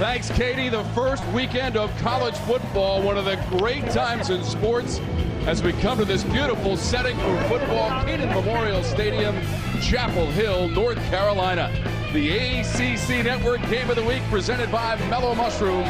Thanks, Katie. The first weekend of college football, one of the great times in sports as we come to this beautiful setting for football, Keenan Memorial Stadium, Chapel Hill, North Carolina. The ACC Network Game of the Week presented by Mellow Mushroom,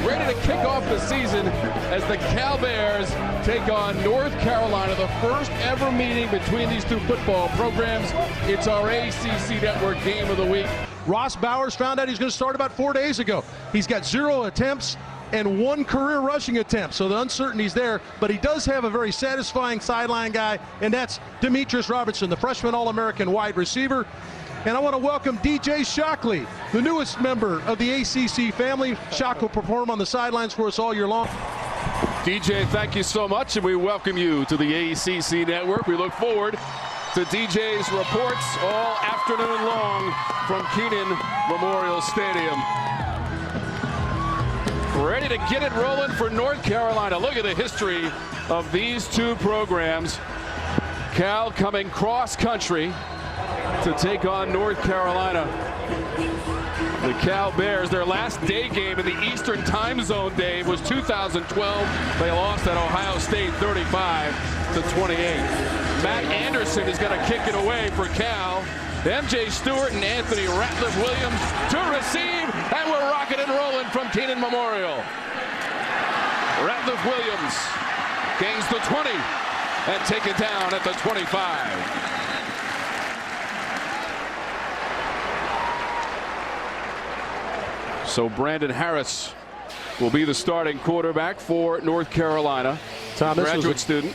ready to kick off the season as the Cal Bears take on North Carolina, the first ever meeting between these two football programs. It's our ACC Network Game of the Week. Ross Bowers found out he's going to start about 4 days ago. He's got 0 attempts and 1 career rushing attempt, so the uncertainty's there, but he does have a very satisfying sideline guy, and that's Demetrius Robertson, the freshman All-American wide receiver. And I want to welcome DJ Shockley, the newest member of the ACC family. Shock will perform on the sidelines for us all year long. DJ, thank you so much, and we welcome you to the ACC Network. We look forward to DJ's reports all afternoon long from Keenan Memorial Stadium. Ready to get it rolling for North Carolina. Look at the history of these two programs. Cal coming cross country to take on North Carolina. The Cal Bears, their last day game in the Eastern Time Zone, Dave, was 2012. They lost at Ohio State 35-28. Matt Anderson is going to kick it away for Cal. MJ Stewart and Anthony Ratliff-Williams to receive, and we're rocking and rolling from Keenan Memorial. Ratliff-Williams gains the 20 and take it down at the 25. So Brandon Harris will be the starting quarterback for North Carolina. Tom, this graduate was student.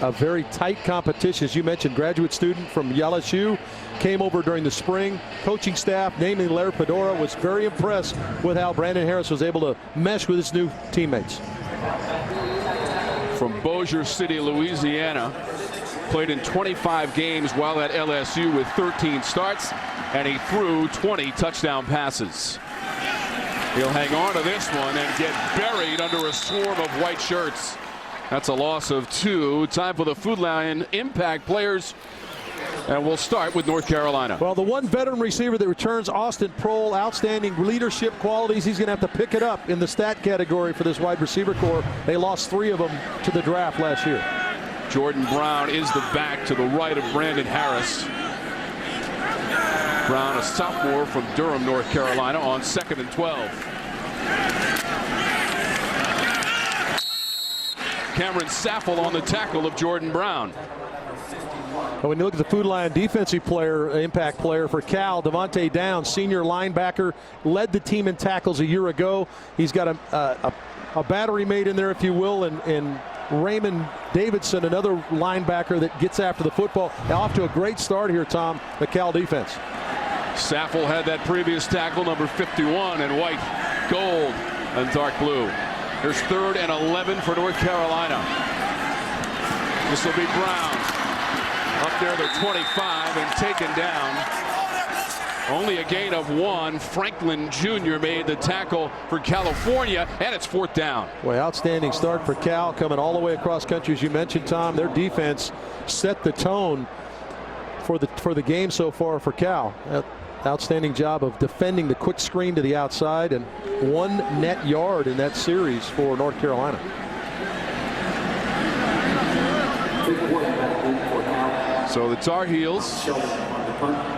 A very tight competition. As you mentioned, graduate student from LSU, came over during the spring. Coaching staff, namely Larry Fedora, was very impressed with how Brandon Harris was able to mesh with his new teammates. From Bossier City, Louisiana, played in 25 games while at LSU with 13 starts, and he threw 20 touchdown passes. He'll hang on to this one and get buried under a swarm of white shirts. That's a loss of 2. Time for the Food Lion impact players. And we'll start with North Carolina. Well, the one veteran receiver that returns, Austin Prohl, outstanding leadership qualities. He's going to have to pick it up in the stat category for this wide receiver corps. They lost 3 of them to the draft last year. Jordan Brown is the back to the right of Brandon Harris. Brown, a sophomore from Durham, North Carolina, on 2nd and 12. Cameron Saffel on the tackle of Jordan Brown. When you look at the Food Lion defensive player, impact player for Cal, Devontae Downs, senior linebacker, led the team in tackles a year ago. He's got a battery mate in there, if you will, and Raymond Davidson, another linebacker that gets after the football. Off to a great start here, Tom, the Cal defense. Saffel had that previous tackle, number 51, in white, gold, and dark blue. Here's 3rd and 11 for North Carolina. This will be Brown. Up there, the 25, and taken down. Only a gain of 1. Franklin Jr. made the tackle for California, and it's 4th down. Well, outstanding start for Cal, coming all the way across country, as you mentioned, Tom. Their defense set the tone for the game so far for Cal. Outstanding job of defending the quick screen to the outside, and 1 net yard in that series for North Carolina. So the Tar Heels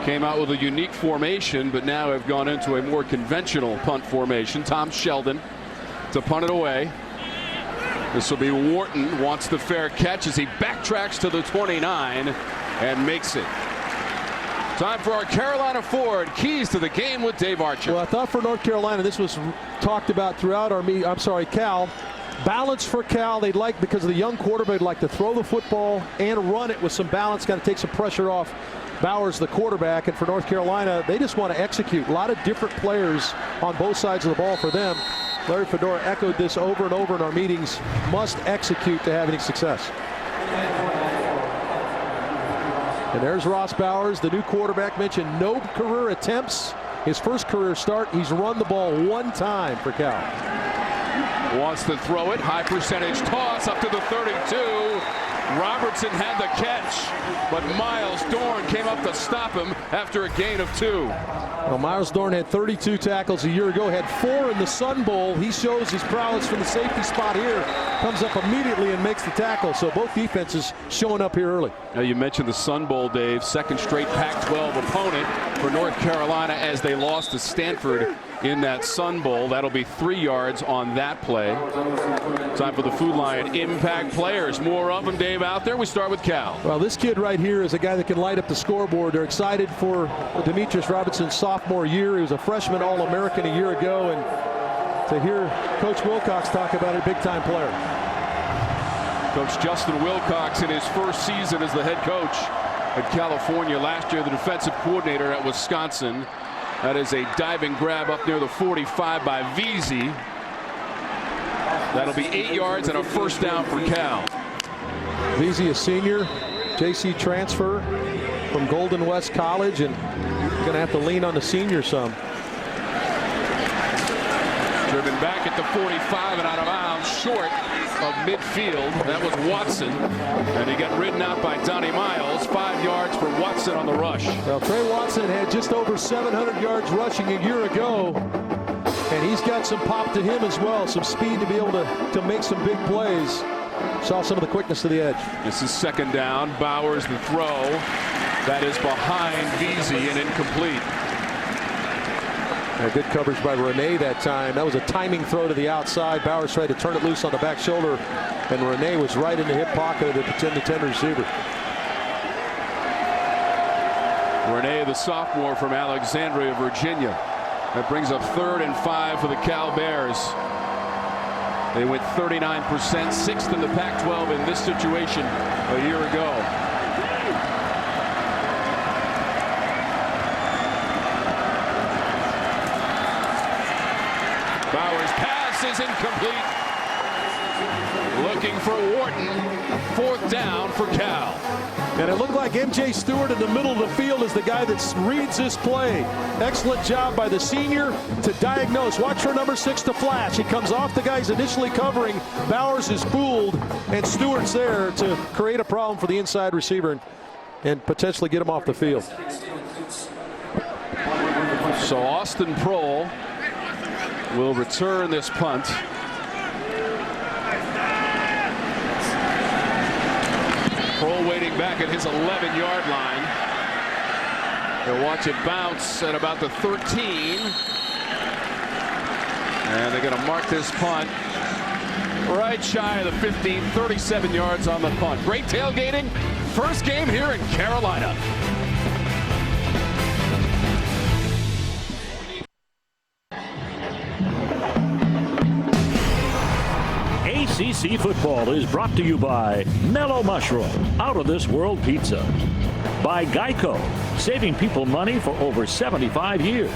came out with a unique formation, but now have gone into a more conventional punt formation. Tom Sheldon to punt it away. This will be Wharton, wants the fair catch as he backtracks to the 29 and makes it. Time for our Carolina Ford keys to the game with Dave Archer. Well, I thought for North Carolina, this was talked about throughout our meet. I'm sorry, Cal. Balance for Cal. They'd like, because of the young quarterback, they'd like to throw the football and run it with some balance. Got to take some pressure off Bowers, the quarterback. And for North Carolina, they just want to execute. A lot of different players on both sides of the ball for them. Larry Fedora echoed this over and over in our meetings. Must execute to have any success. And there's Ross Bowers, the new quarterback, mentioned no career attempts. His first career start, he's run the ball 1 time for Cal. Wants to throw it, high percentage toss up to the 32. Robertson had the catch, but Miles Dorn came up to stop him. after a gain of 2. Well, Myles Dorn had 32 tackles a year ago, had 4 in the Sun Bowl. He shows his prowess from the safety spot here, comes up immediately and makes the tackle. So both defenses showing up here early. Now you mentioned the Sun Bowl, Dave. Second straight Pac-12 opponent for North Carolina as they lost to Stanford in that Sun Bowl. That'll be 3 yards on that play. Time for the Food Lion impact players. More of them, Dave, out there. We start with Cal. Well, this kid right here is a guy that can light up the scoreboard. They're excited for Demetrius Robinson's sophomore year. He was a freshman All-American a year ago, and to hear Coach Wilcox talk about a big-time player. Coach Justin Wilcox in his first season as the head coach at California. Last year, the defensive coordinator at Wisconsin. That is a diving grab up near the 45 by Veazey. That'll be 8 yards and a first down for Cal. Veazey, a senior, JC transfer from Golden West College, and going to have to lean on the senior some. Driven back at the 45 and out of bounds, short of midfield. That was Watson, and he got ridden out by Donnie Miles. 5 yards for Watson on the rush. Well, Trey Watson had just over 700 yards rushing a year ago, and he's got some pop to him as well, some speed to be able to make some big plays. Saw some of the quickness to the edge. This is second down. Bowers the throw. That is behind Veazey and incomplete. Good coverage by Rene that time. That was a timing throw to the outside. Bowers tried to turn it loose on the back shoulder, and Rene was right in the hip pocket of the 10-10 receiver. Rene, the sophomore from Alexandria, Virginia. That brings up 3rd and 5 for the Cal Bears. They went 39%, 6th in the Pac-12 in this situation a year ago. Bowers' pass is incomplete. Looking for Wharton. 4th down for Cal. And it looked like MJ Stewart in the middle of the field is the guy that reads this play. Excellent job by the senior to diagnose. Watch for number 6 to flash. He comes off the guy he's initially covering. Bowers is fooled, and Stewart's there to create a problem for the inside receiver and potentially get him off the field. So Austin Prohl will return this punt. Prohl waiting back at his 11-yard line. They'll watch it bounce at about the 13. And they're going to mark this punt right shy of the 15, 37 yards on the punt. Great tailgating. First game here in Carolina. ACC football is brought to you by Mellow Mushroom, Out of This World Pizza. By Geico, saving people money for over 75 years.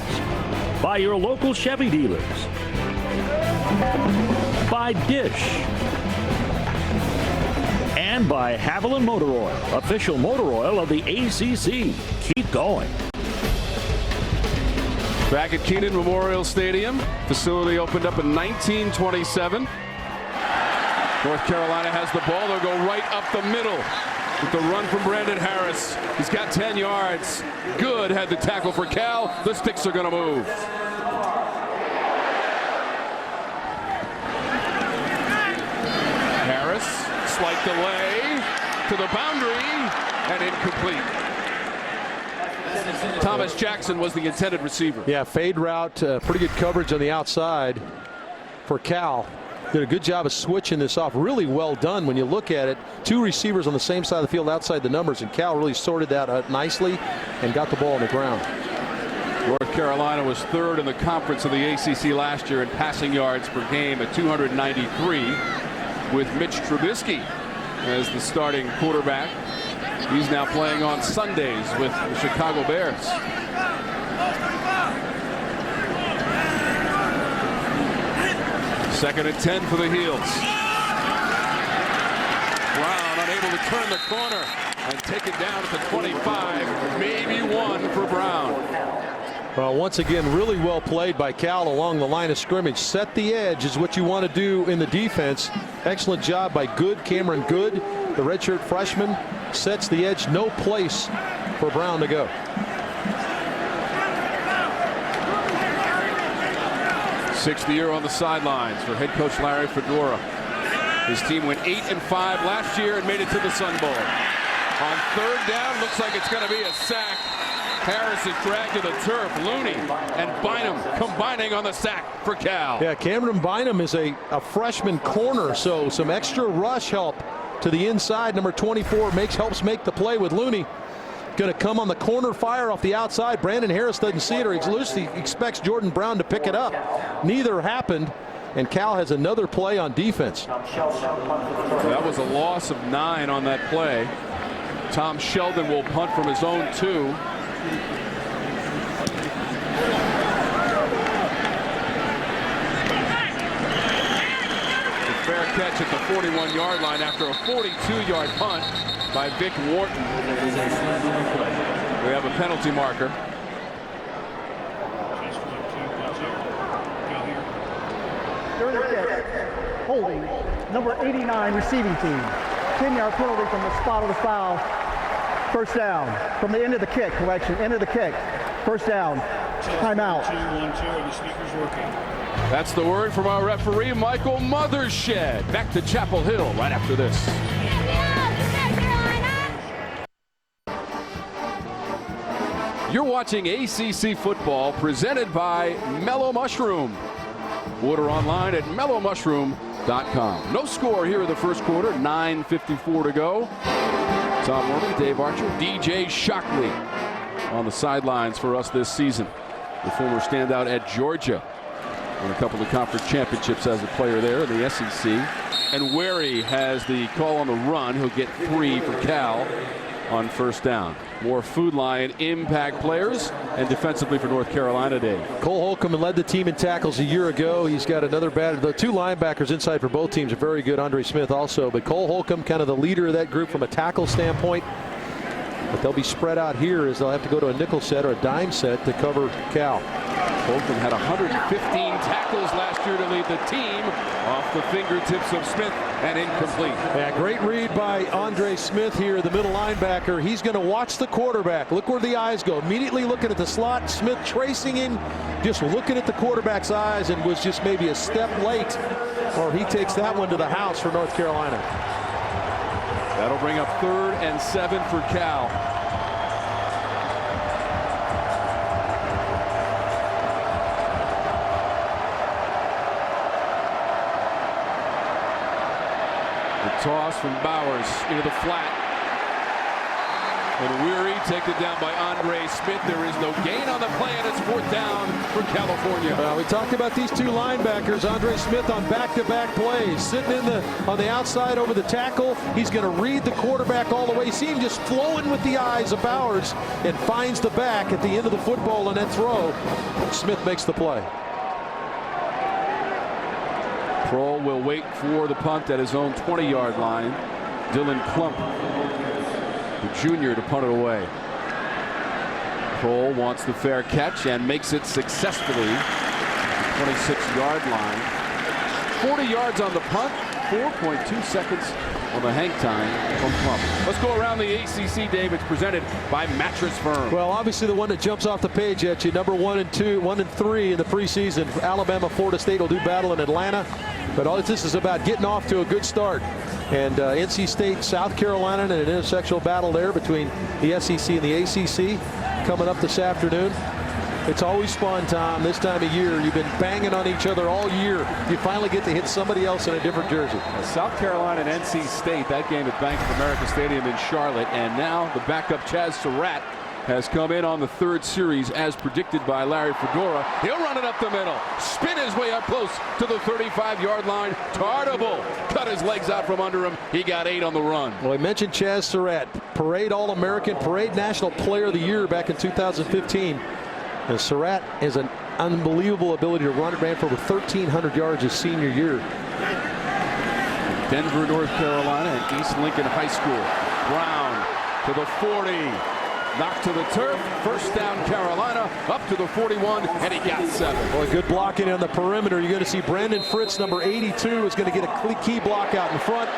By your local Chevy dealers. By Dish. And by Haviland Motor Oil, official motor oil of the ACC. Keep going. Back at Keenan Memorial Stadium. Facility opened up in 1927. North Carolina has the ball. They'll go right up the middle with the run from Brandon Harris. He's got 10 yards. Good had the tackle for Cal. The sticks are going to move. Harris, slight delay to the boundary and incomplete. Thomas Jackson was the intended receiver. Yeah, fade route, pretty good coverage on the outside for Cal. Did a good job of switching this off. Really well done when you look at it. 2 receivers on the same side of the field outside the numbers, and Cal really sorted that out nicely and got the ball on the ground. North Carolina was 3rd in the conference of the ACC last year in passing yards per game at 293 with Mitch Trubisky as the starting quarterback. He's now playing on Sundays with the Chicago Bears. Second and 10 for the Heels. Brown unable to turn the corner and take it down at the 25. Maybe 1 for Brown. Well, once again, really well played by Cal along the line of scrimmage. Set the edge is what you want to do in the defense. Excellent job by Cameron Good, the redshirt freshman. Sets the edge. No place for Brown to go. Sixth year on the sidelines for head coach Larry Fedora. His team went 8-5 last year and made it to the Sun Bowl. On third down, looks like it's going to be a sack. Harris is dragged to the turf. Looney and Bynum combining on the sack for Cal. Yeah, Cameron Bynum is a freshman corner, so some extra rush help to the inside. Number 24 helps make the play with Looney. Going to come on the corner fire off the outside. Brandon Harris doesn't see it, or he expects Jordan Brown to pick it up. Neither happened, and Cal has another play on defense. That was a loss of 9 on that play. Tom Sheldon will punt from his own 2. Fair catch at the 41-yard line after a 42-yard punt by Vic Wharton. We have a penalty marker. During the catch, holding number 89 receiving team. 10-yard penalty from the spot of the foul. First down. From the end of the kick, correction, end of the kick. First down. Timeout. 2-1-2, the sneaker's working. That's the word from our referee, Michael Mothershed. Back to Chapel Hill right after this. You're watching ACC football presented by Mellow Mushroom. Order online at mellowmushroom.com. No score here in the first quarter. 9:54 to go. Tom Morgan, Dave Archer, DJ Shockley on the sidelines for us this season. The former standout at Georgia. Won a couple of conference championships as a player there in the SEC. And Wary has the call on the run. He'll get 3 for Cal on first down. More Food Lion impact players and defensively for North Carolina, Dave. Cole Holcomb led the team in tackles a year ago. He's got another batter. The 2 linebackers inside for both teams are very good. Andre Smith also. But Cole Holcomb kind of the leader of that group from a tackle standpoint. But they'll be spread out here as they'll have to go to a nickel set or a dime set to cover Cal. Holcomb had 115 tackles last year to lead the team, off the fingertips of Smith and incomplete. Yeah, great read by Andre Smith here, the middle linebacker. He's going to watch the quarterback. Look where the eyes go. Immediately looking at the slot. Smith tracing in, just looking at the quarterback's eyes, and was just maybe a step late, or he takes that one to the house for North Carolina. That'll bring up 3rd and 7 for Cal. Toss from Bowers into the flat. And Weary taken down by Andre Smith. There is no gain on the play, and it's 4th down for California. We talked about these 2 linebackers. Andre Smith on back-to-back plays, sitting on the outside over the tackle. He's going to read the quarterback all the way. See him just flowing with the eyes of Bowers, and finds the back at the end of the football on that throw. Smith makes the play. Kroll will wait for the punt at his own 20-yard line. Dylan Klump, the junior, to punt it away. Kroll wants the fair catch and makes it successfully. 26-yard line. 40 yards on the punt, 4.2 seconds on the hang time from Klump. Let's go around the ACC, Dave. It's presented by Mattress Firm. Well, obviously the one that jumps off the page at you, number 1 and 3 in the preseason. Alabama, Florida State will do battle in Atlanta. But all this is about getting off to a good start. And NC State, South Carolina, and an intersectional battle there between the SEC and the ACC coming up this afternoon. It's always fun, Tom, this time of year. You've been banging on each other all year. You finally get to hit somebody else in a different jersey. South Carolina and NC State, that game at Bank of America Stadium in Charlotte. And now the backup Chaz Surratt has come in on the 3rd series as predicted by Larry Fedora. He'll run it up the middle, spin his way up close to the 35-yard line. Tardable cut his legs out from under him. He got 8 on the run. Well, I mentioned Chaz Surratt, Parade All-American, Parade National Player of the Year back in 2015. And Surratt has an unbelievable ability to run. It ran for over 1,300 yards his senior year. Denver, North Carolina, and East Lincoln High School. Brown to the 40. Knocked to the turf. First down Carolina. Up to the 41, and he got 7. Boy, good blocking on the perimeter. You're going to see Brandon Fritz, number 82, is going to get a key block out in front.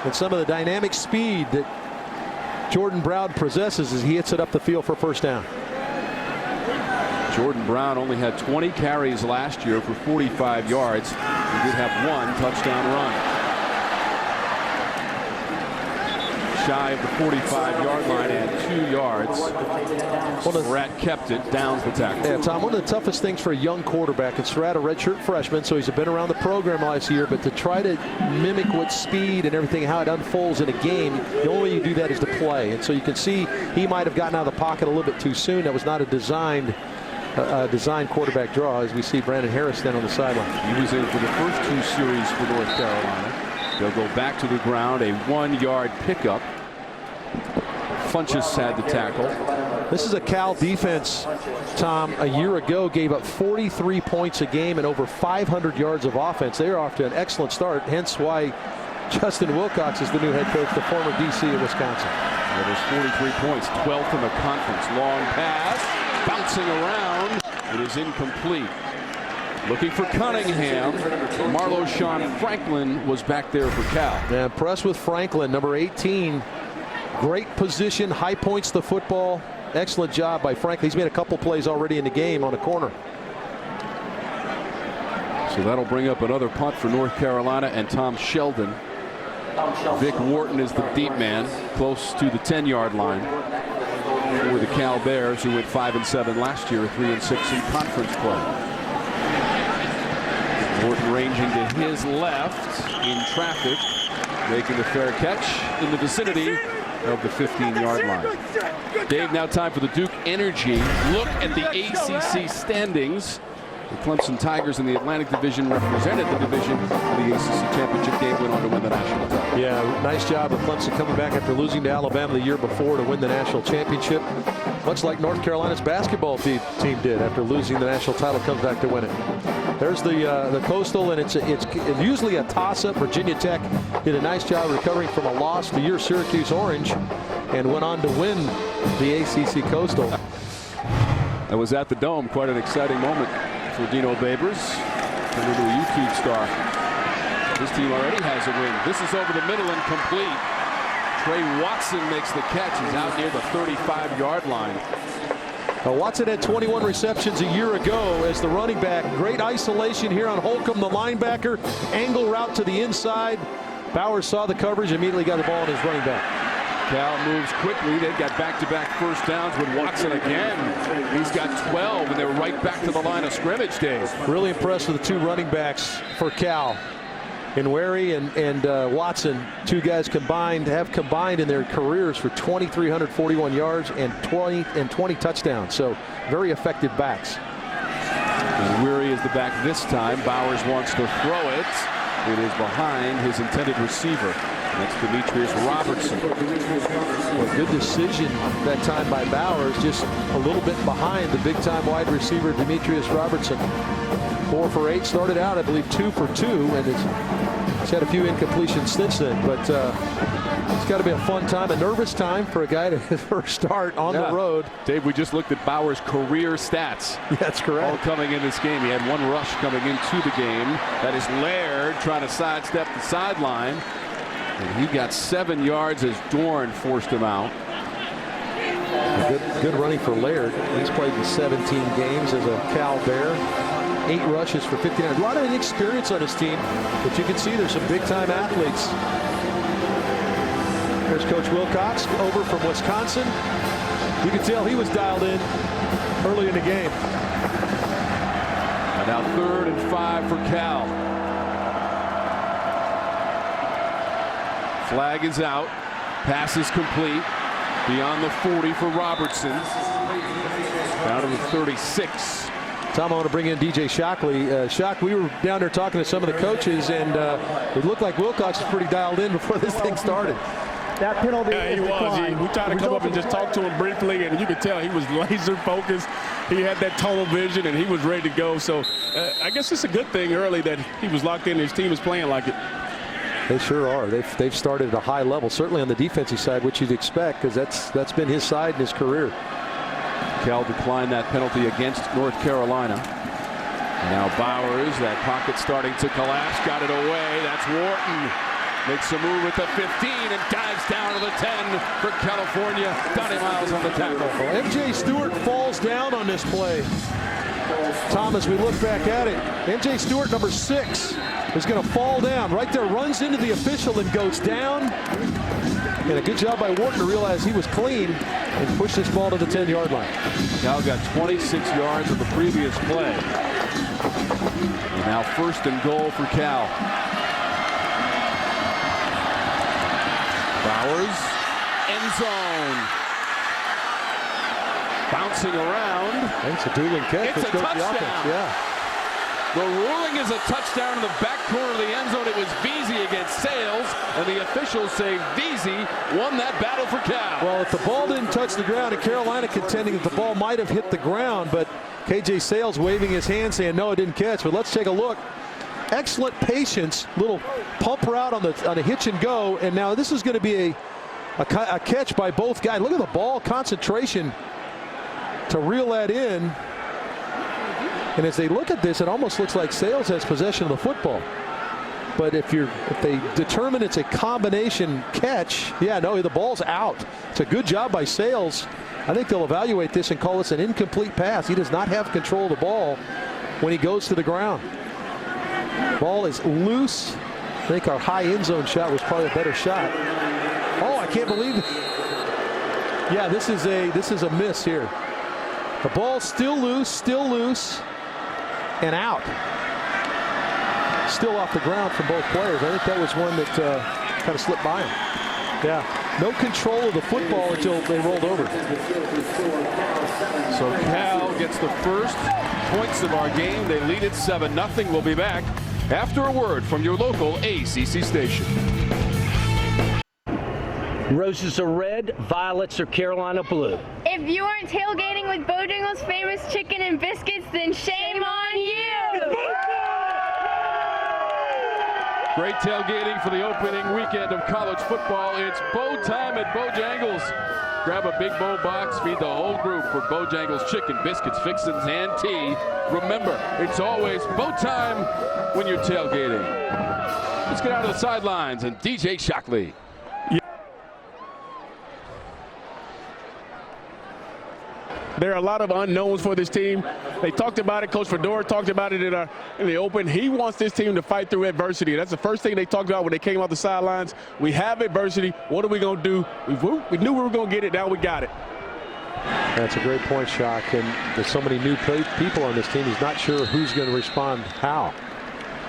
And some of the dynamic speed that Jordan Brown possesses as he hits it up the field for first down. Jordan Brown only had 20 carries last year for 45 yards. He did have one touchdown run. Shy of the 45-yard line and 2 yards. Surratt kept it, downs the tackle. Yeah, Tom, one of the toughest things for a young quarterback, and Surratt, a redshirt freshman, so he's been around the program last year, but to try to mimic what speed and everything, how it unfolds in a game, the only way you do that is to play. And so you can see he might have gotten out of the pocket a little bit too soon. That was not a designed quarterback draw, as we see Brandon Harris stand on the sideline. He was in for the first 2 series for North Carolina. They'll go back to the ground, a 1-yard pickup. Funchess had the tackle. This is a Cal defense, Tom, a year ago gave up 43 points a game and over 500 yards of offense. They are off to an excellent start, hence why Justin Wilcox is the new head coach, the former DC of Wisconsin. Well, there's 43 points, 12th in the conference. Long pass, bouncing around. It is incomplete. Looking for Cunningham. Marlo Sean Franklin was back there for Cal. Yeah, impressed with Franklin, number 18. Great position, high points the football. Excellent job by Franklin. He's made a couple plays already in the game on a corner. So that'll bring up another punt for North Carolina and Tom Sheldon. Vic Wharton is the deep man, close to the 10-yard line for the Cal Bears, who went 5-7 last year, 3-6 in conference play. Wharton ranging to his left in traffic, making the fair catch in the vicinity of the 15-yard line. Dave, now time for the Duke Energy look at the ACC standings. The Clemson Tigers in the Atlantic Division represented the division in the ACC Championship game, went on to win the national title. Yeah, nice job of Clemson coming back after losing to Alabama the year before to win the national championship. Much like North Carolina's basketball team did after losing the national title, comes back to win it. There's the Coastal, and it's usually a toss-up. Virginia Tech did a nice job recovering from a loss to your Syracuse Orange and went on to win the ACC Coastal. That was at the Dome. Quite an exciting moment for Dino Babers, turned into a YouTube star. This team already has a win. This is over the middle and complete. Trey Watson makes the catch. He's out near the 35-yard line. Watson had 21 receptions a year ago as the running back. Great isolation here on Holcomb, the linebacker. Angle route to the inside. Bowers saw the coverage, immediately got the ball in his running back. Cal moves quickly. They've got back-to-back first downs with Watson again. He's got 12, and they're right back to the line of scrimmage, Dave. Really impressed with the 2 running backs for Cal. Inweri and Watson, 2 guys have combined in their careers for 2,341 yards and 20 touchdowns. So very effective backs. Inweri is the back this time. Bowers wants to throw it. It is behind his intended receiver. That's Demetrius Robertson. A good decision that time by Bowers, just a little bit behind the big-time wide receiver Demetrius Robertson. 4 for 8, started out, I believe, 2 for 2, and it's had a few incompletions since then. But it's got to be a fun time, a nervous time for a guy to first start on the road. Dave, we just looked at Bowers' career stats. That's correct. All coming in this game. He had 1 rush coming into the game. That is Laird trying to sidestep the sideline. And he got 7 yards as Dorn forced him out. Good running for Laird. He's played in 17 games as a Cal Bear. 8 rushes for 59. A lot of inexperience on his team, but you can see there's some big-time athletes. There's Coach Wilcox over from Wisconsin. You can tell he was dialed in early in the game. And now 3rd and 5 for Cal. Flag is out. Pass is complete. Beyond the 40 for Robertson. Down to the 36. Tom, I want to bring in DJ Shockley. Shock, we were down there talking to some of the coaches, and it looked like Wilcox was pretty dialed in before this thing started. That penalty Yeah, he was. We tried to come up and just talk to him briefly, and you could tell he was laser focused. He had that tunnel vision, and he was ready to go. So I guess it's a good thing early that he was locked in. His team is playing like it. They sure are. They've started at a high level, certainly on the defensive side, which you'd expect, because that's been his side in his career. Cal declined that penalty against North Carolina. Now Bowers, that pocket starting to collapse, got it away. That's Wharton. Makes a move at the 15 and dives down to the 10 for California. Donnie Miles on the tackle. Well, MJ Stewart falls down on this play. Tom, as we look back at it, MJ Stewart, number 6, is going to fall down. Right there, runs into the official and goes down. And a good job by Wharton to realize he was clean and push this ball to the 10-yard line. Cal got 26 yards of the previous play. And now 1st and goal for Cal. Bowers, end zone. Bouncing around. It's a dueling catch. It's a touchdown. Yeah. The ruling is a touchdown in the back corner of the end zone. It was Veazey against Sales, and the officials say Veazey won that battle for Cal. Well, if the ball didn't touch the ground, and Carolina contending that the ball might have hit the ground, but KJ Sales waving his hand saying no, it didn't catch. But let's take a look. Excellent patience, little pump route on a hitch and go, and now this is going to be a catch by both guys. Look at the ball concentration to reel that in. And as they look at this, it almost looks like Sales has possession of the football. But if they determine it's a combination catch, yeah, no, the ball's out. It's a good job by Sales. I think they'll evaluate this and call this an incomplete pass. He does not have control of the ball when he goes to the ground. Ball is loose. I think our high end zone shot was probably a better shot. Oh, I can't believe it. Yeah, this is a miss here. The ball's still loose, and out. Still off the ground from both players. I think that was one that kind of slipped by him. Yeah, no control of the football until they rolled over. So Cal gets the first points of our game. They lead it 7-0. We'll be back after a word from your local ACC station. Roses are red, violets are Carolina blue. If you aren't tailgating with Bojangles' famous chicken and biscuits, then shame on you! Great tailgating for the opening weekend of college football. It's bow time at Bojangles. Grab a big bow box, feed the whole group for Bojangles chicken, biscuits, fixins, and tea. Remember, it's always bow time when you're tailgating. Let's get out of the sidelines and DJ Shockley. There are a lot of unknowns for this team. They talked about it. Coach Fedora talked about it in the open. He wants this team to fight through adversity. That's the first thing they talked about when they came off the sidelines. We have adversity. What are we going to do? We knew we were going to get it. Now we got it. That's a great point, Shock. And there's so many new people on this team. He's not sure who's going to respond how.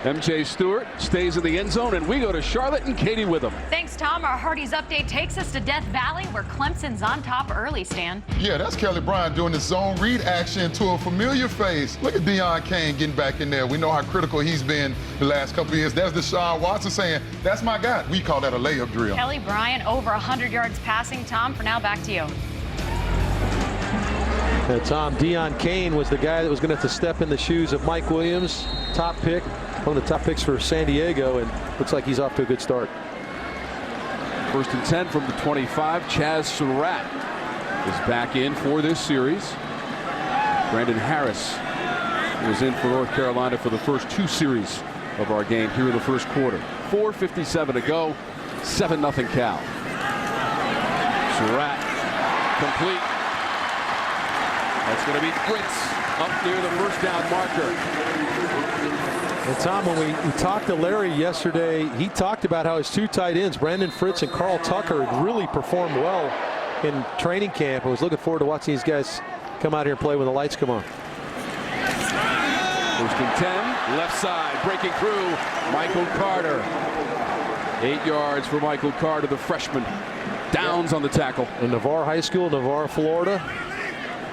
MJ Stewart stays in the end zone, and we go to Charlotte and Katie with him. Thanks, Tom. Our Hardy's update takes us to Death Valley, where Clemson's on top early, Stan. Yeah, that's Kelly Bryant doing his zone read action to a familiar face. Look at Deion Kane getting back in there. We know how critical he's been the last couple of years. There's Deshaun Watson saying, that's my guy. We call that a layup drill. Kelly Bryant over 100 yards passing. Tom, for now, back to you. Tom, Deion Kane was the guy that was going to have to step in the shoes of Mike Williams, top pick. One of the top picks for San Diego, and looks like he's off to a good start. 1st and 10 from the 25. Chaz Surratt is back in for this series. Brandon Harris was in for North Carolina for the first 2 series of our game here in the first quarter. 4:57 to go. 7-0 Cal. Surratt complete. That's going to be Fritz up near the first down marker. And Tom, when we talked to Larry yesterday, he talked about how his 2 tight ends, Brandon Fritz and Carl Tucker, had really performed well in training camp. I was looking forward to watching these guys come out here and play when the lights come on. 1st and 10, left side, breaking through, Michael Carter. 8 yards for Michael Carter, the freshman. Downs on the tackle. In Navarre High School, Navarre, Florida,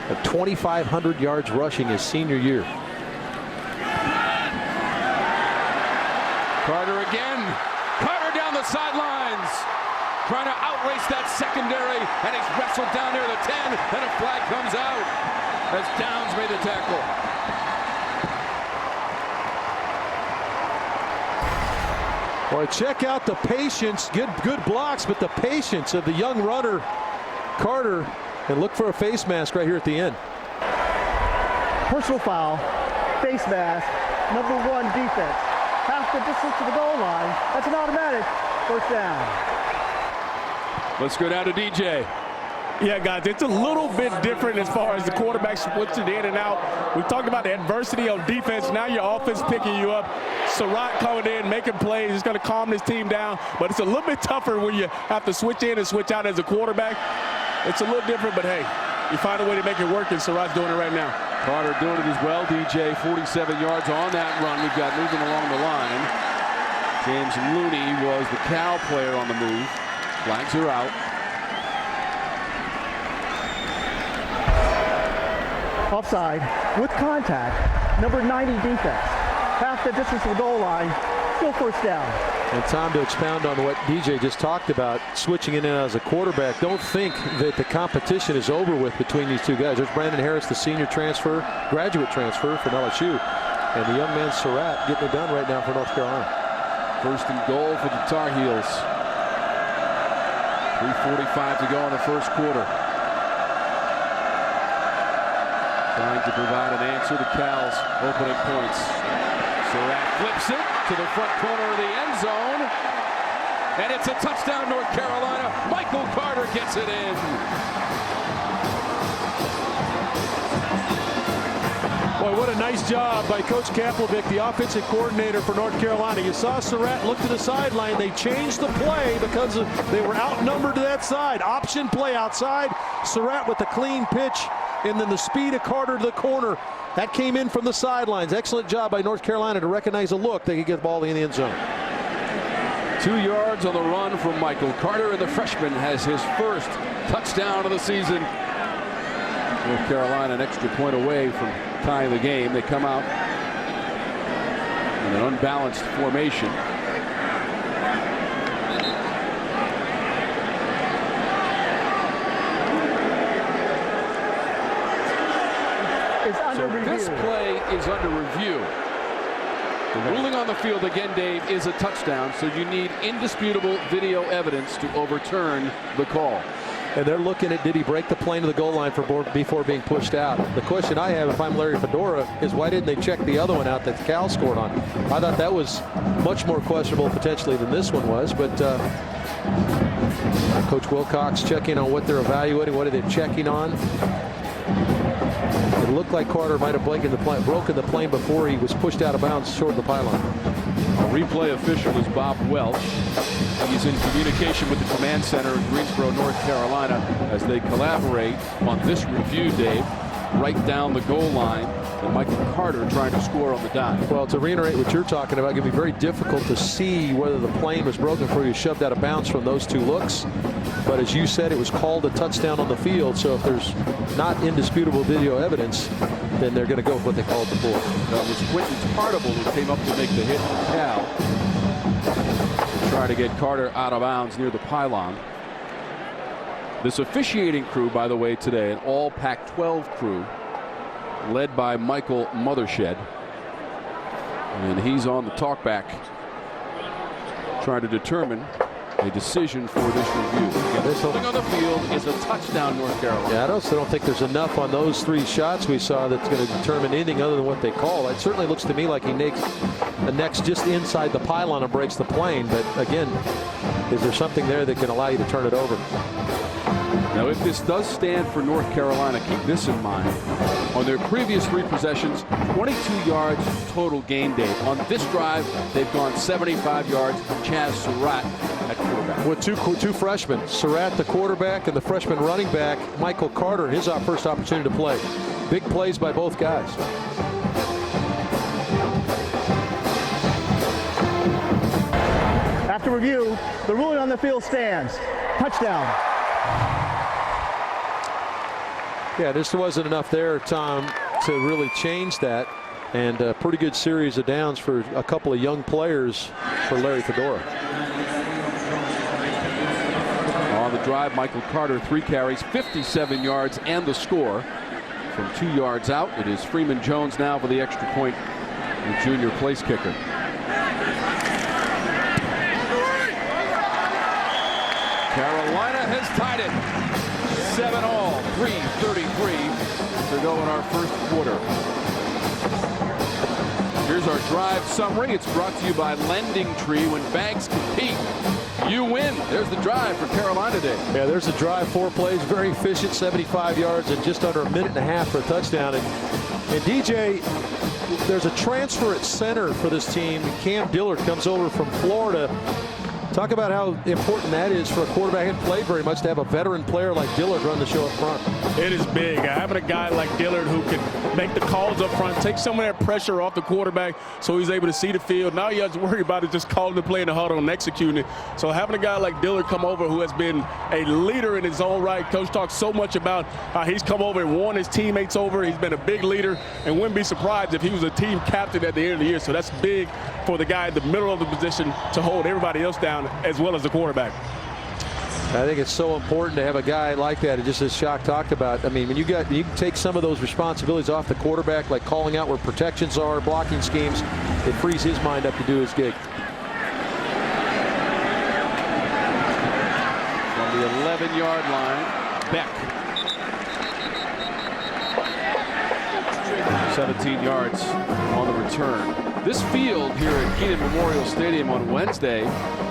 at 2,500 yards rushing his senior year. Carter again. Carter down the sidelines. Trying to outrace that secondary, and he's wrestled down near the 10, and a flag comes out as Downs made the tackle. Boy, check out the patience. Good blocks, but the patience of the young runner, Carter. And look for a face mask right here at the end. Personal foul, face mask, number 1 defense. Half the distance to the goal line. That's an automatic. First down. Let's go down to DJ. Yeah, guys, it's a little bit different as far as the quarterback switching in and out. We talked about the adversity on defense. Now your offense picking you up. Surratt coming in, making plays. It's going to calm this team down. But it's a little bit tougher when you have to switch in and switch out as a quarterback. It's a little different, but hey, you find a way to make it work, and Surratt's doing it right now. Carter doing it as well. DJ 47 yards on that run. We've got moving along the line. James Looney was the Cal player on the move. Flags are out. Offside with contact. Number 90 defense. Half the distance to the goal line. Still first down. And time to expound on what DJ just talked about, switching in and out as a quarterback. Don't think that the competition is over with between these two guys. There's Brandon Harris, the senior transfer, graduate transfer from LSU. And the young man Surratt getting it done right now for North Carolina. First and goal for the Tar Heels. 3:45 to go in the first quarter. Trying to provide an answer to Cal's opening points. Surratt flips it to the front corner of the end zone. And it's a touchdown, North Carolina. Michael Carter gets it in. Boy, what a nice job by Coach Kaplevik, the offensive coordinator for North Carolina. You saw Surratt look to the sideline. They changed the play because they were outnumbered to that side. Option play outside. Surratt with the clean pitch, and then the speed of Carter to the corner. That came in from the sidelines. Excellent job by North Carolina to recognize a look. They could get the ball in the end zone. 2 yards on the run from Michael Carter, and the freshman has his first touchdown of the season. North Carolina an extra point away from tying the game. They come out in an unbalanced formation. So this play is under review. The ruling on the field again, Dave, is a touchdown, so you need indisputable video evidence to overturn the call. And they're looking at, did he break the plane to the goal line before being pushed out? The question I have, if I'm Larry Fedora, is why didn't they check the other one out that Cal scored on? I thought that was much more questionable potentially than this one was, but Coach Wilcox checking on what they're evaluating. What are they checking on? It looked like Carter might have broken the plane before he was pushed out of bounds short of the pylon. Our replay official is Bob Welch. He's in communication with the command center in Greensboro, North Carolina, as they collaborate on this review, Dave, right down the goal line. And Michael Carter trying to score on the dime. Well, to reiterate what you're talking about, it can be very difficult to see whether the plane was broken before he was shoved out of bounds from those two looks. But as you said, it was called a touchdown on the field. So if there's not indisputable video evidence, then they're going to go with what they called before. That was Quentin Tartable who came up to make the hit from Cal. Trying to get Carter out of bounds near the pylon. This officiating crew, by the way, today, an all Pac-12 crew, led by Michael Mothershed. And he's on the talkback, trying to determine a decision for this review. This holding on the field is a touchdown, North Carolina. Yeah, I also don't think there's enough on those 3 shots we saw that's going to determine anything other than what they call. It certainly looks to me like he makes the next just inside the pylon and breaks the plane. But again, is there something there that can allow you to turn it over? Now, if this does stand for North Carolina, keep this in mind. On their previous 3 possessions, 22 yards total gain, Dave. On this drive, they've gone 75 yards. Chaz Surratt at quarterback. With two freshmen, Surratt the quarterback and the freshman running back, Michael Carter, his first opportunity to play. Big plays by both guys. After review, the ruling on the field stands. Touchdown. Yeah, this wasn't enough there, Tom, to really change that. And a pretty good series of downs for a couple of young players for Larry Fedora. On the drive, Michael Carter, 3 carries, 57 yards, and the score. From 2 yards out, it is Freeman Jones now for the extra point, the junior place kicker. Carolina has tied it. 7-all, 3:33 to go in our first quarter. Here's our drive summary. It's brought to you by Lending Tree. When banks compete, you win. There's the drive for Carolina Day. Yeah, there's the drive, 4 plays, very efficient, 75 yards and just under a minute and a half for a touchdown. And DJ, there's a transfer at center for this team. Cam Dillard comes over from Florida. Talk about how important that is for a quarterback who hasn't played very much to have a veteran player like Dillard run the show up front. It is big. Having a guy like Dillard who can make the calls up front, take some of that pressure off the quarterback so he's able to see the field. Now he has to worry about it just calling the play in the huddle and executing it. So having a guy like Dillard come over who has been a leader in his own right. Coach talks so much about how he's come over and won his teammates over. He's been a big leader and wouldn't be surprised if he was a team captain at the end of the year. So that's big for the guy in the middle of the position to hold everybody else down as well as the quarterback. I think it's so important to have a guy like that. And just as Shock talked about, I mean, when you can take some of those responsibilities off the quarterback, like calling out where protections are, blocking schemes, it frees his mind up to do his gig. From the 11-yard line, Beck. 17 yards on the return. This field here at Keenan Memorial Stadium on Wednesday,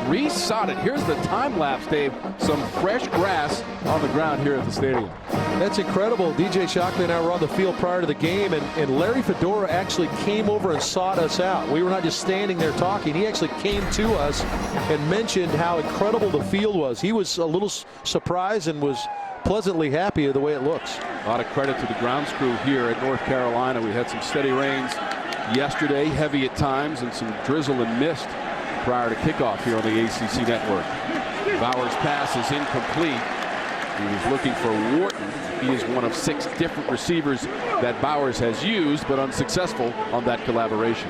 resodded. Here's the time lapse, Dave. Some fresh grass on the ground here at the stadium. That's incredible. DJ Shockley and I were on the field prior to the game, and Larry Fedora actually came over and sought us out. We were not just standing there talking. He actually came to us and mentioned how incredible the field was. He was a little surprised and was pleasantly happy with the way it looks. A lot of credit to the grounds crew here at North Carolina. We had some steady rains yesterday, heavy at times, and some drizzle and mist prior to kickoff here on the ACC network. Bowers' pass is incomplete. He was looking for Wharton. He is one of 6 different receivers that Bowers has used, but unsuccessful on that collaboration.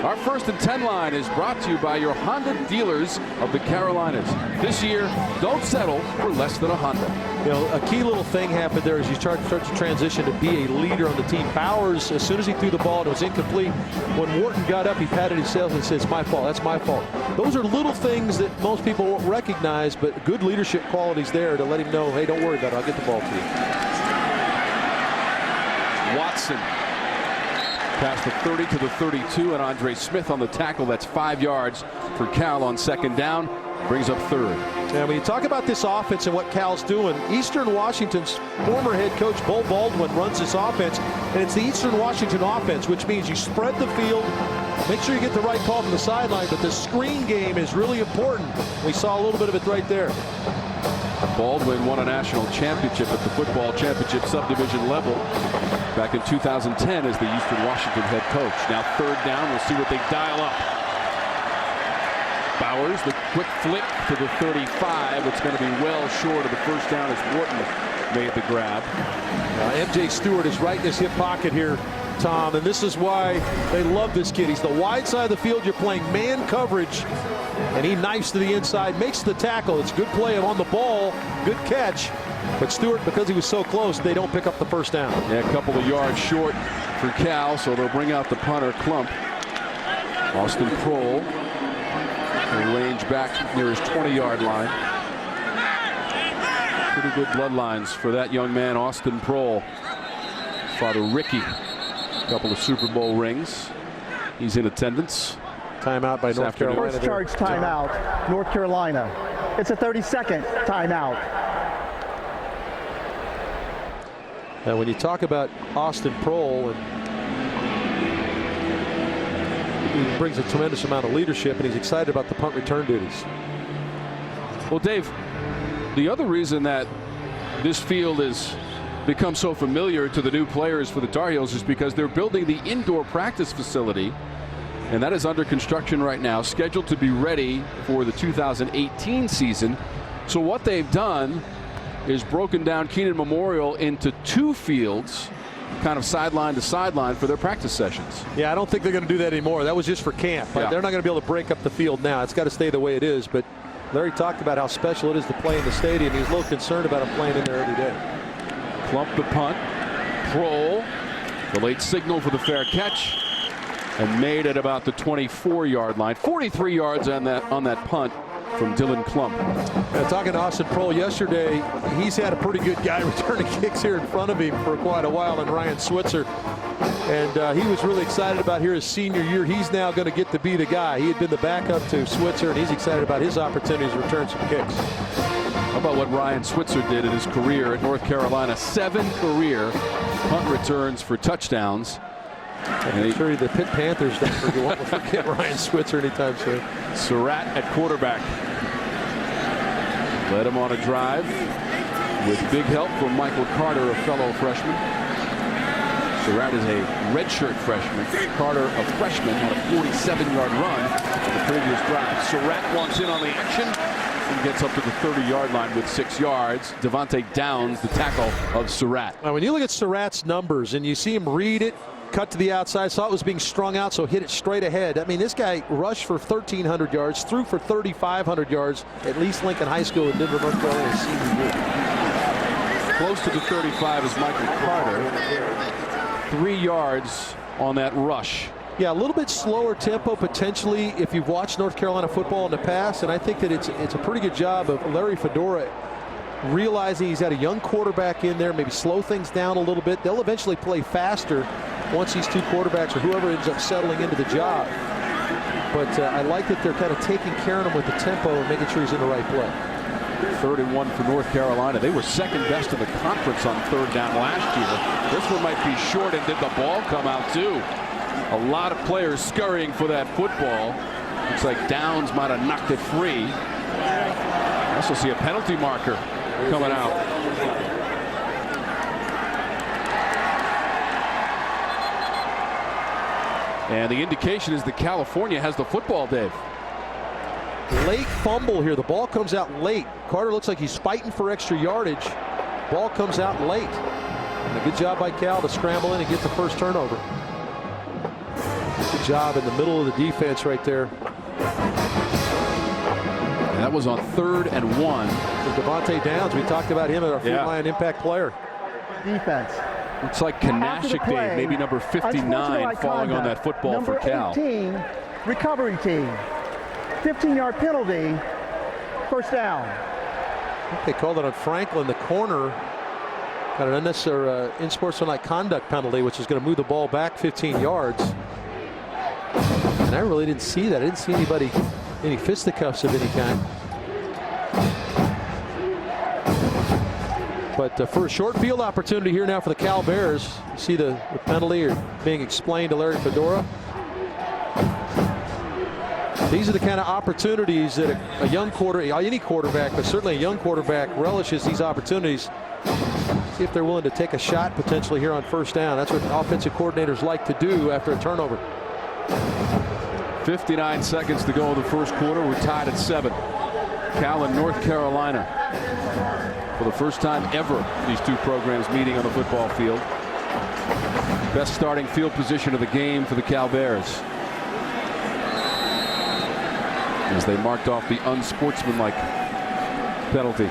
Our 1st and 10 line is brought to you by your Honda dealers of the Carolinas. This year, don't settle for less than a Honda. You know, a key little thing happened there as you start to transition to be a leader on the team. Bowers, as soon as he threw the ball and it was incomplete, when Wharton got up, he patted himself and said, "It's my fault. That's my fault." Those are little things that most people won't recognize, but good leadership qualities there to let him know, hey, don't worry about it. I'll get the ball to you. Watson past the 30 to the 32, and Andre Smith on the tackle. That's 5 yards for Cal on 2nd down. Brings up 3rd. Now, when you talk about this offense and what Cal's doing, Eastern Washington's former head coach, Bo Baldwin, runs this offense, and it's the Eastern Washington offense, which means you spread the field, make sure you get the right call from the sideline, but the screen game is really important. We saw a little bit of it right there. Baldwin won a national championship at the football championship subdivision level back in 2010 as the Eastern Washington head coach. Now 3rd down, we'll see what they dial up. Bowers, the quick flick to the 35. It's going to be well short of the 1st down as Wharton made the grab. MJ Stewart is right in his hip pocket here, Tom, and this is why they love this kid. He's the wide side of the field. You're playing man coverage, and he knifes to the inside, makes the tackle. It's a good play on the ball, good catch. But Stewart, because he was so close, they don't pick up the 1st down. Yeah, a couple of yards short for Cal, so they'll bring out the punter, Klump. Austin Prohl will range back near his 20-yard line. Pretty good bloodlines for that young man, Austin Prohl. Father Ricky, a couple of Super Bowl rings. He's in attendance. Timeout by North Carolina. First charge timeout, North Carolina. It's a 30-second timeout. Now, when you talk about Austin Prohl, he brings a tremendous amount of leadership, and he's excited about the punt return duties. Well, Dave, the other reason that this field has become so familiar to the new players for the Tar Heels is because they're building the indoor practice facility, and that is under construction right now, scheduled to be ready for the 2018 season. So what they've done is broken down Keenan Memorial into 2 fields, kind of sideline to sideline for their practice sessions. Yeah, I don't think they're going to do that anymore. That was just for camp. Yeah. They're not going to be able to break up the field now. It's got to stay the way it is. But Larry talked about how special it is to play in the stadium. He was a little concerned about him playing in there every day. Klump the punt. Prohl, the late signal for the fair catch, and made at about the 24-yard line. 43 yards on that punt from Dylan Klump. Talking to Austin Prohl yesterday, he's had a pretty good guy returning kicks here in front of him for quite a while, and Ryan Switzer. And he was really excited about here his senior year. He's now going to get to be the guy. He had been the backup to Switzer, and he's excited about his opportunities to return some kicks. How about what Ryan Switzer did in his career at North Carolina? 7 career punt returns for touchdowns. I'm sure the Pitt Panthers won't forget Ryan Switzer anytime soon. Surratt at quarterback. Led him on a drive with big help from Michael Carter, a fellow freshman. Surratt is a redshirt freshman. Carter, a freshman, had a 47-yard run on the previous drive. Surratt wants in on the action and gets up to the 30-yard line with 6 yards. Devontae Downs, the tackle of Surratt. Now, when you look at Surratt's numbers and you see him read it, cut to the outside, saw it was being strung out, so hit it straight ahead. I mean, this guy rushed for 1,300 yards, threw for 3,500 yards at least Lincoln High School in Denver, North Carolina, senior year. Close to the 35 is Michael Carter. 3 yards on that rush. Yeah, a little bit slower tempo potentially if you've watched North Carolina football in the past, and I think that it's a pretty good job of Larry Fedora realizing he's got a young quarterback in there, maybe slow things down a little bit. They'll eventually play faster once these 2 quarterbacks or whoever ends up settling into the job. But I like that they're kind of taking care of him with the tempo and making sure he's in the right play. 31 for North Carolina. They were second best in the conference on 3rd down last year. This one might be short, and did the ball come out too? A lot of players scurrying for that football. Looks like Downs might have knocked it free. I also see a penalty marker coming out. And the indication is that California has the football, Dave. Late fumble here. The ball comes out late. Carter looks like he's fighting for extra yardage. Ball comes out late. And a good job by Cal to scramble in and get the first turnover. Good job in the middle of the defense right there. And that was on 3rd and 1. Devontae Downs, we talked about him as our frontline impact player. Defense. Looks like Kanashik Dave, maybe number 59, falling on that football for Cal. Number 18, recovery team. 15-yard penalty, first down. I think they called it on Franklin, the corner. Got an unnecessary unsportsmanlike conduct penalty, which is going to move the ball back 15 yards. And I really didn't see that. I didn't see any fisticuffs of any kind. But for a short field opportunity here now for the Cal Bears. You see the penalty being explained to Larry Fedora. These are the kind of opportunities that any quarterback, but certainly a young quarterback, relishes these opportunities. See if they're willing to take a shot potentially here on 1st down. That's what offensive coordinators like to do after a turnover. 59 seconds to go in the first quarter. We're tied at 7. Cal and North Carolina. For the first time ever, these 2 programs meeting on the football field. Best starting field position of the game for the Cal Bears, as they marked off the unsportsmanlike penalty.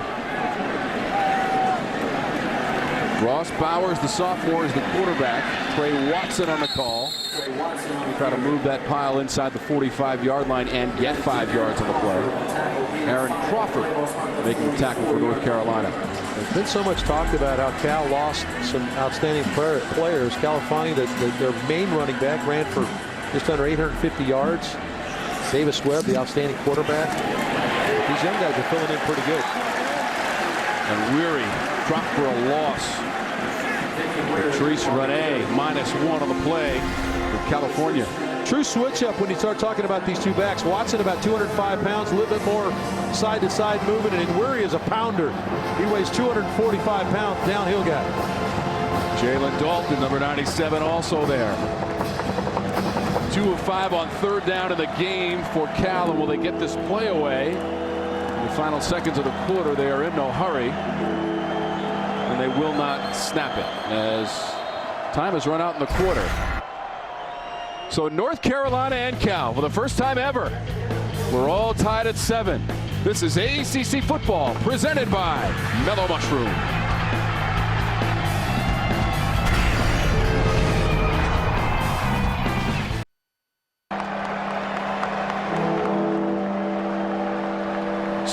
Ross Bowers, the sophomore, is the quarterback. Trey Watson on the call. We try to move that pile inside the 45-yard line and get 5 yards on the play. Aaron Crawford making the tackle for North Carolina. There's been so much talked about how Cal lost some outstanding players. Cal finding that their main running back ran for just under 850 yards. Davis Webb, the outstanding quarterback. These young guys are filling in pretty good. And Weary dropped for a loss. Patrice Rene -1 on the play for California. True switch up when you start talking about these 2 backs. Watson about 205 pounds, a little bit more side-to-side movement, and Weary is a pounder. He weighs 245 pounds, downhill guy. Jalen Dalton, number 97, also there. 2 of 5 on 3rd down in the game for Cal, and will they get this play away? In the final seconds of the quarter, they are in no hurry, and they will not snap it as time has run out in the quarter. So North Carolina and Cal, for the first time ever, we're all tied at 7. This is ACC football presented by Mellow Mushroom.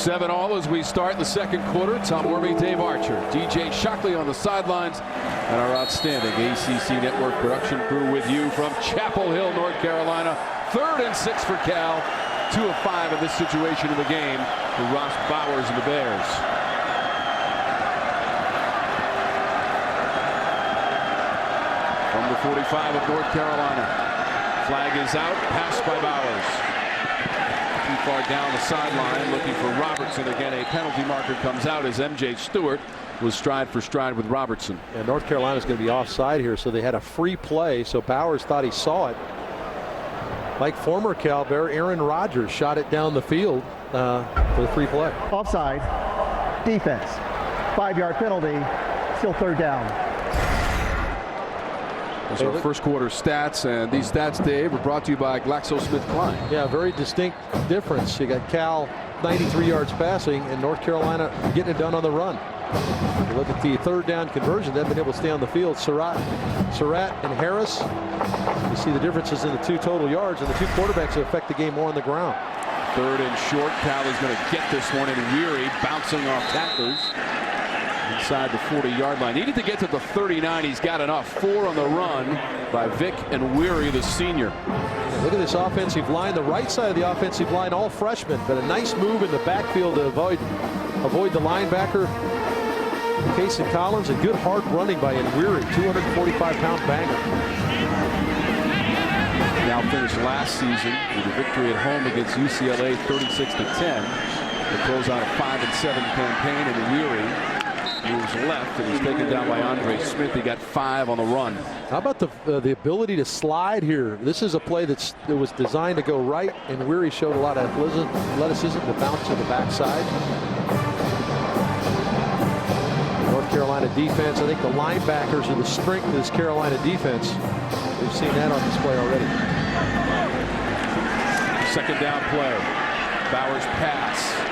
7-all as we start the second quarter. Tom Wormy, Dave Archer, DJ Shockley on the sidelines, and our outstanding ACC Network production crew with you from Chapel Hill, North Carolina. 3rd and 6 for Cal. 2 of 5 in this situation in the game for Ross Bowers and the Bears. From the 45 of North Carolina. Flag is out. Pass by Bowers. Too far down the sideline, looking for Robertson. Again, a penalty marker comes out as M.J. Stewart was stride for stride with Robertson. And North Carolina's going to be offside here, so they had a free play, so Bowers thought he saw it. Like former Cal Bear Aaron Rodgers shot it down the field for the free play. Offside, defense, 5-yard penalty, still 3rd down. Those are first quarter stats, and these stats, Dave, are brought to you by GlaxoSmithKline. Yeah, very distinct difference. You got Cal 93 yards passing and North Carolina getting it done on the run. You look at the 3rd down conversion, they've been able to stay on the field. Surratt and Harris, you see the differences in the 2 total yards, and the 2 quarterbacks that affect the game more on the ground. 3rd and short. Cal is going to get this one, and Weary bouncing off tacklers inside the 40-yard line. Needed to get to the 39. He's got enough. 4 on the run by Vic and Weary, the senior. Look at this offensive line. The right side of the offensive line, all freshmen, but a nice move in the backfield to avoid the linebacker, Casey Collins. A good hard running by Weary, 245-pound banger. Now finished last season with a victory at home against UCLA, 36-10. To close out a 5-7 campaign, and Weary moves left and he's taken down by Andre Smith. He got 5 on the run. How about the ability to slide here? This is a play that was designed to go right, and Weary showed a lot of athleticism to bounce to the backside. North Carolina defense, I think the linebackers are the strength of this Carolina defense. We've seen that on display already. 2nd down play. Bowers pass.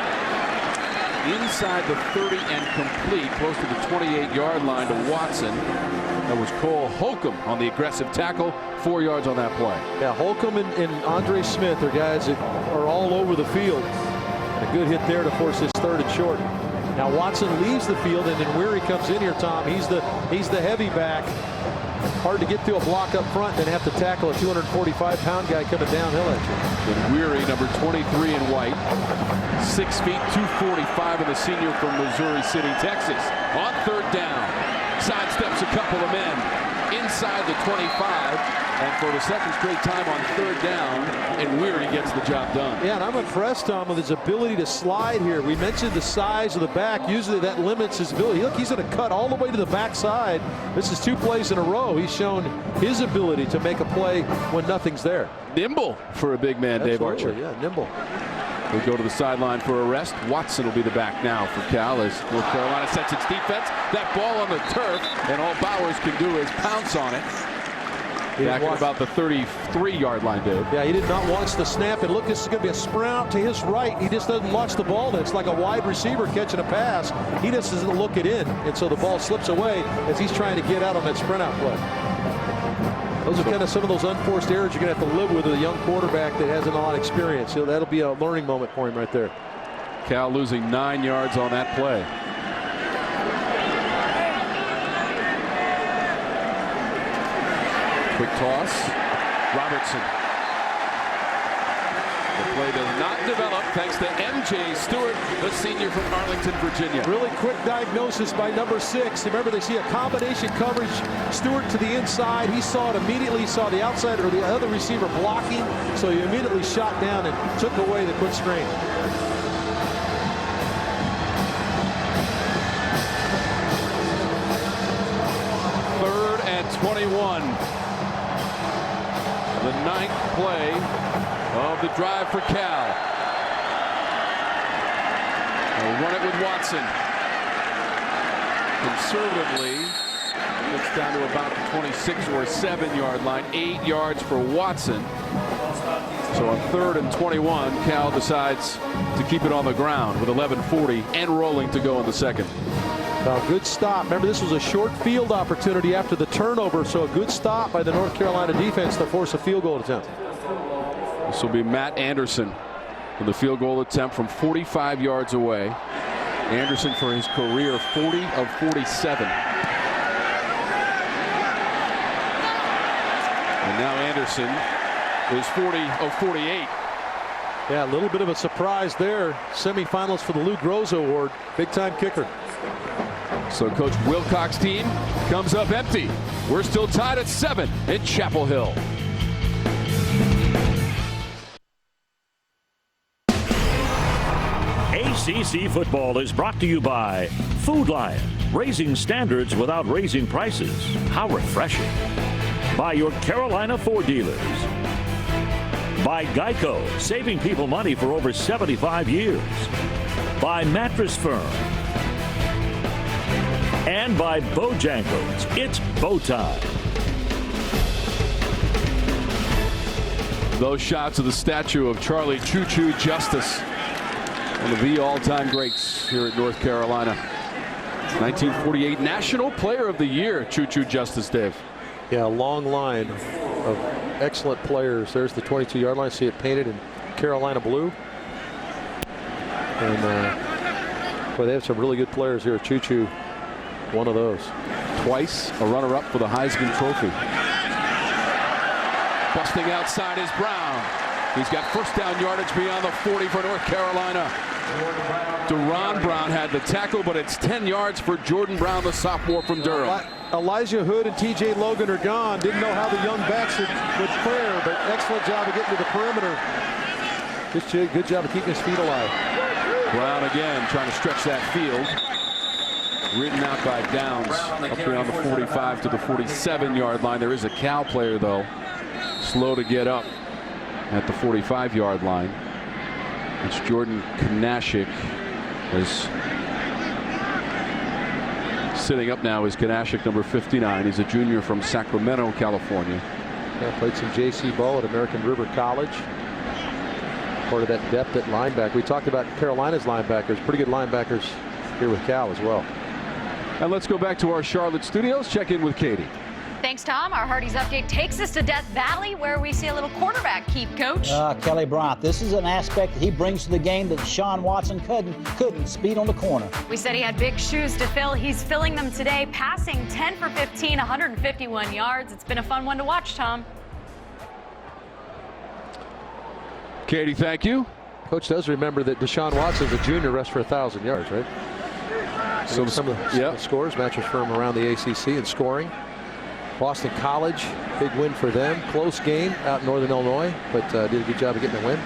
Inside the 30 and complete, close to the 28-yard line to Watson. That was Cole Holcomb on the aggressive tackle. 4 yards on that play. Yeah, Holcomb and Andre Smith are guys that are all over the field. A good hit there to force this 3rd and short. Now Watson leaves the field, and then Weary comes in here, Tom. He's the heavy back. Hard to get through a block up front, then have to tackle a 245-pound guy coming downhill at you. And Weary, number 23 in white, 6 feet, 245, and the senior from Missouri City, Texas. On 3rd down, sidesteps a couple of men inside the 25, and for the 2nd straight time on 3rd down, and Weary gets the job done. Yeah, and I'm impressed, Tom, with his ability to slide here. We mentioned the size of the back. Usually that limits his ability. Look, he's going to cut all the way to the backside. This is 2 plays in a row. He's shown his ability to make a play when nothing's there. Nimble for a big man, Absolutely, Dave Archer. Yeah, nimble. We go to the sideline for a rest. Watson will be the back now for Cal as North Carolina sets its defense. That ball on the turf, and all Bowers can do is pounce on it. Back at about the 33-yard line, Dave. Yeah, he did not watch the snap. And look, this is going to be a sprint out to his right. He just doesn't watch the ball. It's like a wide receiver catching a pass. He just doesn't look it in. And so the ball slips away as he's trying to get out on that sprint out play. Those are kind of some of those unforced errors you're going to have to live with a young quarterback that hasn't a lot of experience. So that'll be a learning moment for him right there. Cal losing 9 yards on that play. Quick toss. Robertson. The play does not develop thanks to M.J. Stewart, the senior from Arlington, Virginia. Really quick diagnosis by number 6. Remember, they see a combination coverage. Stewart to the inside. He saw it immediately. He saw the outside or the other receiver blocking. So he immediately shot down and took away the quick screen. Third and 21. The 9th play of the drive for Cal. They'll run it with Watson. Conservatively, gets down to about the 26 or 7-yard line. 8 yards for Watson. So on 3rd and 21, Cal decides to keep it on the ground with 11:40 and rolling to go in the 2nd. Good stop. Remember, this was a short field opportunity after the turnover, so a good stop by the North Carolina defense to force a field goal attempt. This will be Matt Anderson in the field goal attempt from 45 yards away. Anderson for his career 40 of 47. And now Anderson is 40 of 48. Yeah, a little bit of a surprise there. Semifinals for the Lou Groza Award. Big time kicker. So Coach Wilcox's team comes up empty. We're still tied at 7 in Chapel Hill. ACC football is brought to you by Food Lion, raising standards without raising prices. How refreshing. By your Carolina Ford dealers. By Geico, saving people money for over 75 years. By Mattress Firm. And by Bojangles. It's bow time. Those shots of the statue of Charlie Choo Choo Justice, one of the all-time greats here at North Carolina. 1948 National Player of the Year, Choo Choo Justice, Dave. Yeah, a long line of excellent players. There's the 22-yard line. See it painted in Carolina blue. And boy, they have some really good players here. Choo Choo, one of those. Twice a runner-up for the Heisman Trophy. Busting outside is Brown. He's got first down yardage beyond the 40 for North Carolina. Deron Brown had the tackle, but it's 10 yards for Jordan Brown, the sophomore from Durham. Elijah Hood and T.J. Logan are gone. Didn't know how the young backs would fare, but excellent job of getting to the perimeter. Good job of keeping his feet alive. Brown again trying to stretch that field. Ridden out by Downs up beyond the 45 to the 47-yard line. There is a Cal player, though, slow to get up at the 45-yard line. It's Jordan Kanashik. Sitting up now is Kanashik, number 59. He's a junior from Sacramento, California. Yeah, played some J.C. ball at American River College. Part of that depth at linebacker. We talked about Carolina's linebackers. Pretty good linebackers here with Cal as well. And let's go back to our Charlotte studios. Check in with Katie. Thanks, Tom. Our Hardee's update takes us to Death Valley, where we see a little quarterback keep, Coach. Kelly Bryant. This is an aspect that he brings to the game that Deshaun Watson couldn't. Speed on the corner. We said he had big shoes to fill. He's filling them today, passing 10 for 15, 151 yards. It's been a fun one to watch, Tom. Katie, thank you. Coach does remember that Deshaun Watson, a junior, rushed for 1,000 yards, right? So some of the scores, Mattress Firm around the ACC in scoring. Boston College, big win for them. Close game out in Northern Illinois, but did a good job of getting the win.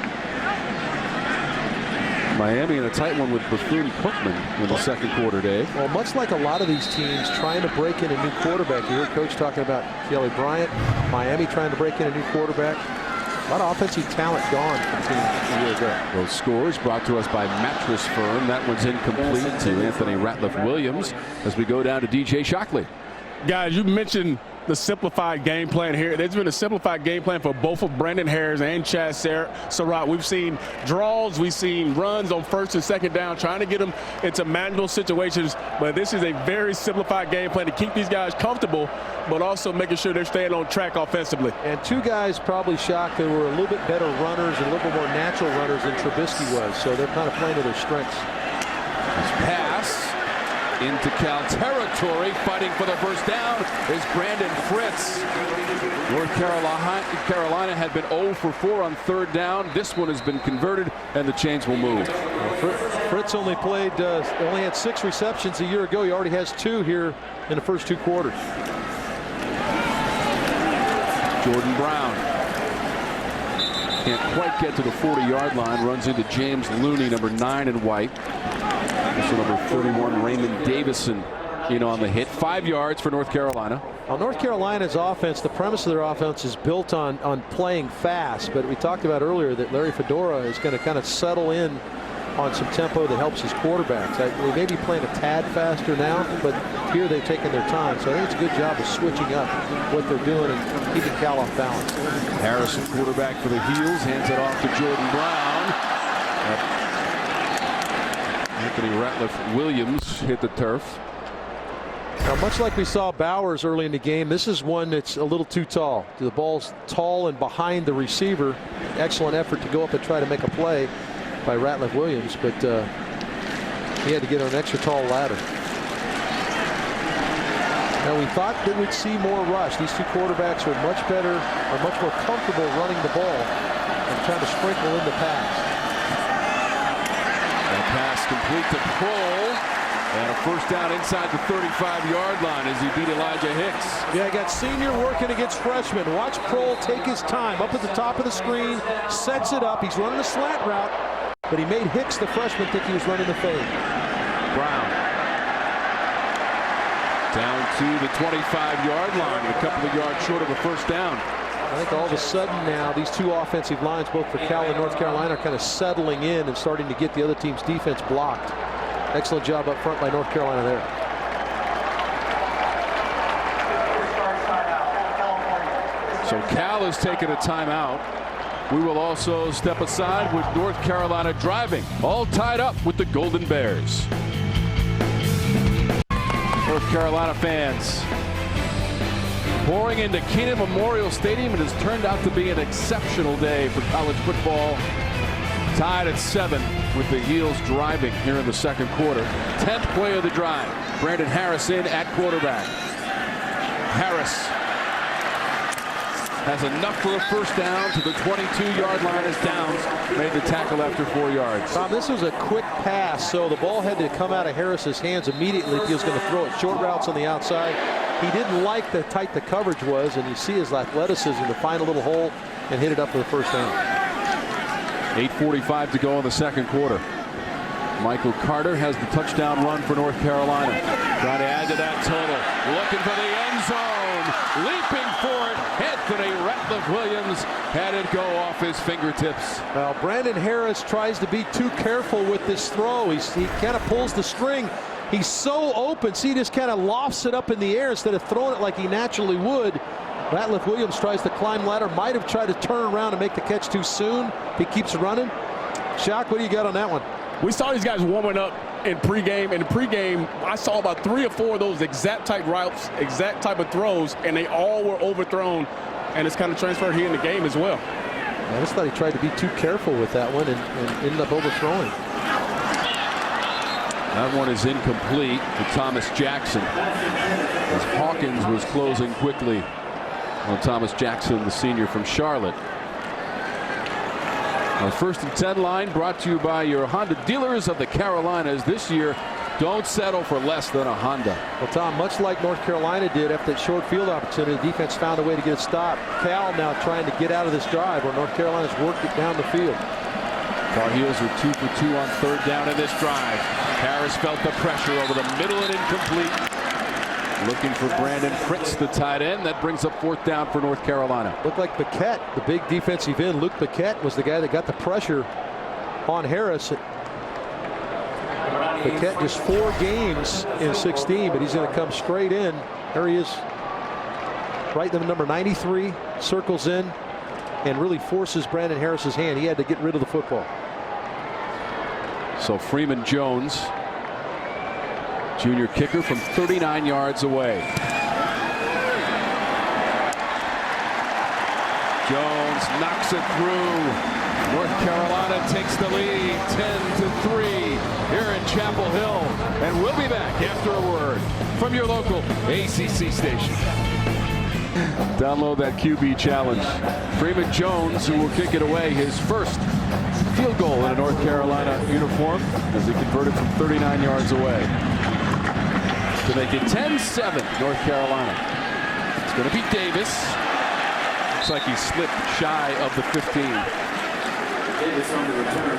Miami in a tight one with Bethune-Cookman in the second quarter, Dave. Well, much like a lot of these teams trying to break in a new quarterback. You heard Coach talking about Kelly Bryant. Miami trying to break in a new quarterback. A lot of offensive talent gone from teams a year ago. Those scores brought to us by Mattress Firm. That one's incomplete to Anthony Ratliff-Williams as we go down to DJ Shockley. Guys, you mentioned the simplified game plan here. There's been a simplified game plan for both of Brandon Harris and Chaz Surratt. We've seen draws, we've seen runs on first and second down, trying to get them into manageable situations. But this is a very simplified game plan to keep these guys comfortable, but also making sure they're staying on track offensively. And two guys probably shocked that were a little bit better runners and a little bit more natural runners than Trubisky was. So they're kind of playing to their strengths. This pass into Cal territory, fighting for the first down, is Brandon Fritz. North Carolina had been 0 for 4 on third down. This one has been converted, and the chains will move. Fritz only had 6 receptions a year ago. He already has 2 here in the first 2 quarters. Jordan Brown can't quite get to the 40-yard line. Runs into James Looney, number 9 in white. Also number 31, Raymond Davison, in on the hit. 5 yards for North Carolina. Well, North Carolina's offense, the premise of their offense is built on playing fast. But we talked about earlier that Larry Fedora is going to kind of settle in on some tempo that helps his quarterbacks. They may be playing a tad faster now, but here they've taken their time. So I think it's a good job of switching up what they're doing and keeping Cal off balance. Harrison, quarterback for the Heels, hands it off to Jordan Brown. Anthony Ratliff-Williams hit the turf. Now, much like we saw Bowers early in the game, this is one that's a little too tall. The ball's tall and behind the receiver. Excellent effort to go up and try to make a play. by Ratliff Williams, but he had to get on an extra tall ladder. Now, we thought that we'd see more rush. These two quarterbacks are much better, are much more comfortable running the ball and trying to sprinkle in the pass. That pass complete to Kroll, and a first down inside the 35-yard line as he beat Elijah Hicks. Yeah, I got senior working against freshman. Watch Kroll take his time up at the top of the screen, sets it up. He's running a slant route, but he made Hicks, the freshman, think he was running the fade. Brown down to the 25-yard line, a couple of yards short of a first down. I think all of a sudden now these two offensive lines, both for Cal and North Carolina, are kind of settling in and starting to get the other team's defense blocked. Excellent job up front by North Carolina there. So Cal has taken a timeout. We will also step aside with North Carolina driving, all tied up with the Golden Bears. North Carolina fans pouring into Keenan Memorial Stadium. It has turned out to be an exceptional day for college football. Tied at 7 with the Heels driving here in the second quarter. 10th play of the drive. Brandon Harris in at quarterback. Harris has enough for a first down to the 22-yard line as Downs made the tackle after 4 yards. Tom, this was a quick pass, so the ball had to come out of Harris's hands immediately if he was going to throw it. Short routes on the outside. He didn't like how tight the coverage was, and you see his athleticism to find a little hole and hit it up for the first down. 8:45 to go in the second quarter. Michael Carter has the touchdown run for North Carolina. Trying to add to that total. Looking for the end zone. Leaping for it. Anthony Ratliff Williams had it go off his fingertips. Well, Brandon Harris tries to be too careful with this throw. He kind of pulls the string. He's so open. See, he just kind of lofts it up in the air instead of throwing it like he naturally would. Ratliff Williams tries to climb ladder. Might have tried to turn around and make the catch too soon. If he keeps running. Shock, what do you got on that one? We saw these guys warming up in pregame. In pregame, I saw about 3 or 4 of those exact type routes, exact type of throws, and they all were overthrown. And it's kind of transferred here in the game as well. I just thought he tried to be too careful with that one and ended up overthrowing. That one is incomplete to Thomas Jackson, as Hawkins was closing quickly on Thomas Jackson, the senior from Charlotte. Our 1st and 10 line brought to you by your Honda dealers of the Carolinas. This year, don't settle for less than a Honda. Well, Tom, much like North Carolina did after that short field opportunity, the defense found a way to get a stop. Cal now trying to get out of this drive where North Carolina's worked it down the field. Tar Heels are 2 for 2 on 3rd down in this drive. Harris felt the pressure over the middle and incomplete. Looking for Brandon Fritz, the tight end. That brings up 4th down for North Carolina. Looked like Paquette, the big defensive end. Luke Paquette was the guy that got the pressure on Harris. Paquette just 4 games in 16, but he's going to come straight in. There he is, right in the number 93, circles in and really forces Brandon Harris's hand. He had to get rid of the football. So Freeman Jones, junior kicker from 39 yards away. Jones knocks it through. North Carolina takes the lead 10-3 here in Chapel Hill. And we'll be back after a word from your local ACC station. Download that QB challenge. Freeman Jones, who will kick it away, his first field goal in a North Carolina uniform as he converted from 39 yards away to make it 10-7 North Carolina. It's going to be Davis. Looks like he slipped shy of the 15. Davis on the return.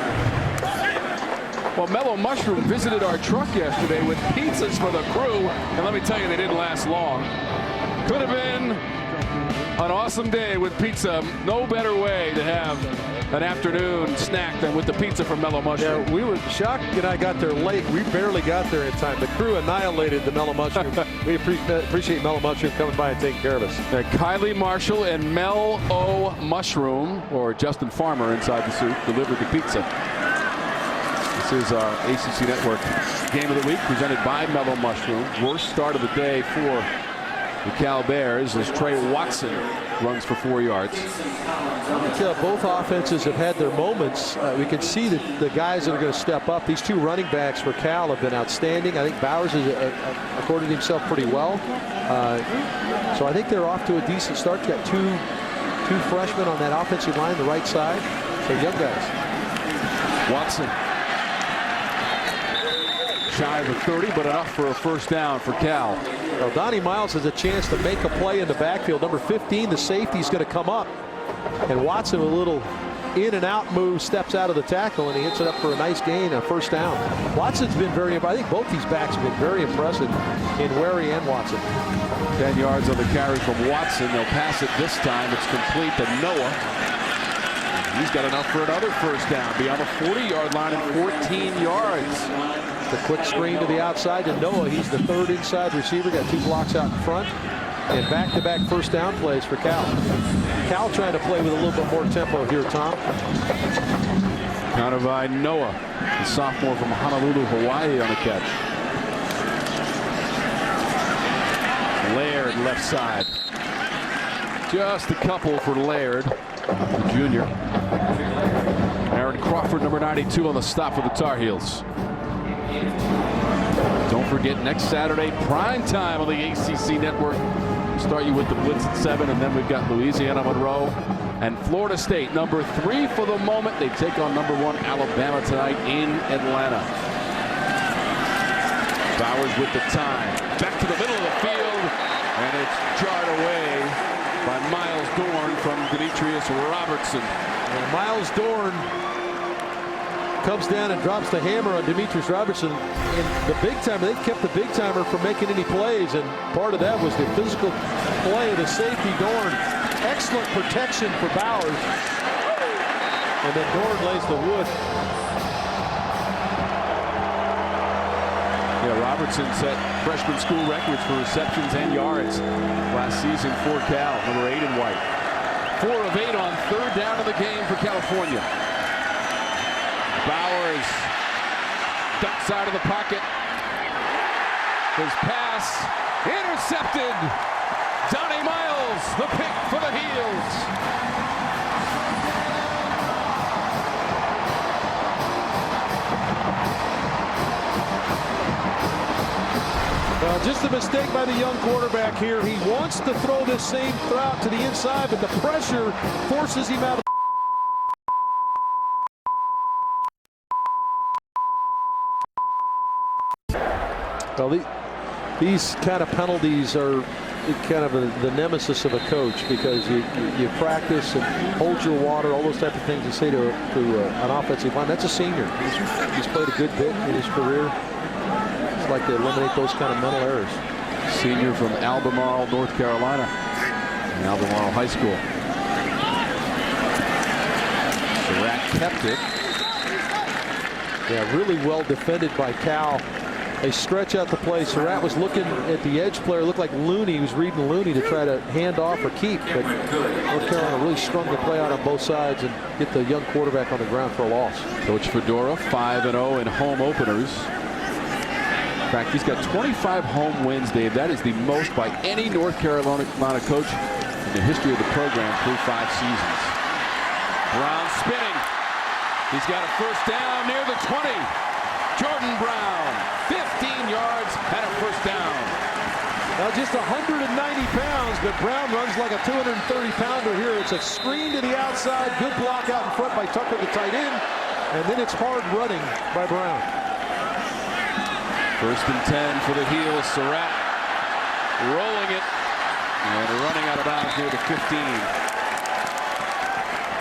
Well, Mellow Mushroom visited our truck yesterday with pizzas for the crew, and let me tell you, they didn't last long. Could have been an awesome day with pizza. No better way to have an afternoon snack than with the pizza from Mellow Mushroom. Yeah, we were shocked and I got there late. We barely got there in time. The crew annihilated the Mellow Mushroom. We appreciate Mellow Mushroom coming by and taking care of us. Kylie Marshall and Mellow Mushroom, or Justin Farmer inside the suit, delivered the pizza. This is our ACC Network Game of the Week presented by Mellow Mushroom. Worst start of the day for the Cal Bears as Trey Watson runs for 4 yards. both offenses have had their moments. We can see that the guys that are going to step up. These two running backs for Cal have been outstanding. I think Bowers has accorded himself pretty well. So I think they're off to a decent start. Got two freshmen on that offensive line, the right side. So young guys. Watson. Shy of a 30, but enough for a first down for Cal. Well, Donnie Miles has a chance to make a play in the backfield. Number 15, the safety, is going to come up. And Watson, with a little in and out move, steps out of the tackle, and he hits it up for a nice gain, a first down. Watson's been I think both these backs have been very impressive in Wary and Watson. 10 yards on the carry from Watson. They'll pass it this time. It's complete to Noah. He's got enough for another first down beyond the 40-yard line and 14 yards. The quick screen to the outside to Noah. He's the third inside receiver. Got 2 blocks out in front. And back-to-back first down plays for Cal. Cal trying to play with a little bit more tempo here, Tom. Counter by Noah, the sophomore from Honolulu, Hawaii, on the catch. Laird left side. Just a couple for Laird, the junior. Aaron Crawford, number 92, on the stop for the Tar Heels. Don't forget, next Saturday, prime time on the ACC Network. Start you with the Blitz at 7, and then we've got Louisiana Monroe and Florida State, number 3 for the moment. They take on number 1 Alabama tonight in Atlanta. Bowers with the time. Back to the middle of the field, and it's jarred away by Miles Dorn from Demetrius Robertson. And Miles Dorn comes down and drops the hammer on Demetrius Robertson. In the big timer, they kept the big timer from making any plays, and part of that was the physical play of the safety Dorn. Excellent protection for Bowers, and then Dorn lays the wood. Yeah, Robertson set freshman school records for receptions and yards last season for Cal, number 8 in white. 4 of 8 on third down of the game for California. Bowers ducks out of the pocket. His pass intercepted. Donnie Miles, the pick for the Heels. Well, just a mistake by the young quarterback here. He wants to throw this same route to the inside, but the pressure forces him out of. Well, these kind of penalties are kind of the nemesis of a coach, because you practice and hold your water, all those type of things you say to an offensive line. That's a senior. He's played a good bit in his career. It's like to eliminate those kind of mental errors. Senior from Albemarle, North Carolina, in Albemarle High School. Surratt kept it. Yeah, really well defended by Cal. They stretch out the play. Surratt was looking at the edge player. Looked like Looney. He was reading Looney to try to hand off or keep. But North Carolina really strung the play out on both sides and get the young quarterback on the ground for a loss. Coach Fedora, 5-0 in home openers. In fact, he's got 25 home wins, Dave. That is the most by any North Carolina coach in the history of the program through 5 seasons. Brown spinning. He's got a first down near the 20. Jordan Brown, 15 yards and a first down. Now just 190 pounds, but Brown runs like a 230-pounder here. It's a screen to the outside, good block out in front by Tucker, the tight end, and then it's hard running by Brown. First and 10 for the Heels. Surratt rolling it and running out of bounds near the 15.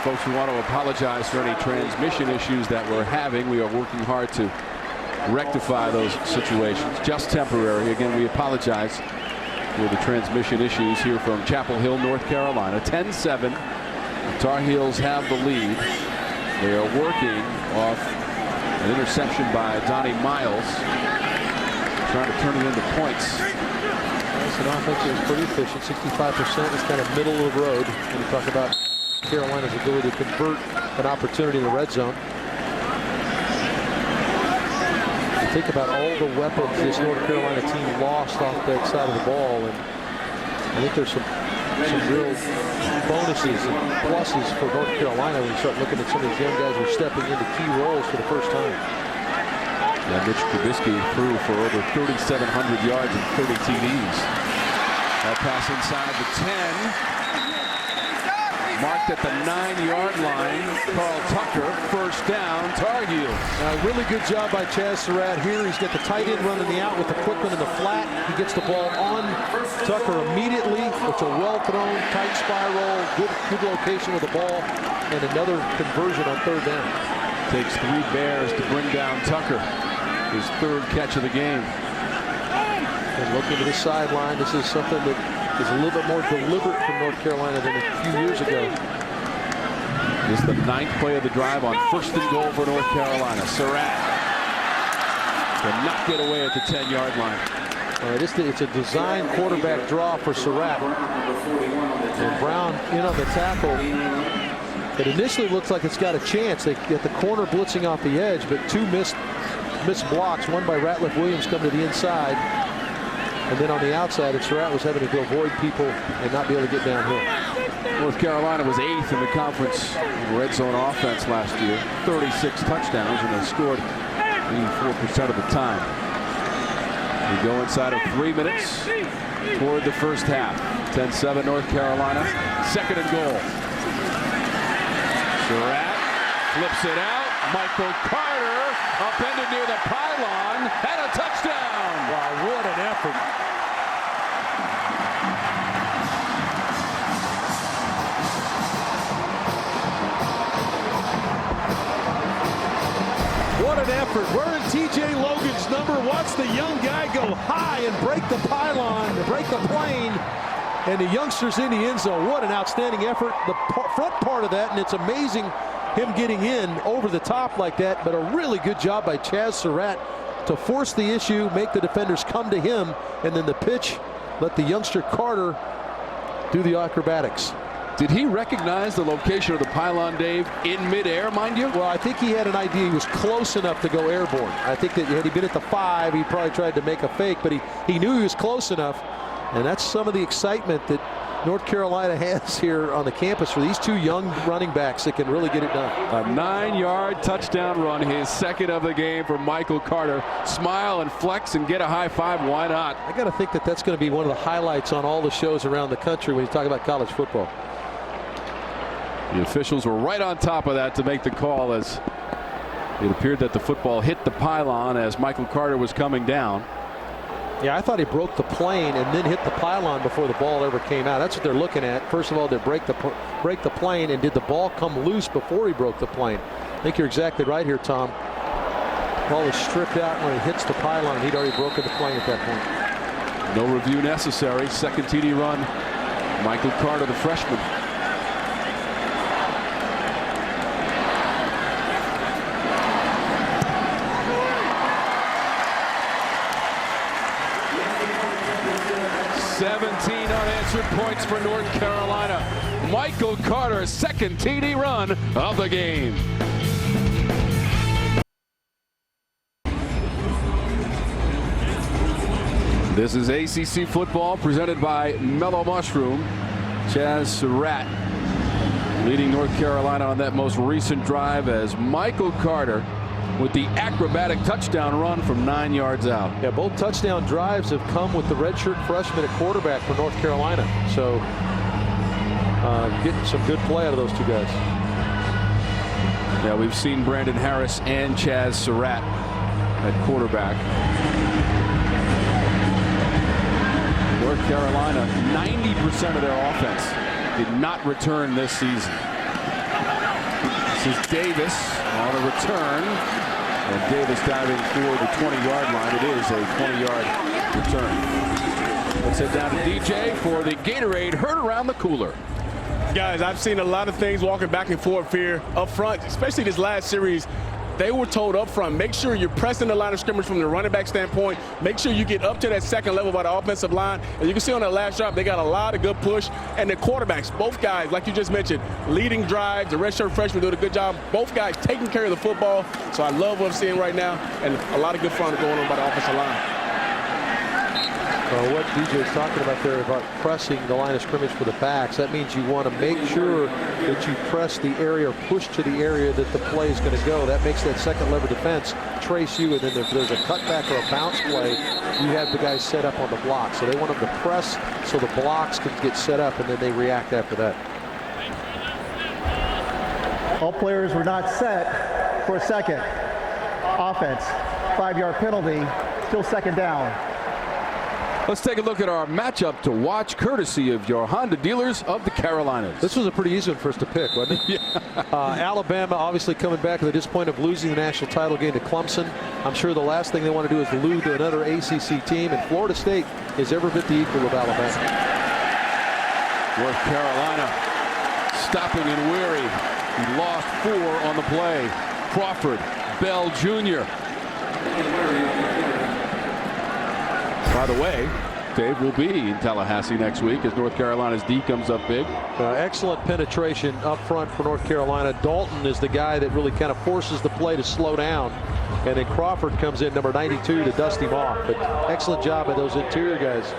Folks, we want to apologize for any transmission issues that we're having. We are working hard to rectify those situations. Just temporary. Again, we apologize for the transmission issues here from Chapel Hill, North Carolina. 10-7. The Tar Heels have the lead. They are working off an interception by Donnie Miles, trying to turn it into points. An offense is pretty efficient. 65% is kind of middle of the road when you talk about Carolina's ability to convert an opportunity in the red zone. You think about all the weapons this North Carolina team lost off that side of the ball, and I think there's some real bonuses and pluses for North Carolina when you start looking at some of these young guys who are stepping into key roles for the first time. Yeah, Mitch Trubisky threw for over 3,700 yards and 30 TDs. That pass inside the 10. Marked at the 9-yard line. Carl Tucker, first down, Tar Heels. Really good job by Chaz Surratt here. He's got the tight end running the out with the quick one in the flat. He gets the ball on Tucker immediately. It's a well-thrown, tight spiral, good location with the ball, and another conversion on third down. Takes 3 Bears to bring down Tucker. His 3rd catch of the game. And looking to the sideline, this is something that is a little bit more deliberate from North Carolina than a few years ago. This is the 9th play of the drive on 1st and goal for North Carolina. Surratt cannot get away at the 10-yard line. It's a design quarterback draw for Surratt. And Brown in on the tackle. It initially looks like it's got a chance. They get the corner blitzing off the edge, but 2 missed blocks. One by Ratliff Williams come to the inside. And then on the outside, Surratt was having to go avoid people and not be able to get downhill. North Carolina was 8th in the conference red zone offense last year. 36 touchdowns, and they scored 84% of the time. We go inside of 3 minutes toward the first half. 10-7 North Carolina. 2nd and goal. Surratt flips it out. Michael Carter upended near the pylon and a touchdown. Wow, what an effort. What an effort. Wearing TJ Logan's number. Watch the young guy go high and break the pylon, break the plane. And the youngster's in the end zone. What an outstanding effort. The front part of that, and it's amazing him getting in over the top like that, but a really good job by Chaz Surratt to force the issue, make the defenders come to him, and then the pitch, let the youngster Carter do the acrobatics. Did he recognize the location of the pylon, Dave, in midair, mind you? Well, I think he had an idea. He was close enough to go airborne. I think that had he been at the 5, he probably tried to make a fake, but he knew he was close enough. And that's some of the excitement that North Carolina has here on the campus for these 2 young running backs that can really get it done. A 9-yard touchdown run, his 2nd of the game for Michael Carter. Smile and flex and get a high five. Why not? I got to think that that's going to be one of the highlights on all the shows around the country when you talk about college football. The officials were right on top of that to make the call, as it appeared that the football hit the pylon as Michael Carter was coming down. Yeah, I thought he broke the plane and then hit the pylon before the ball ever came out. That's what they're looking at. First of all, did break the plane, and did the ball come loose before he broke the plane? I think you're exactly right here, Tom. Ball is stripped out when it hits the pylon. He'd already broken the plane at that point. No review necessary. 2nd TD run. Michael Carter, the freshman. Unanswered points for North Carolina. Michael Carter, 2nd TD run of the game. This is ACC football presented by Mellow Mushroom. Chaz Surratt leading North Carolina on that most recent drive as Michael Carter with the acrobatic touchdown run from 9 yards out. Yeah, both touchdown drives have come with the redshirt freshman at quarterback for North Carolina. So getting some good play out of those 2 guys. Yeah, we've seen Brandon Harris and Chaz Surratt at quarterback. North Carolina, 90% of their offense did not return this season. This is Davis on the return. And Davis diving for the 20-yard line. It is a 20-yard return. Let's head down to DJ for the Gatorade Heard Around the Cooler. Guys, I've seen a lot of things walking back and forth here up front, especially this last series. They were told up front, make sure you're pressing the line of scrimmage from the running back standpoint. Make sure you get up to that 2nd level by the offensive line. And you can see on that last drive, they got a lot of good push. And the quarterbacks, both guys, like you just mentioned, leading drives. The redshirt freshman doing a good job. Both guys taking care of the football. So I love what I'm seeing right now. And a lot of good fun going on by the offensive line. What DJ's talking about there about pressing the line of scrimmage for the backs, that means you want to make sure that you press the area or push to the area that the play is going to go. That makes that second level defense trace you, and then if there's a cutback or a bounce play, you have the guys set up on the block. So they want them to press so the blocks can get set up, and then they react after that. All players were not set for a second. Offense, 5-yard penalty, still second down. Let's take a look at our matchup to watch, courtesy of your Honda dealers of the Carolinas. This was a pretty easy one for us to pick, wasn't it? Yeah. Alabama obviously coming back with the disappointment of losing the national title game to Clemson. I'm sure the last thing they want to do is lose to another ACC team, and Florida State is every bit the equal of Alabama. North Carolina stopping and weary. He lost 4 on the play. Crawford, Bell Jr. By the way, Dave will be in Tallahassee next week as North Carolina's D comes up big. Excellent penetration up front for North Carolina. Dalton is the guy that really kind of forces the play to slow down. And then Crawford comes in, number 92, to dust him off. But excellent job by those interior guys.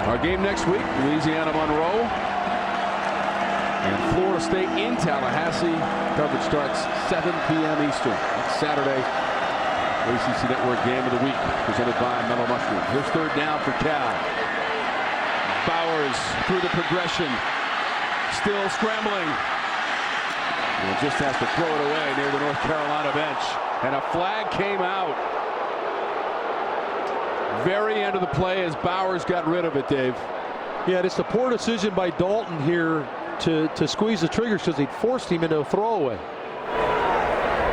Our game next week, Louisiana Monroe and Florida State in Tallahassee. Coverage starts 7 p.m. Eastern. It's Saturday. ACC Network game of the week presented by Mellow Mushroom. Here's third down for Cal. Bowers through the progression. Still scrambling. And just has to throw it away near the North Carolina bench. And a flag came out. Very end of the play as Bowers got rid of it, Dave. Yeah, it's a poor decision by Dalton here to squeeze the triggers because he forced him into a throwaway.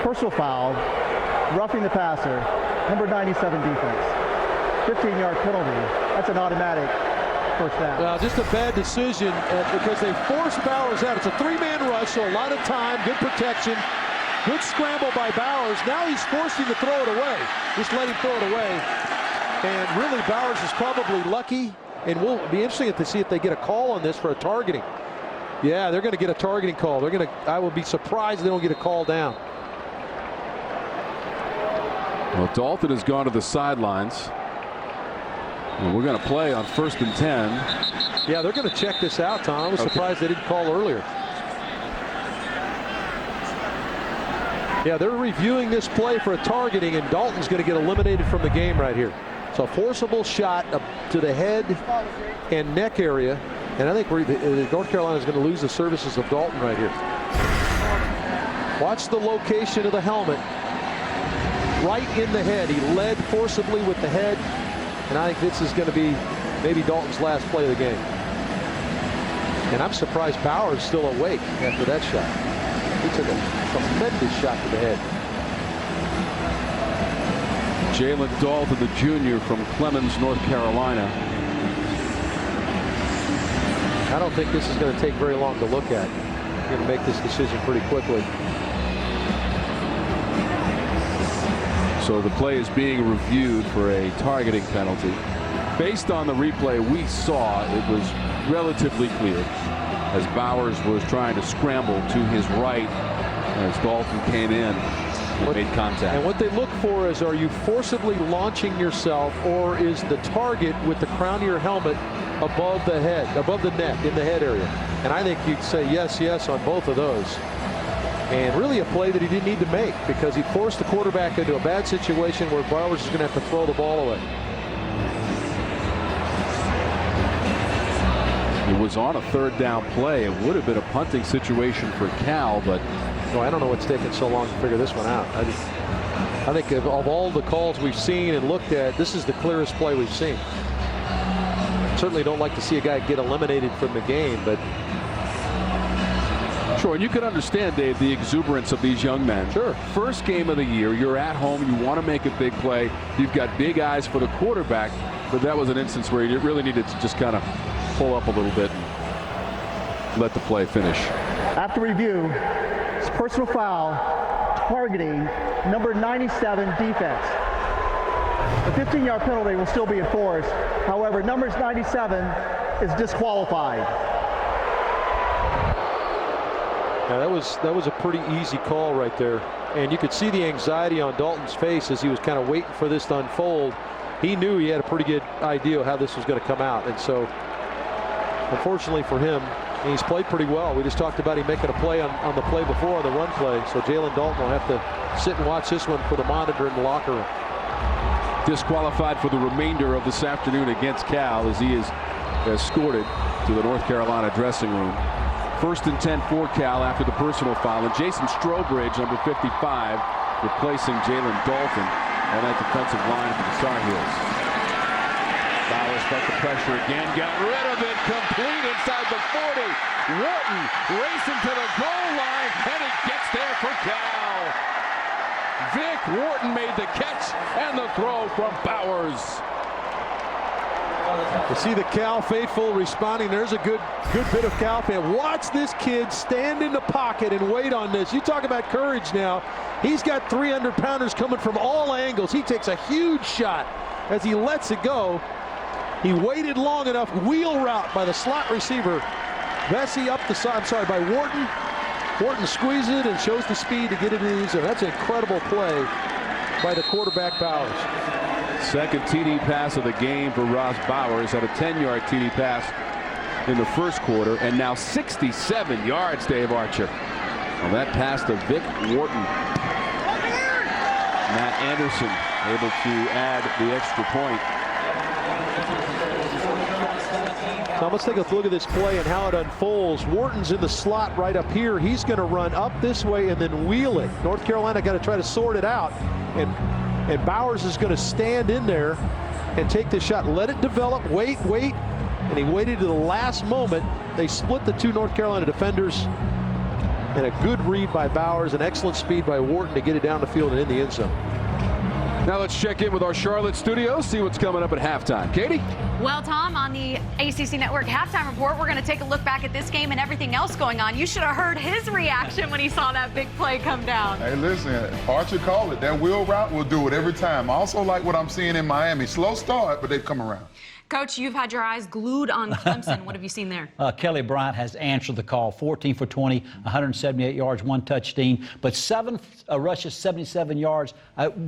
Personal foul. Roughing the passer, number 97 defense. 15-yard penalty. That's an automatic first down. Well, just a bad decision because they forced Bowers out. It's a 3-man rush, so a lot of time, good protection, good scramble by Bowers. Now he's forced him to throw it away. Just let him throw it away. And really, Bowers is probably lucky, and will be interesting to see if they get a call on this for a targeting. Yeah, they're going to get a targeting call. I will be surprised if they don't get a call down. Well, Dalton has gone to the sidelines. And we're going to play on 1st and 10. Yeah, they're going to check this out, Tom. I was surprised they didn't call earlier. Yeah, they're reviewing this play for a targeting, and Dalton's going to get eliminated from the game right here. So a forcible shot up to the head and neck area. And I think North Carolina is going to lose the services of Dalton right here. Watch the location of the helmet. Right in the head. He led forcibly with the head, and I think this is going to be maybe Dalton's last play of the game. And I'm surprised Bowers is still awake after that shot. He took a tremendous shot to the head. Jalen Dalton, the junior from Clemens, North Carolina. I don't think this is going to take very long to look at. He's going to make this decision pretty quickly. So the play is being reviewed for a targeting penalty. Based on the replay we saw, it was relatively clear as Bowers was trying to scramble to his right as Dalton came in and made contact. And what they look for is, are you forcibly launching yourself, or is the target with the crown of your helmet above the head, above the neck, in the head area? And I think you'd say yes, yes on both of those. And really a play that he didn't need to make because he forced the quarterback into a bad situation where Bowers is going to have to throw the ball away. It was on a 3rd down play. It would have been a punting situation for Cal, but I don't know what's taking so long to figure this one out. I think of all the calls we've seen and looked at, this is the clearest play we've seen. Certainly don't like to see a guy get eliminated from the game, but sure, and you can understand, Dave, the exuberance of these young men. Sure. First game of the year, you're at home, you want to make a big play. You've got big eyes for the quarterback, but that was an instance where you really needed to just kind of pull up a little bit and let the play finish. After review, it's personal foul, targeting number 97 defense. The 15-yard penalty will still be enforced. However, numbers 97 is disqualified. Yeah, that was a pretty easy call right there, and you could see the anxiety on Dalton's face as he was kind of waiting for this to unfold. he knew he had a pretty good idea of how this was going to come out. And so, unfortunately for him, he's played pretty well. We just talked about him making a play on the play before, on the run play. So Jalen Dalton will have to sit and watch this one for the monitor in the locker room. Disqualified for the remainder of this afternoon against Cal as he is escorted to the North Carolina dressing room. 1st and 10 for Cal after the personal foul. And Jason Strobridge, number 55, replacing Jalen Dalton on that defensive line for the Tar Heels. Bowers felt the pressure again, got rid of it, complete inside the 40. Wharton racing to the goal line, and he gets there for Cal. Vic Wharton made the catch and the throw from Bowers. You see the Cal faithful responding. There's a good bit of Cal fan. Watch this kid stand in the pocket and wait on this. You talk about courage now. He's got 300-pounders coming from all angles. He takes a huge shot as he lets it go. He waited long enough. Wheel route by the slot receiver. Vesey up the side. I'm sorry, by Wharton. Wharton squeezes it and shows the speed to get it in the end zone. That's an incredible play by the quarterback Bowers. Second TD pass of the game for Ross Bowers. Had a 10-yard TD pass in the first quarter, and now 67 yards, Dave Archer. Well, that pass to Vic Wharton. Matt Anderson able to add the extra point. Now let's take a look at this play and how it unfolds. Wharton's in the slot right up here. He's going to run up this way and then wheel it. North Carolina got to try to sort it out. And Bowers is going to stand in there and take the shot. Let it develop. Wait. And he waited to the last moment. They split the two North Carolina defenders. And a good read by Bowers. An excellent speed by Wharton to get it down the field and in the end zone. Now let's check in with our Charlotte studios, see what's coming up at halftime. Katie? Well, Tom, on the ACC Network halftime report, we're going to take a look back at this game and everything else going on. You should have heard his reaction when he saw that big play come down. Hey, listen, Archer called it. That wheel route will do it every time. I also like what I'm seeing in Miami. Slow start, but they've come around. Coach, you've had your eyes glued on Clemson. What have you seen there? Kelly Bryant has answered the call. 14 for 20, 178 yards, 1 touchdown, but 7 rushes, 77 yards.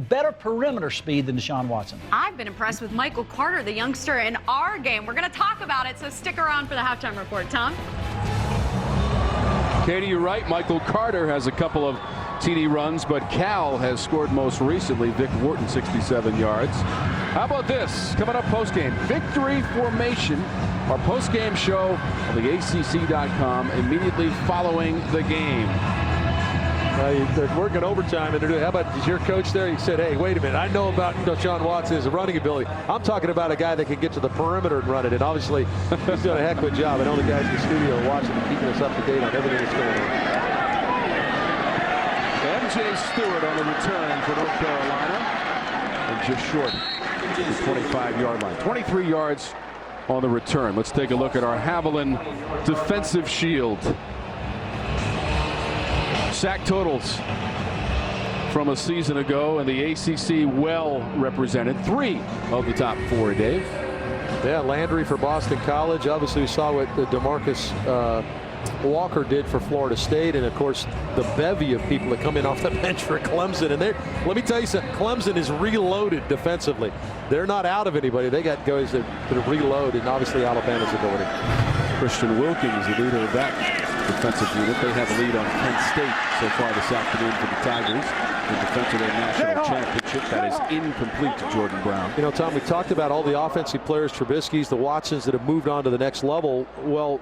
Better perimeter speed than Deshaun Watson. I've been impressed with Michael Carter, the youngster in our game. We're going to talk about it, so stick around for the halftime report. Tom? Katie, you're right. Michael Carter has a couple of TD runs, but Cal has scored most recently. Vic Wharton, 67 yards. How about this? Coming up postgame, Victory Formation, our postgame show on the ACC.com immediately following the game. They're working overtime, and how about, is your coach there? He said, hey, wait a minute, I know about Deshaun Watson's running ability. I'm talking about a guy that can get to the perimeter and run it, and obviously he's done a heck of a job. I know the guys in the studio are watching and keeping us up to date on everything that's going on. MJ Stewart on the return for North Carolina, and just short of the 25-yard line. 23 yards on the return. Let's take a look at our Haviland defensive shield. Sack totals from a season ago, and the ACC well represented. 3 of the top 4, Dave. Yeah, Landry for Boston College. Obviously, we saw what DeMarcus Walker did for Florida State, and of course the bevy of people that come in off the bench for Clemson. And let me tell you something, Clemson is reloaded defensively. They're not out of anybody. They got guys that reload, and obviously Alabama's ability. Christian Wilkins, the leader of that defensive unit. They have a lead on Kent State so far this afternoon for the Tigers in defense of their national championship. That is incomplete to Jordan Brown. You know, Tom, we talked about all the offensive players, Trubisky's, the Watsons that have moved on to the next level. Well,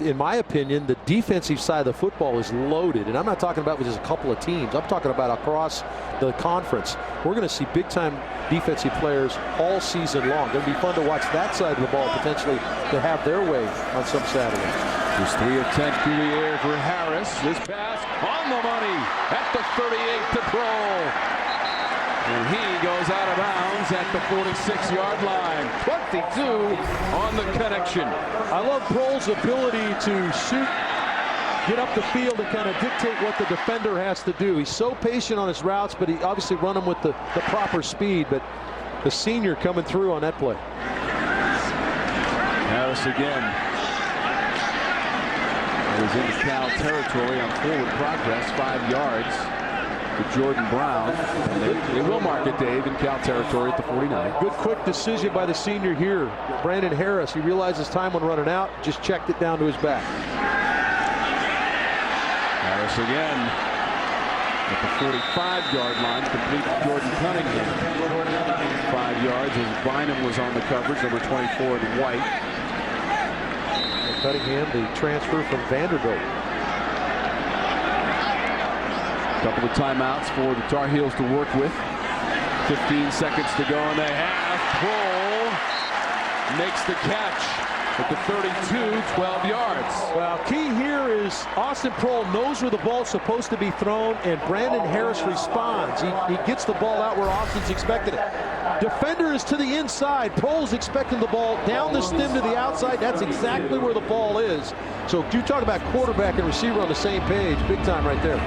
in my opinion, the defensive side of the football is loaded. And I'm not talking about with just a couple of teams. I'm talking about across the conference. We're going to see big-time defensive players all season long. Going to be fun to watch that side of the ball potentially to have their way on some Saturday. Just 3 of 10 through the air for Harris. This pass on the money at the 38 to Kroll. And he goes out of bounds at the 46-yard line. 22 on the connection. I love Kroll's ability to shoot, get up the field, and kind of dictate what the defender has to do. He's so patient on his routes, but he obviously run them with the proper speed. But the senior coming through on that play. Harris again. Is into Cal territory on forward progress, 5 yards. to Jordan Brown. And they will mark it, Dave, in Cal territory at the 49. Good quick decision by the senior here. Brandon Harris, he realized his time when running out, just checked it down to his back. Harris again at the 45-yard line, complete to Jordan Cunningham. 5 yards as Bynum was on the coverage, number 24 in white. Cunningham, the transfer from Vanderbilt. Couple of timeouts for the Tar Heels to work with. 15 seconds to go in the half. Prohl makes the catch at the 32, 12 yards. Well, key here is Austin Prohl knows where the ball's supposed to be thrown, and Brandon Harris responds. He gets the ball out where Austin's expected it. Defender is to the inside. Prohl's expecting the ball down the stem to the outside. That's exactly where the ball is. So you talk about quarterback and receiver on the same page. Big time right there.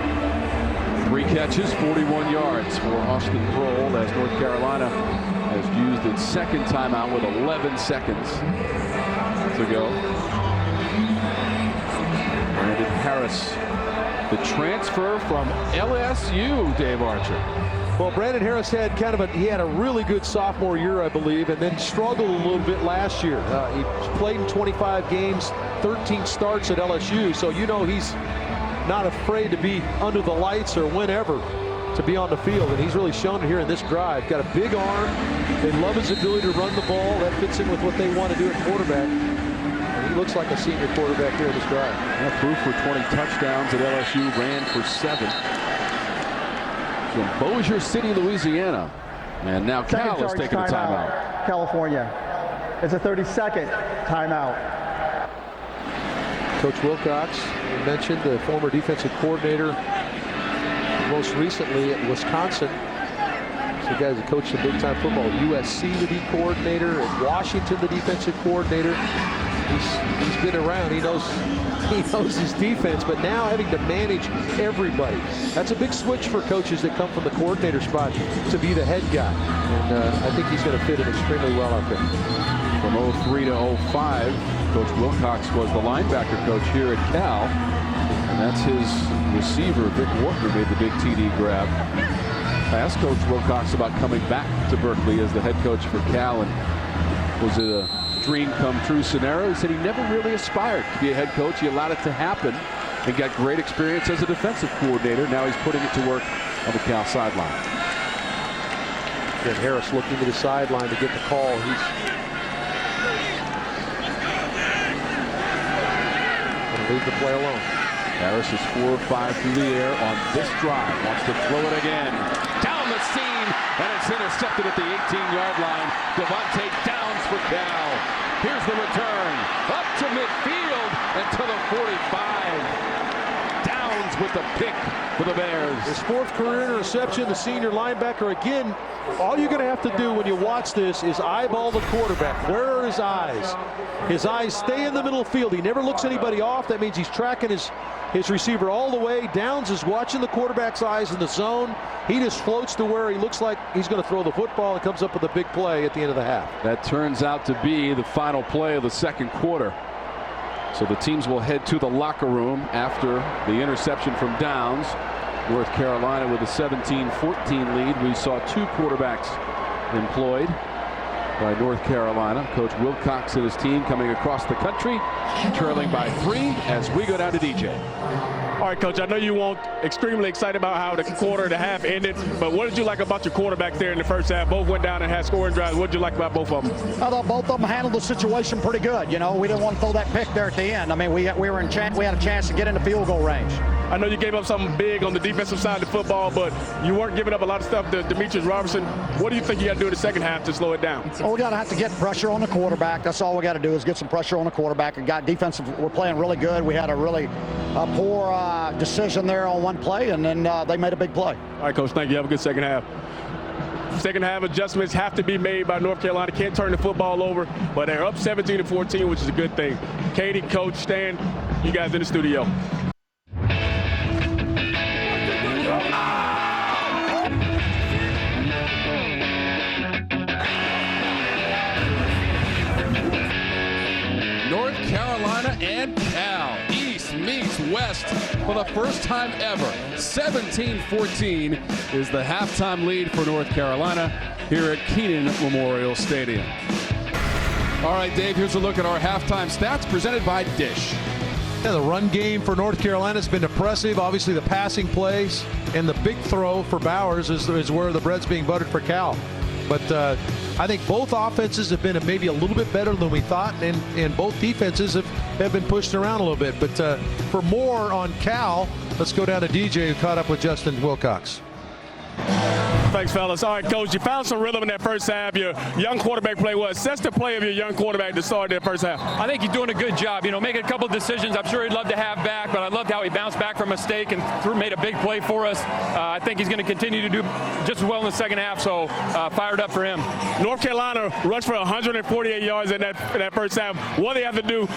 3 catches, 41 yards for Austin Prohl as North Carolina has used its second timeout with 11 seconds to go. Brandon Harris, the transfer from LSU, Dave Archer. Well, Brandon Harris had he had a really good sophomore year, I believe, and then struggled a little bit last year. He played in 25 games, 13 starts at LSU, so you know he's not afraid to be under the lights or whenever to be on the field, and he's really shown it here in this drive. Got a big arm. They love his ability to run the ball. That fits in with what they want to do at quarterback. And he looks like a senior quarterback here in this drive. Yeah, proof for 20 touchdowns at LSU, ran for 7. From Bossier City, Louisiana. And now Cal is taking a timeout. California. It's a 30-second timeout. Coach Wilcox, you mentioned the former defensive coordinator, most recently at Wisconsin. So guys that coached some big-time football. USC, the D coordinator. At Washington, the defensive coordinator. He's been around. He knows his defense, but now having to manage everybody. That's a big switch for coaches that come from the coordinator spot to be the head guy. And I think he's going to fit it extremely well out there. From 03 to 05, Coach Wilcox was the linebacker coach here at Cal. And that's his receiver, Vic Wharton, who made the big TD grab. I asked Coach Wilcox about coming back to Berkeley as the head coach for Cal, and was it a dream come true scenario? He said he never really aspired to be a head coach. He allowed it to happen and got great experience as a defensive coordinator. Now he's putting it to work on the Cal sideline. And Harris looking to the sideline to get the call. He's going to leave the play alone. Harris is 4 or 5 through the air on this drive. Wants to throw it again. Down the seam, and it's intercepted at the 18-yard line. Devontae Downs for Cal. Here's the return. Up to midfield and to the 45. Downs with the pick for the Bears. His 4th career interception, the senior linebacker. Again, all you're going to have to do when you watch this is eyeball the quarterback. Where are his eyes? His eyes stay in the middle of the field. He never looks anybody off. That means he's tracking his receiver all the way. Downs is watching the quarterback's eyes in the zone. He just floats to where he looks like he's going to throw the football and comes up with a big play at the end of the half. That turns out to be the final play of the second quarter. So the teams will head to the locker room after the interception from Downs. North Carolina with a 17-14 lead. We saw 2 quarterbacks employed by North Carolina. Coach Wilcox and his team coming across the country, trailing by 3 as we go down to DJ. All right, Coach, I know you weren't extremely excited about how the quarter and a half ended, but what did you like about your quarterbacks there in the first half? Both went down and had scoring drives. What did you like about both of them? I thought both of them handled the situation pretty good. You know, we didn't want to throw that pick there at the end. I mean, we had a chance to get into field goal range. I know you gave up something big on the defensive side of the football, but you weren't giving up a lot of stuff to Demetrius Robertson. What do you think you got to do in the second half to slow it down? Well, we got to have to get pressure on the quarterback. That's all we got to do is get some pressure on the quarterback. And got defensive. We're playing really good. We had a really poor decision there on one play, and then they made a big play. All right, Coach, thank you. Have a good second half. Second half adjustments have to be made by North Carolina. Can't turn the football over, but they're up 17-14, which is a good thing. Katie, Coach, Stan, you guys in the studio. North Carolina and Cal. East meets West for the first time ever. 17-14 is the halftime lead for North Carolina here at Kenan Memorial Stadium. All right, Dave, here's a look at our halftime stats presented by Dish. Yeah, the run game for North Carolina has been impressive. Obviously, the passing plays and the big throw for Bowers is where the bread's being buttered for Cal. But I think both offenses have been maybe a little bit better than we thought, and both defenses have been pushed around a little bit. But for more on Cal, let's go down to DJ, who caught up with Justin Wilcox. Thanks, fellas. All right, Coach, you found some rhythm in that first half. Your young quarterback play. What sets the play of your young quarterback to start that first half? I think he's doing a good job. You know, making a couple of decisions I'm sure he'd love to have back, but I loved how he bounced back from a mistake and made a big play for us. I think he's going to continue to do just as well in the second half, so fired up for him. North Carolina rushed for 148 yards in that first half. What do they have to do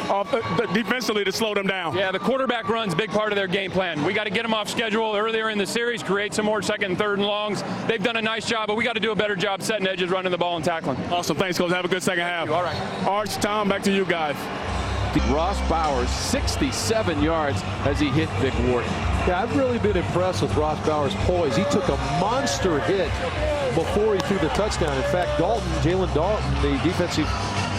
defensively to slow them down? Yeah, the quarterback run's a big part of their game plan. We got to get them off schedule earlier in the series, create some more second and third and longs. They've done a nice job, but we got to do a better job setting edges, running the ball, and tackling. Awesome. Thanks, Coach. Have a good second half. All right. Arch, Tom, back to you guys. Ross Bowers, 67 yards as he hit Vic Wharton. Yeah, I've really been impressed with Ross Bowers' poise. He took a monster hit before he threw the touchdown. In fact, Jalen Dalton, the defensive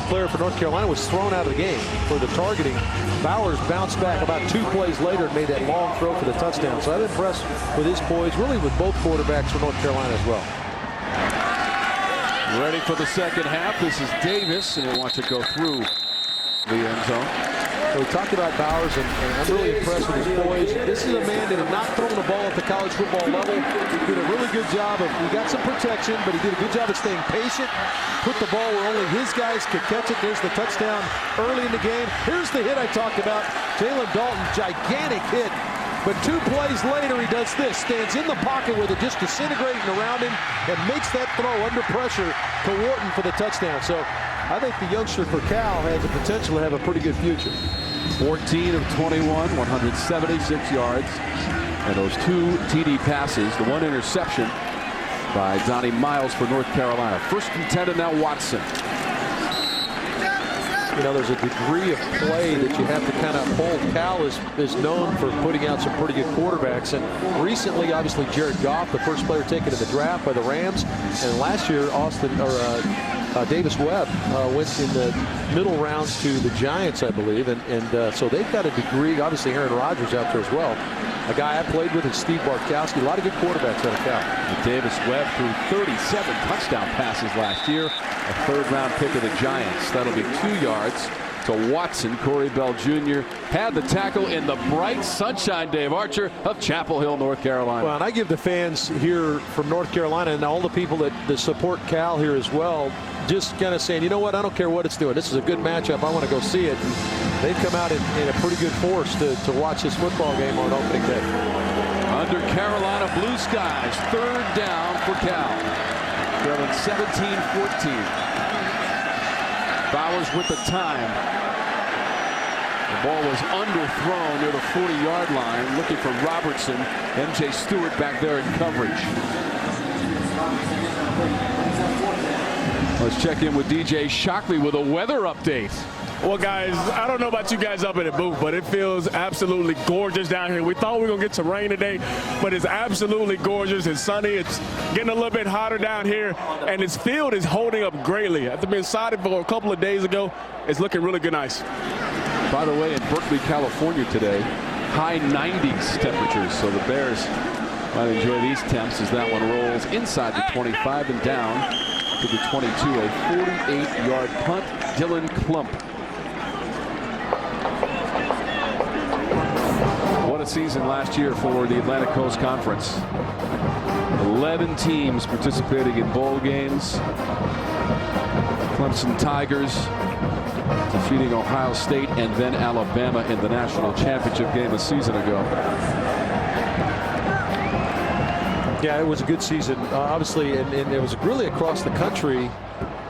player for North Carolina, was thrown out of the game for the targeting. Bowers bounced back about 2 plays later and made that long throw for the touchdown. So I'm impressed with his poise, really with both quarterbacks for North Carolina as well. Ready for the second half. This is Davis, and he'll watch it go through the end zone. So we talked about Bowers, and I'm really impressed with his poise. This is a man that had not thrown the ball at the college football level. He did a really good job of, he got some protection, but he did a good job of staying patient, put the ball where only his guys could catch it. There's the touchdown early in the game. Here's the hit I talked about. Jalen Dalton, gigantic hit. But 2 plays later, he does this, stands in the pocket with it just disintegrating around him and makes that throw under pressure to Wharton for the touchdown. So I think the youngster for Cal has the potential to have a pretty good future. 14 of 21, 176 yards. And those 2 TD passes, the 1 interception by Donnie Miles for North Carolina. First and 10, and now Watson. You know, there's a degree of play that you have to kind of hold. Cal is known for putting out some pretty good quarterbacks. And recently, obviously, Jared Goff, the first player taken in the draft by the Rams. And last year, Davis Webb went in the middle rounds to the Giants, I believe. And so they've got a degree. Obviously, Aaron Rodgers out there as well. A guy I played with is Steve Bartkowski. A lot of good quarterbacks out of Cal. Davis Webb threw 37 touchdown passes last year. A third-round pick of the Giants. That'll be 2 yards to Watson. Corey Bell Jr. had the tackle in the bright sunshine, Dave Archer, of Chapel Hill, North Carolina. Well, and I give the fans here from North Carolina and all the people that support Cal here as well, just kind of saying, you know what, I don't care what it's doing. This is a good matchup. I want to go see it. And they've come out in a pretty good force to watch this football game on opening day. Under Carolina blue skies, 3rd down for Cal. Trailing 17-14. Bowers with the time. The ball was underthrown near the 40-yard line, looking for Robertson. MJ Stewart back there in coverage. Let's check in with DJ Shockley with a weather update. Well, guys, I don't know about you guys up in the booth, but it feels absolutely gorgeous down here. We thought we were going to get some rain today, but it's absolutely gorgeous. It's sunny. It's getting a little bit hotter down here, and this field is holding up greatly. After being sodded for a couple of days ago, it's looking really good nice. By the way, in Berkeley, California today, high 90s temperatures, so the Bears might enjoy these temps as that one rolls inside the 25 and down to the 22. A 48-yard punt, Dylan Klump. What a season last year for the Atlantic Coast Conference. 11 teams participating in bowl games. Clemson Tigers defeating Ohio State and then Alabama in the national championship game a season ago. Yeah, it was a good season, obviously, and it was really across the country.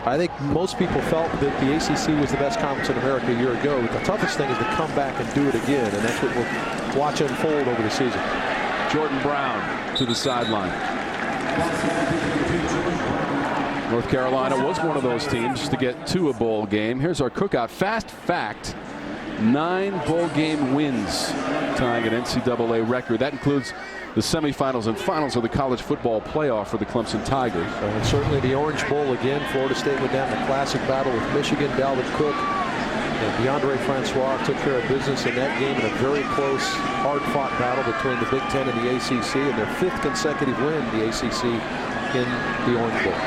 I think most people felt that the ACC was the best conference in America a year ago. The toughest thing is to come back and do it again, and that's what we'll watch unfold over the season. Jordan Brown to the sideline. North Carolina was one of those teams to get to a bowl game. Here's our cookout fast fact. 9 bowl game wins, tying an NCAA record. That includes the semifinals and finals of the college football playoff for the Clemson Tigers. And certainly the Orange Bowl again. Florida State went down the classic battle with Michigan. Dalvin Cook and DeAndre Francois took care of business in that game in a very close, hard-fought battle between the Big Ten and the ACC, and their 5th consecutive win, the ACC, in the Orange Bowl.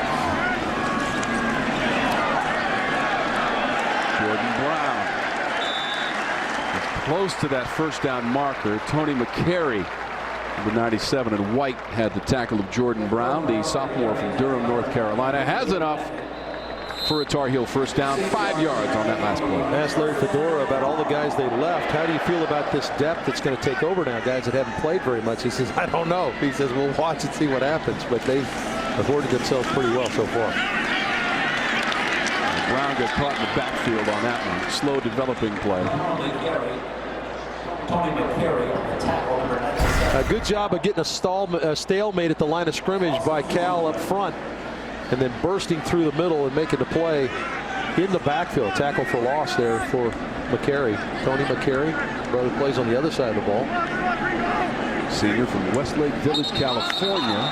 Jordan Brown is close to that first down marker. Tony McCary, number 97, and White had the tackle of Jordan Brown, the sophomore from Durham, North Carolina. Has enough for a Tar Heel first down, 5 yards on that last play. Asked Larry Fedora about all the guys they left. How do you feel about this depth that's going to take over now, guys that haven't played very much? He says, I don't know. He says, we'll watch and see what happens. But they've afforded themselves pretty well so far. Brown got caught in the backfield on that one. Slow developing play. A good job of getting a stalemate at the line of scrimmage by Cal up front, and then bursting through the middle and making the play in the backfield. Tackle for loss there for McCary. Tony McCary, brother, plays on the other side of the ball. Senior from Westlake Village, California.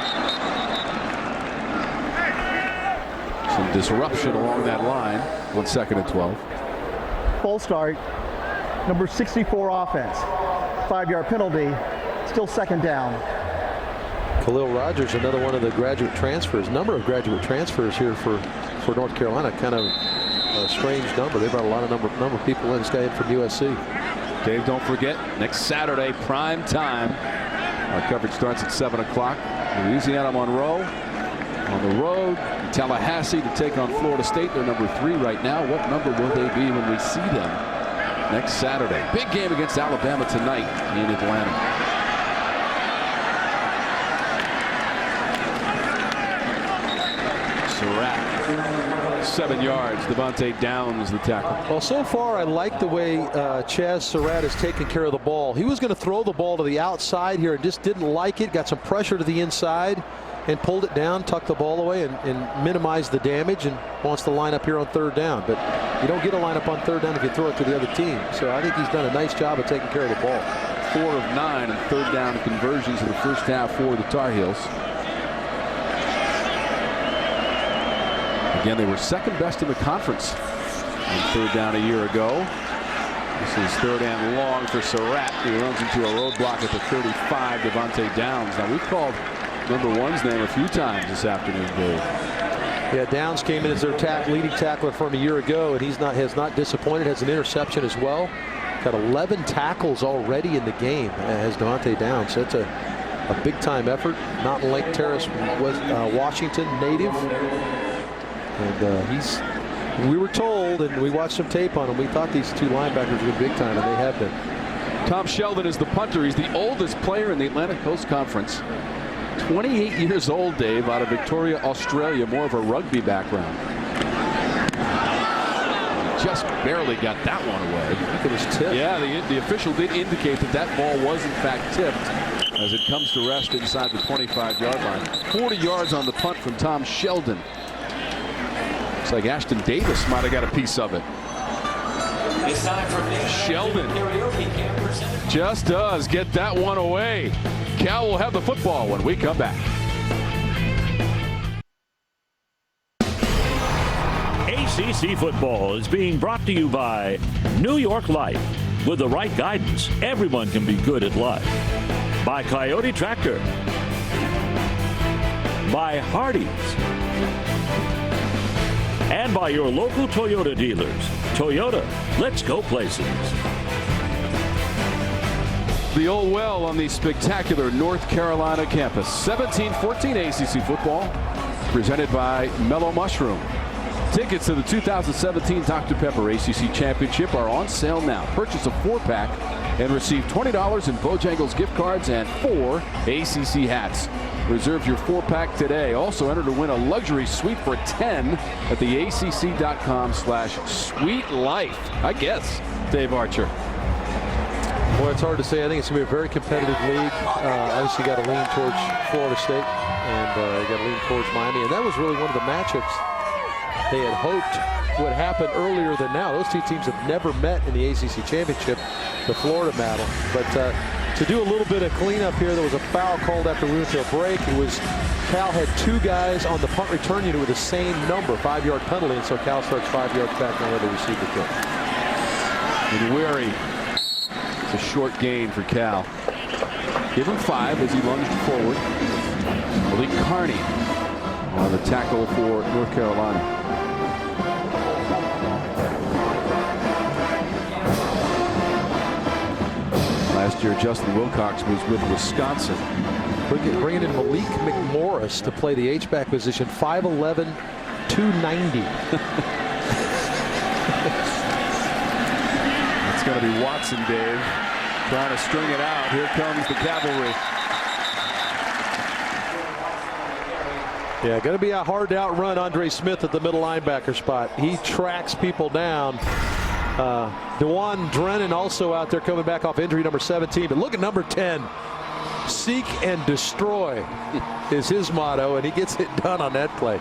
Some disruption along that line on 2nd and 12. Full start. Number 64 offense. 5-yard penalty. Still 2nd down. Khalil Rogers, another one of the graduate transfers. Number of graduate transfers here for North Carolina. Kind of a strange number. They brought a lot of number of people in. This guy in from USC. Dave, don't forget, next Saturday, prime time. Our coverage starts at 7 o'clock. Louisiana Monroe on the road. Tallahassee to take on Florida State. They're number 3 right now. What number will they be when we see them next Saturday? Big game against Alabama tonight in Atlanta. Surratt, 7 yards. Devontae Downs the tackle. Well, so far I like the way Chaz Surratt has taken care of the ball. He was going to throw the ball to the outside here and just didn't like it. Got some pressure to the inside and pulled it down, tucked the ball away, and minimized the damage, and wants to line up here on 3rd down. But you don't get a lineup on 3rd down if you throw it to the other team. So I think he's done a nice job of taking care of the ball. 4 of 9 and 3rd down conversions in the first half for the Tar Heels. Again, they were 2nd best in the conference on 3rd down a year ago. This is 3rd and long for Surratt. He runs into a roadblock at the 35. Devontae Downs. Now, we've called number 1's name a few times this afternoon, Dave. Yeah, Downs came in as their leading tackler from a year ago, and has not disappointed. Has an interception as well. Got 11 tackles already in the game as Devontae Downs. That's a big-time effort. Not Lake Terrace, Washington native. And we were told, and we watched some tape on him, we thought these 2 linebackers were big time, and they have been. Tom Sheldon is the punter. He's the oldest player in the Atlantic Coast Conference. 28 years old, Dave, out of Victoria, Australia, more of a rugby background. Just barely got that one away. I think it was tipped. Yeah, the official did indicate that ball was in fact tipped as it comes to rest inside the 25-yard line. 40 yards on the punt from Tom Sheldon. Looks like Ashton Davis might have got a piece of it. Sheldon just does get that one away. Cal will have the football when we come back. ACC football is being brought to you by New York Life. With the right guidance, everyone can be good at life. By Coyote Tractor. By Hardee's. And by your local Toyota dealers. Toyota, let's go places. The old well on the spectacular North Carolina campus. 17-14 ACC football presented by Mellow Mushroom. Tickets to the 2017 Dr. Pepper ACC Championship are on sale now. Purchase a 4-pack and receive $20 in Bojangles gift cards and 4 ACC hats. Reserve your 4-pack today. Also enter to win a luxury suite for 10 at the ACC.com/SweetLife. I guess, Dave Archer. Boy, it's hard to say. I think it's going to be a very competitive league. Obviously, got to lean towards Florida State, and you got to lean towards Miami. And that was really one of the matchups they had hoped what happened earlier than now. Those two teams have never met in the ACC Championship, the Florida battle. But to do a little bit of cleanup here, there was a foul called after we went to a break. It was Cal had 2 guys on the punt return unit with the same number, 5-yard penalty, and so Cal starts 5 yards back on where they receive the kick. And Weary, it's a short gain for Cal. Give him 5 as he lunged forward. Malik Carney on the tackle for North Carolina. Last year, Justin Wilcox was with Wisconsin. Bringing in Malik McMorris to play the H-back position, 5'11", 290. It's going to be Watson, Dave, trying to string it out. Here comes the cavalry. Yeah, going to be a hard to outrun Andre Smith at the middle linebacker spot. He tracks people down. DeJuan Drennan also out there coming back off injury, number 17. But look at number 10. Seek and destroy is his motto, and he gets it done on that play.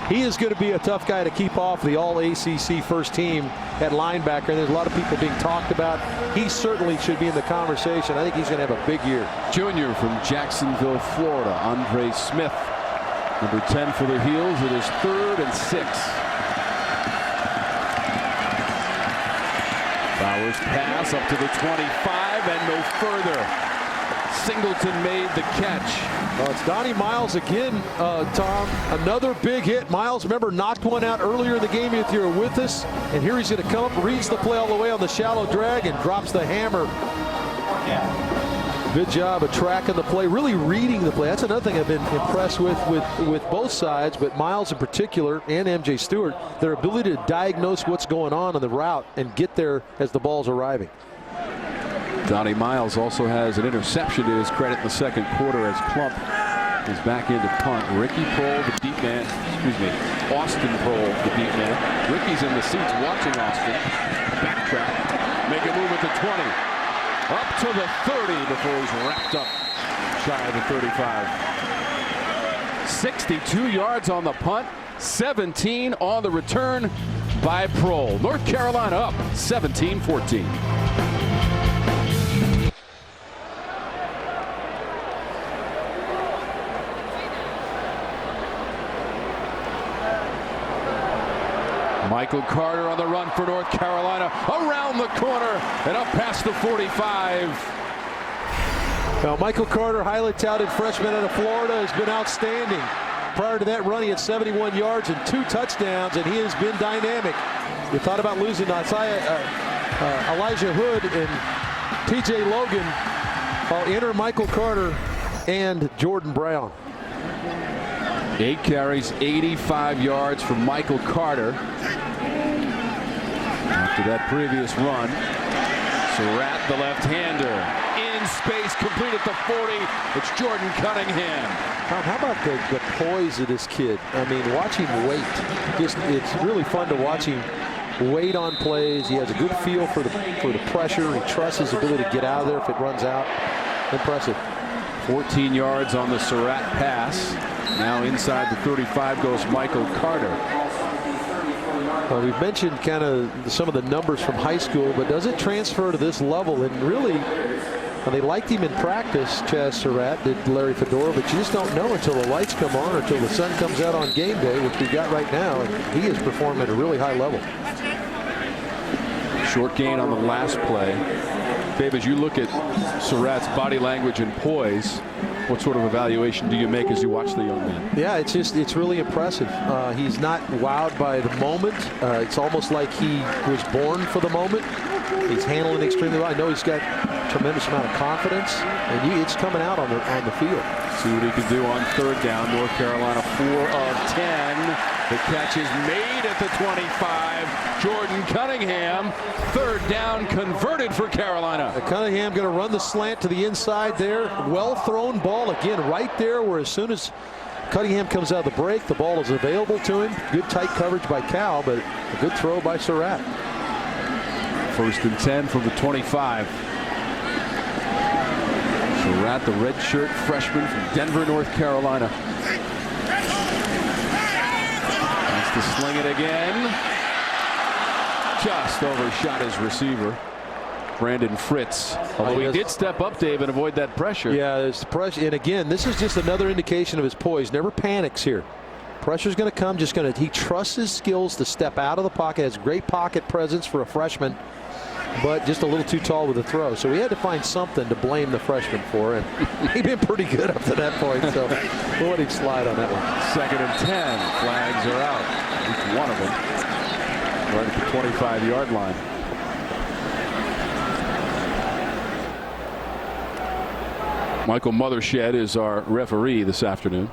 He is going to be a tough guy to keep off the all-ACC first team at linebacker. And there's a lot of people being talked about. He certainly should be in the conversation. I think he's going to have a big year. Junior from Jacksonville, Florida, Andre Smith. Number 10 for the Heels. It is 3rd and 6. Bowers pass up to the 25 and no further. Singleton made the catch. Well, it's Donnie Miles again, Tom. Another big hit. Miles, remember, knocked one out earlier in the game if you were with us. And here he's going to come up, reads the play all the way on the shallow drag, and drops the hammer. Good job of tracking the play, really reading the play. That's another thing I've been impressed with both sides, but Miles in particular and MJ Stewart, their ability to diagnose what's going on the route and get there as the ball's arriving. Donnie Miles also has an interception to his credit in the second quarter as Plump is back into punt. Ricky Prohl, the deep man, Austin Prohl, the deep man. Ricky's in the seats watching Austin. Backtrack, make a move at the 20. Up to the 30 before he's wrapped up shy of the 35. 62 yards on the punt, 17 on the return by Prohl. North Carolina up 17-14. Michael Carter on the run for North Carolina, around the corner and up past the 45. Now, Michael Carter, highly touted freshman out of Florida, has been outstanding. Prior to that run, he had 71 yards and 2 touchdowns, and he has been dynamic. You thought about losing Elijah Hood and T.J. Logan. Enter Michael Carter and Jordan Brown. 8 carries, 85 yards from Michael Carter. After that previous run, Surratt, the left-hander, in space, complete at the 40. It's Jordan Cunningham. Tom, how about the poise of this kid? I mean, watch him wait. It's really fun to watch him wait on plays. He has a good feel for the pressure. He trusts his ability to get out of there if it runs out. Impressive. 14 yards on the Surratt pass. Now inside the 35 goes Michael Carter. Well, we've mentioned kind of some of the numbers from high school, but does it transfer to this level? And really, they liked him in practice, Chaz Surratt, did Larry Fedora, but you just don't know until the lights come on or until the sun comes out on game day, which we've got right now, and he is performing at a really high level. Short gain on the last play. Dave, as you look at Surratt's body language and poise, what sort of evaluation do you make as you watch the young man? Yeah, it's really impressive. He's not wowed by the moment. It's almost like he was born for the moment. He's handling extremely well. I know he's got a tremendous amount of confidence, and it's coming out on the field. See what he can do on 3rd down. North Carolina 4 of 10. The catch is made at the 25. Jordan Cunningham, 3rd down, converted for Carolina. Cunningham going to run the slant to the inside there. Well thrown ball again right there, where as soon as Cunningham comes out of the break, the ball is available to him. Good tight coverage by Cal, but a good throw by Surratt. 1st and 10 from the 25. Surratt, the redshirt freshman from Denver, North Carolina. Has to sling it again. just overshot his receiver, Brandon Fritz. Although he did step up, Dave, and avoid that pressure. Yeah, there's pressure. And again, this is just another indication of his poise. Never panics here. Pressure's going to come. He trusts his skills to step out of the pocket. Has great pocket presence for a freshman, but just a little too tall with the throw. So we had to find something to blame the freshman for, and he'd been pretty good up to that point. So we'll let him slide on that one. 2nd and 10. Flags are out. At least one of them. Right at the 25-yard line. Michael Mothershed is our referee this afternoon.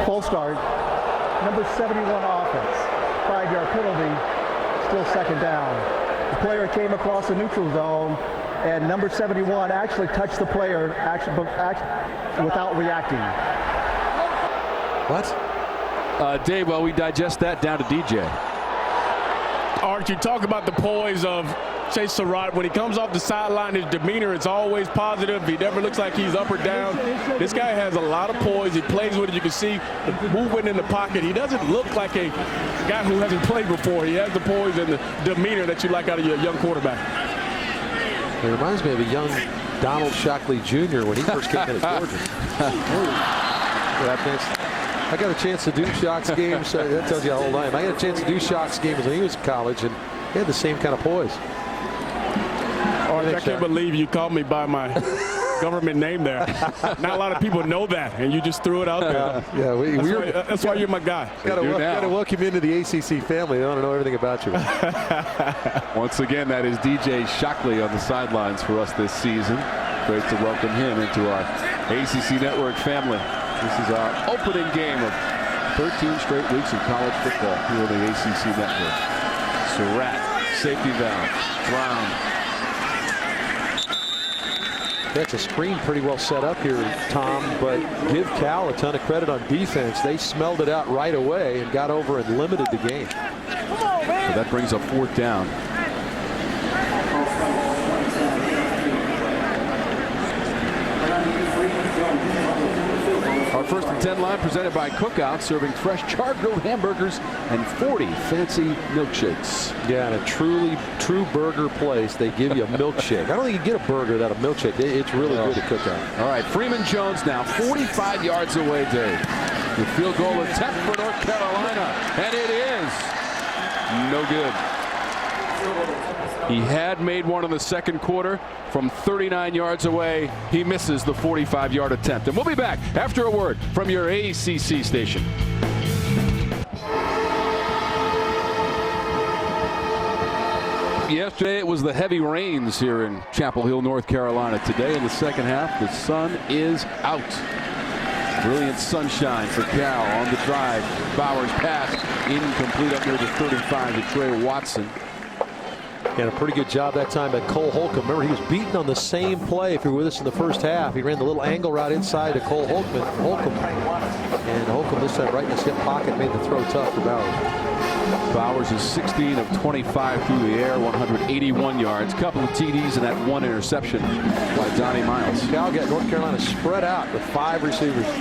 Full start. Number 71 offense. 5-yard penalty. Still 2nd down. The player came across the neutral zone, and number 71 actually touched the player without reacting. What? Dave, while we digest that, down to DJ. Art, you talk about the poise of Chase Surratt. When he comes off the sideline, his demeanor is always positive. He never looks like he's up or down. This guy has a lot of poise. He plays with it. You can see the movement in the pocket. He doesn't look like a guy who hasn't played before. He has the poise and the demeanor that you like out of your young quarterback. It reminds me of a young Donald Shockley Jr. when he first came in at Georgia. I got a chance to do Shock's games. That tells you a whole lot. I got a chance to do Shock's games when he was in college, and he had the same kind of poise. I can't believe you called me by my government name there. Not a lot of people know that, and you just threw it out there. That's why you're my guy. Got to welcome you into the ACC family. They want to know everything about you. Once again, that is DJ Shockley on the sidelines for us this season. Great to welcome him into our ACC Network family. This is our opening game of 13 straight weeks of college football here on the ACC Network. Surratt, safety valve, Brown. That's a screen pretty well set up here, Tom, but give Cal a ton of credit on defense. They smelled it out right away and got over and limited the game. So that brings up 4th down. Our 1st and 10 line presented by Cookout, serving fresh char-grilled hamburgers and 40 fancy milkshakes. Yeah, in a true burger place, they give you a milkshake. I don't think you get a burger without a milkshake. It's really good at Cookout. All right, Freeman Jones now 45 yards away, Dave. The field goal attempt for North Carolina, and it is no good. He had made one in the 2nd quarter from 39 yards away. He misses the 45-yard attempt. And we'll be back after a word from your ACC station. Yesterday it was the heavy rains here in Chapel Hill, North Carolina. Today in the 2nd half, the sun is out. Brilliant sunshine for Cal on the drive. Bowers pass incomplete up near the 35 to Trey Watson. And a pretty good job that time by Cole Holcomb. Remember, he was beaten on the same play if you were with us in the 1st half. He ran the little angle route inside to Cole Holcomb. And Holcomb this time right in his hip pocket made the throw tough for Bowers. Bowers is 16 of 25 through the air, 181 yards. Couple of TDs and that one interception by Donnie Miles. Cal got North Carolina spread out with 5 receivers. This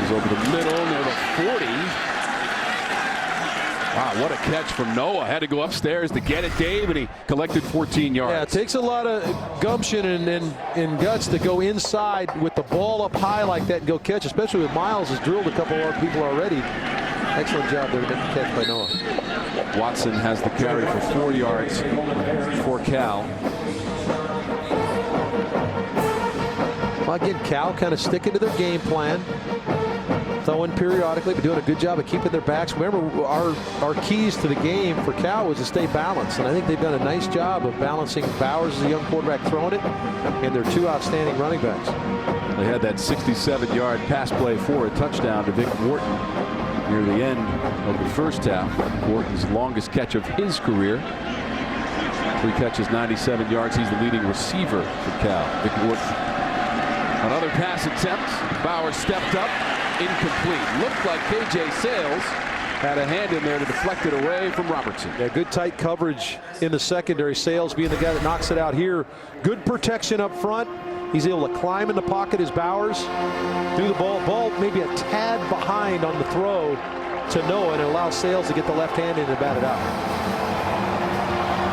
is over the middle near the 40. Wow, what a catch from Noah. Had to go upstairs to get it, Dave, and he collected 14 yards. Yeah, it takes a lot of gumption and guts to go inside with the ball up high like that and go catch, especially with Miles has drilled a couple of people already. Excellent job there to make the catch by Noah. Watson has the carry for 4 yards for Cal. Well, again, Cal kind of sticking to their game plan. Throwing periodically, but doing a good job of keeping their backs. Remember, our keys to the game for Cal was to stay balanced, and I think they've done a nice job of balancing Bowers as a young quarterback throwing it, and their 2 outstanding running backs. They had that 67-yard pass play for a touchdown to Vic Wharton near the end of the 1st half. Wharton's longest catch of his career. 3 catches, 97 yards. He's the leading receiver for Cal. Vic Wharton. Another pass attempt. Bowers stepped up. Incomplete. Looked like KJ Sales had a hand in there to deflect it away from Robertson. Yeah, good tight coverage in the secondary. Sales being the guy that knocks it out here. Good protection up front. He's able to climb in the pocket as Bowers. Do the ball maybe a tad behind on the throw to Noah, and it allows Sales to get the left hand in and bat it out.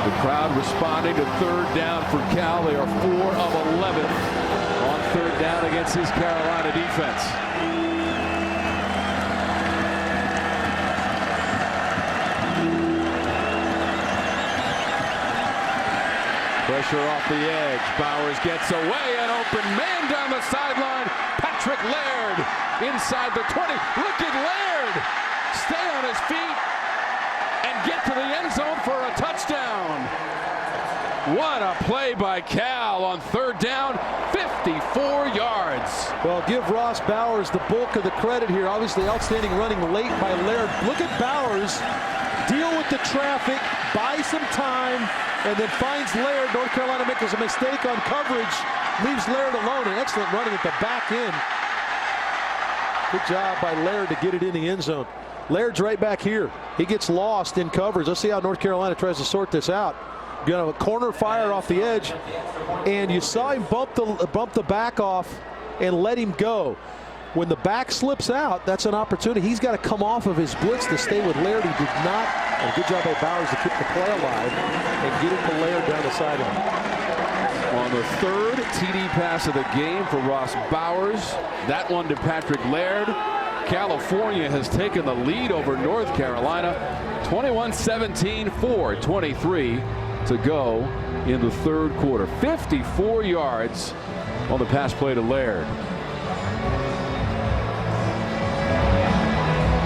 The crowd responding to third down for Cal. They are 4 of 11 on third down against this Carolina defense. Pressure off the edge. Bowers gets away. An open man down the sideline. Patrick Laird inside the 20. Look at Laird stay on his feet and get to the end zone for a touchdown. What a play by Cal on third down. 54 yards. Well, give Ross Bowers the bulk of the credit here. Obviously outstanding running late by Laird. Look at Bowers deal with the traffic, buy some time, and then finds Laird. North Carolina makes a mistake on coverage, leaves Laird alone. An excellent running at the back end. Good job by Laird to get it in the end zone. Laird's right back here. He gets lost in coverage. Let's see how North Carolina tries to sort this out. Got a corner fire off the edge, and you saw him bump the back off and let him go. When the back slips out, that's an opportunity. He's got to come off of his blitz to stay with Laird. He did not. And good job by Bowers to keep the play alive and get him to Laird down the sideline. On the third TD pass of the game for Ross Bowers. That one to Patrick Laird. California has taken the lead over North Carolina. 21-17, 4:23 to go in the third quarter. 54 yards on the pass play to Laird.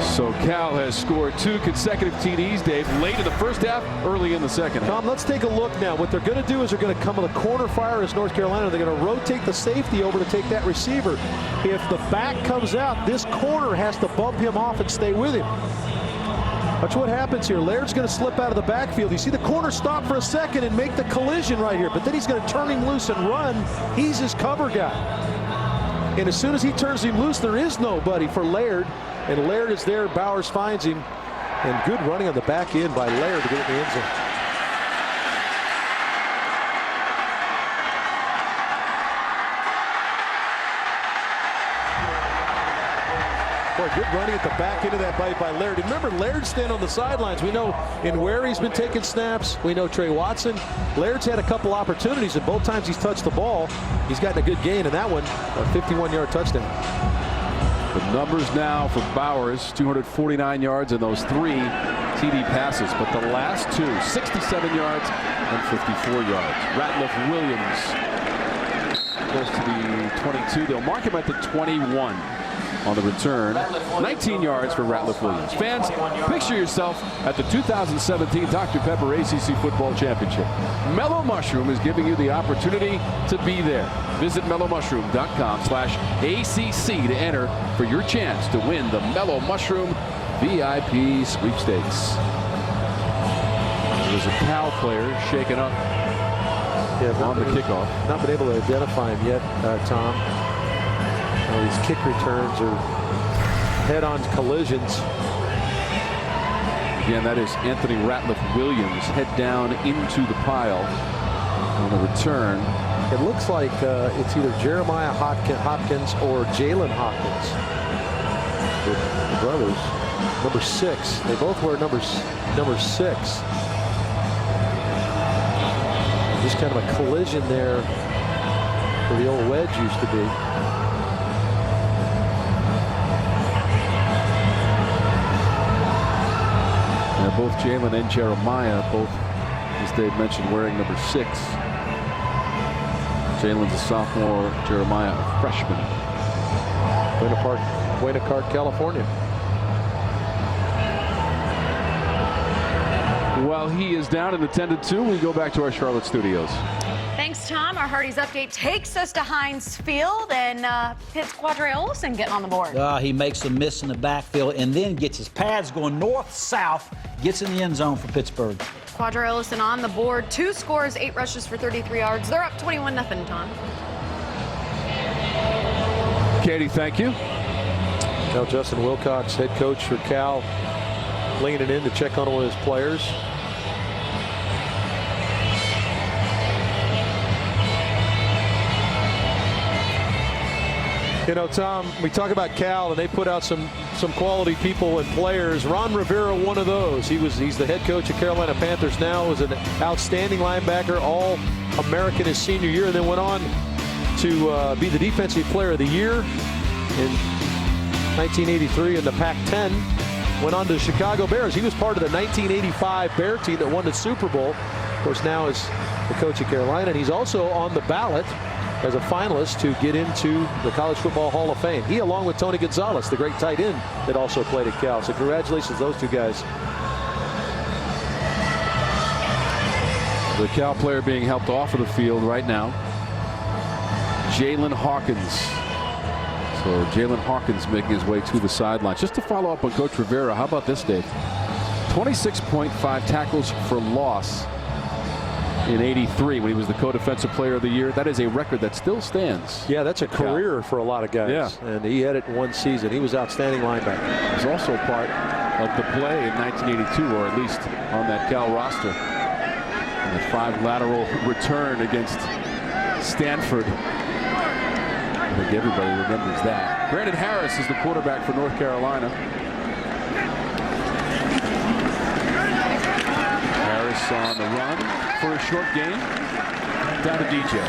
So Cal has scored 2 consecutive TDs, Dave, late in the first half, early in the second half. Tom, let's take a look now. What they're going to do is they're going to come with a corner fire as North Carolina. They're going to rotate the safety over to take that receiver. If the back comes out, this corner has to bump him off and stay with him. Watch what happens here. Laird's going to slip out of the backfield. You see the corner stop for a second and make the collision right here, but then he's going to turn him loose and run. He's his cover guy. And as soon as he turns him loose, there is nobody for Laird. And Laird is there. Bowers finds him. And good running on the back end by Laird to get it in the end zone. Boy, good running at the back end of that by Laird. And remember, Laird's standing on the sidelines. We know in where he's been taking snaps. We know Trey Watson. Laird's had a couple opportunities, and both times he's touched the ball, he's gotten a good gain. And that one, a 51-yard touchdown. The numbers now for Bowers, 249 yards in those 3 TD passes, but the last 2, 67 yards and 54 yards. Ratliff Williams goes to the 22. They'll mark him at the 21 on the return. 19 yards for Ratliff Williams. Fans, picture yourself at the 2017 Dr. Pepper ACC Football Championship. Mellow Mushroom is giving you the opportunity to be there. Visit mellowmushroom.com/ACC to enter for your chance to win the Mellow Mushroom VIP sweepstakes. There's a Cal player shaken up on the kickoff. Not been able to identify him yet, Tom. These kick returns are head-on collisions. Again, that is Anthony Ratliff Williams, head down into the pile on the return. It looks like it's either Jeremiah Hopkins or Jalen Hopkins. The brothers, number 6. They both wear number 6. Just kind of a collision there where the old wedge used to be. Both Jalen and Jeremiah, both, as Dave mentioned, wearing number 6. Jalen's a sophomore, Jeremiah a freshman. Buena Park, California. While he is down and attended to, we go back to our Charlotte studios. Thanks, Tom. Our Hardy's update takes us to Heinz Field, and Pitt's Quadre Olson getting on the board. He makes a miss in the backfield and then gets his pads going north-south, gets in the end zone for Pittsburgh. Quadre Olson on the board. 2 scores, 8 rushes for 33 yards. They're up 21-0, Tom. Katie, thank you. Now Justin Wilcox, head coach for Cal, leaning in to check on one of his players. You know, Tom, we talk about Cal, and they put out some quality people and players. Ron Rivera, one of those. He's the head coach of Carolina Panthers now, was an outstanding linebacker, All-American his senior year, and then went on to be the Defensive Player of the Year in 1983 in the Pac-10. Went on to the Chicago Bears. He was part of the 1985 Bear team that won the Super Bowl. Of course, now is the coach of Carolina, and he's also on the ballot as a finalist to get into the College Football Hall of Fame. He, along with Tony Gonzalez, the great tight end that also played at Cal. So congratulations to those two guys. The Cal player being helped off of the field right now, Jalen Hawkins. So Jalen Hawkins making his way to the sideline. Just to follow up on Coach Rivera, how about this, Dave? 26.5 tackles for loss in '83 when he was the co-defensive player of the year. That is a record that still stands. Yeah, that's a career for a lot of guys. Yeah. And he had it in one season. He was outstanding linebacker. He was also part of the play in 1982, or at least on that Cal roster. And the 5 lateral return against Stanford. I think everybody remembers that. Brandon Harris is the quarterback for North Carolina. Harris on the run for a short gain. Down to DJ.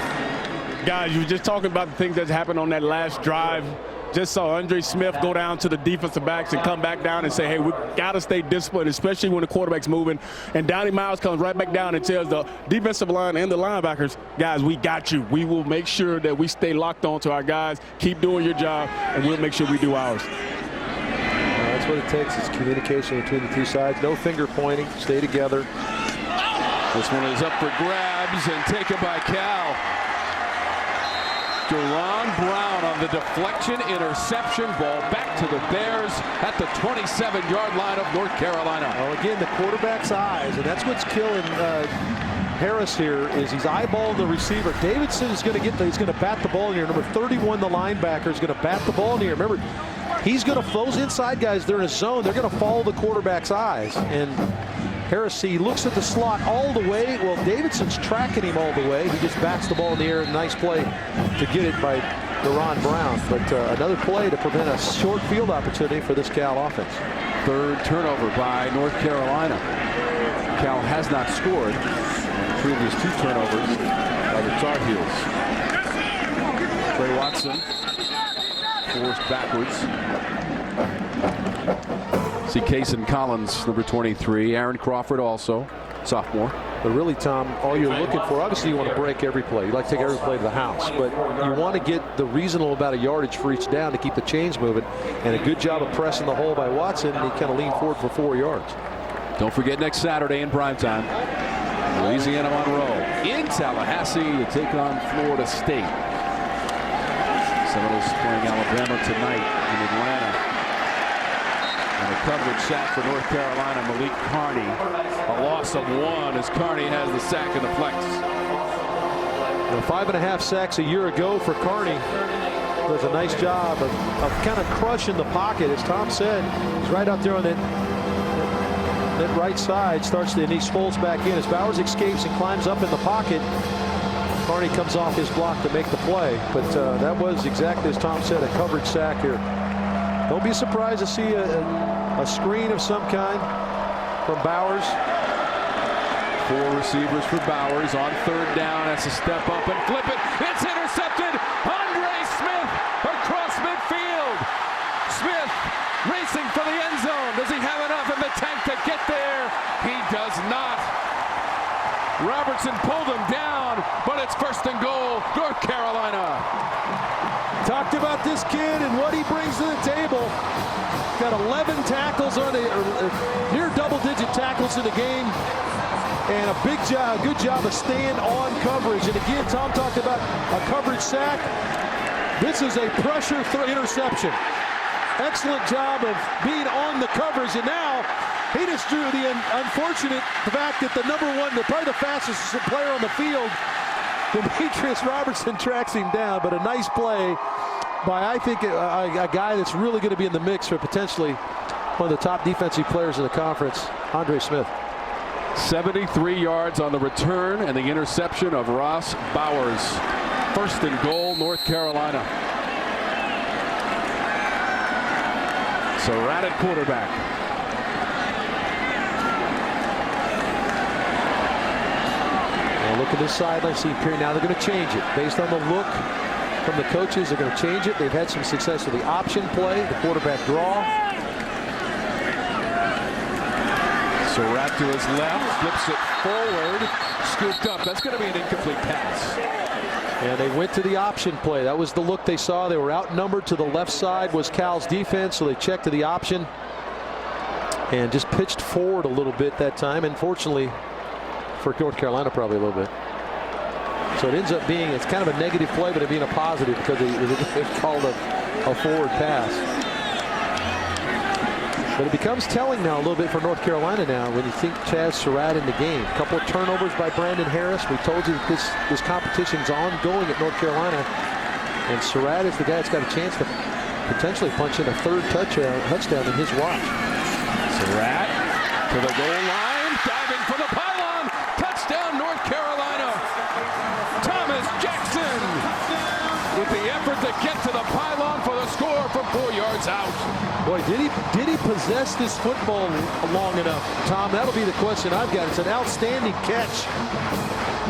Guys, you were just talking about the things that happened on that last drive. Just saw Andre Smith go down to the defensive backs and come back down and say, hey, we got to stay disciplined, especially when the quarterback's moving. And Donnie Miles comes right back down and tells the defensive line and the linebackers, guys, we got you. We will make sure that we stay locked on to our guys. Keep doing your job, and we'll make sure we do ours. That's what it takes. It's communication between the two sides. No finger pointing. Stay together. This one is up for grabs and taken by Cal. Deron Brown on the deflection, interception, ball back to the Bears at the 27-yard line of North Carolina. Well, again, the quarterback's eyes, and that's what's killing Harris here, is he's eyeballing the receiver. Davidson is going to he's going to bat the ball in here. Number 31, the linebacker, is going to bat the ball in here. Remember, he's going to, those inside guys, they're in a zone. They're going to follow the quarterback's eyes. And Harris, he looks at the slot all the way. Well, Davidson's tracking him all the way. He just bats the ball in the air. Nice play to get it by Deron Brown. But another play to prevent a short field opportunity for this Cal offense. 3rd turnover by North Carolina. Cal has not scored on the previous 2 turnovers by the Tar Heels. Trey Watson forced backwards. See Cason Collins, number 23. Aaron Crawford also, sophomore. But really, Tom, all you're looking for, obviously you want to break every play. You like to take every play to the house. But you want to get the reasonable amount of yardage for each down to keep the chains moving. And a good job of pressing the hole by Watson. And he kind of leaned forward for 4 yards. Don't forget next Saturday in primetime, Louisiana Monroe in Tallahassee to take on Florida State. Seminoles playing Alabama tonight in Atlanta. And a coverage sack for North Carolina, Malik Carney. A loss of 1 as Carney has the sack and the flex. 5.5 sacks a year ago for Carney. Does a nice job of kind of crushing the pocket. As Tom said, he's right out there on that right side. Starts to, and he folds back in. As Bowers escapes and climbs up in the pocket, Carney comes off his block to make the play. But that was exactly as Tom said, a coverage sack here. Don't be surprised to see a screen of some kind from Bowers. 4 receivers for Bowers on 3rd down. That's a step up and flip it. It's intercepted. Andre Smith across midfield. Smith racing for the end zone. Does he have enough in the tank to get there? He does not. Robertson pulled him down, but it's 1st and goal, North Carolina. Talked about this kid and what he brings to the table. Got 11 tackles on near double-digit tackles in the game, and a good job of staying on coverage. And again, Tom talked about a coverage sack. This is a pressure interception. Excellent job of being on the coverage, and now he just drew the unfortunate fact that the probably the fastest player on the field, Demetrius Robertson, tracks him down. But a nice play by, I think, a guy that's really going to be in the mix for potentially one of the top defensive players in the conference, Andre Smith. 73 yards on the return and the interception of Ross Bowers. 1st and goal, North Carolina. Surratt at quarterback. Now look at this sideline. See period. Now they're going to change it based on the look from the coaches. They're going to change it. They've had some success with the option play, the quarterback draw. Surratt to his left, flips it forward, scooped up. That's going to be an incomplete pass. And they went to the option play. That was the look they saw. They were outnumbered. To the left side was Cal's defense, so they checked to the option and just pitched forward a little bit that time. And fortunately for North Carolina, probably a little bit. So it ends up being, it's kind of a negative play, but it being a positive because it's called a forward pass. But it becomes telling now a little bit for North Carolina now when you think Chaz Surratt in the game. A couple of turnovers by Brandon Harris. We told you that this competition's ongoing at North Carolina. And Surratt is the guy that's got a chance to potentially punch in a third touchdown in his watch. Surratt to the goal line, diving for the pylon. Touchdown, North Carolina. Thomas Jackson with the effort to get to the pylon for the score from 4 yards out. Boy, did he possess this football long enough, Tom? That'll be the question I've got. It's an outstanding catch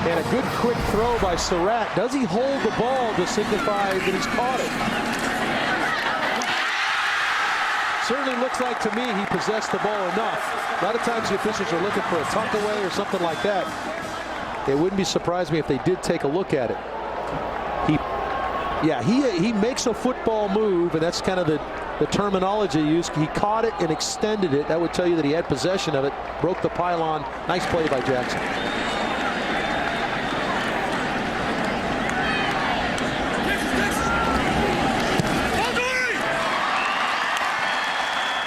and a good quick throw by Surratt. Does he hold the ball to signify that he's caught it? Certainly looks like to me he possessed the ball enough. A lot of times the officials are looking for a tuck away or something like that. It wouldn't be surprised me if they did take a look at it. He makes a football move, and that's kind of the terminology used. He caught it and extended it. That would tell you that he had possession of it. Broke the pylon. Nice play by Jackson.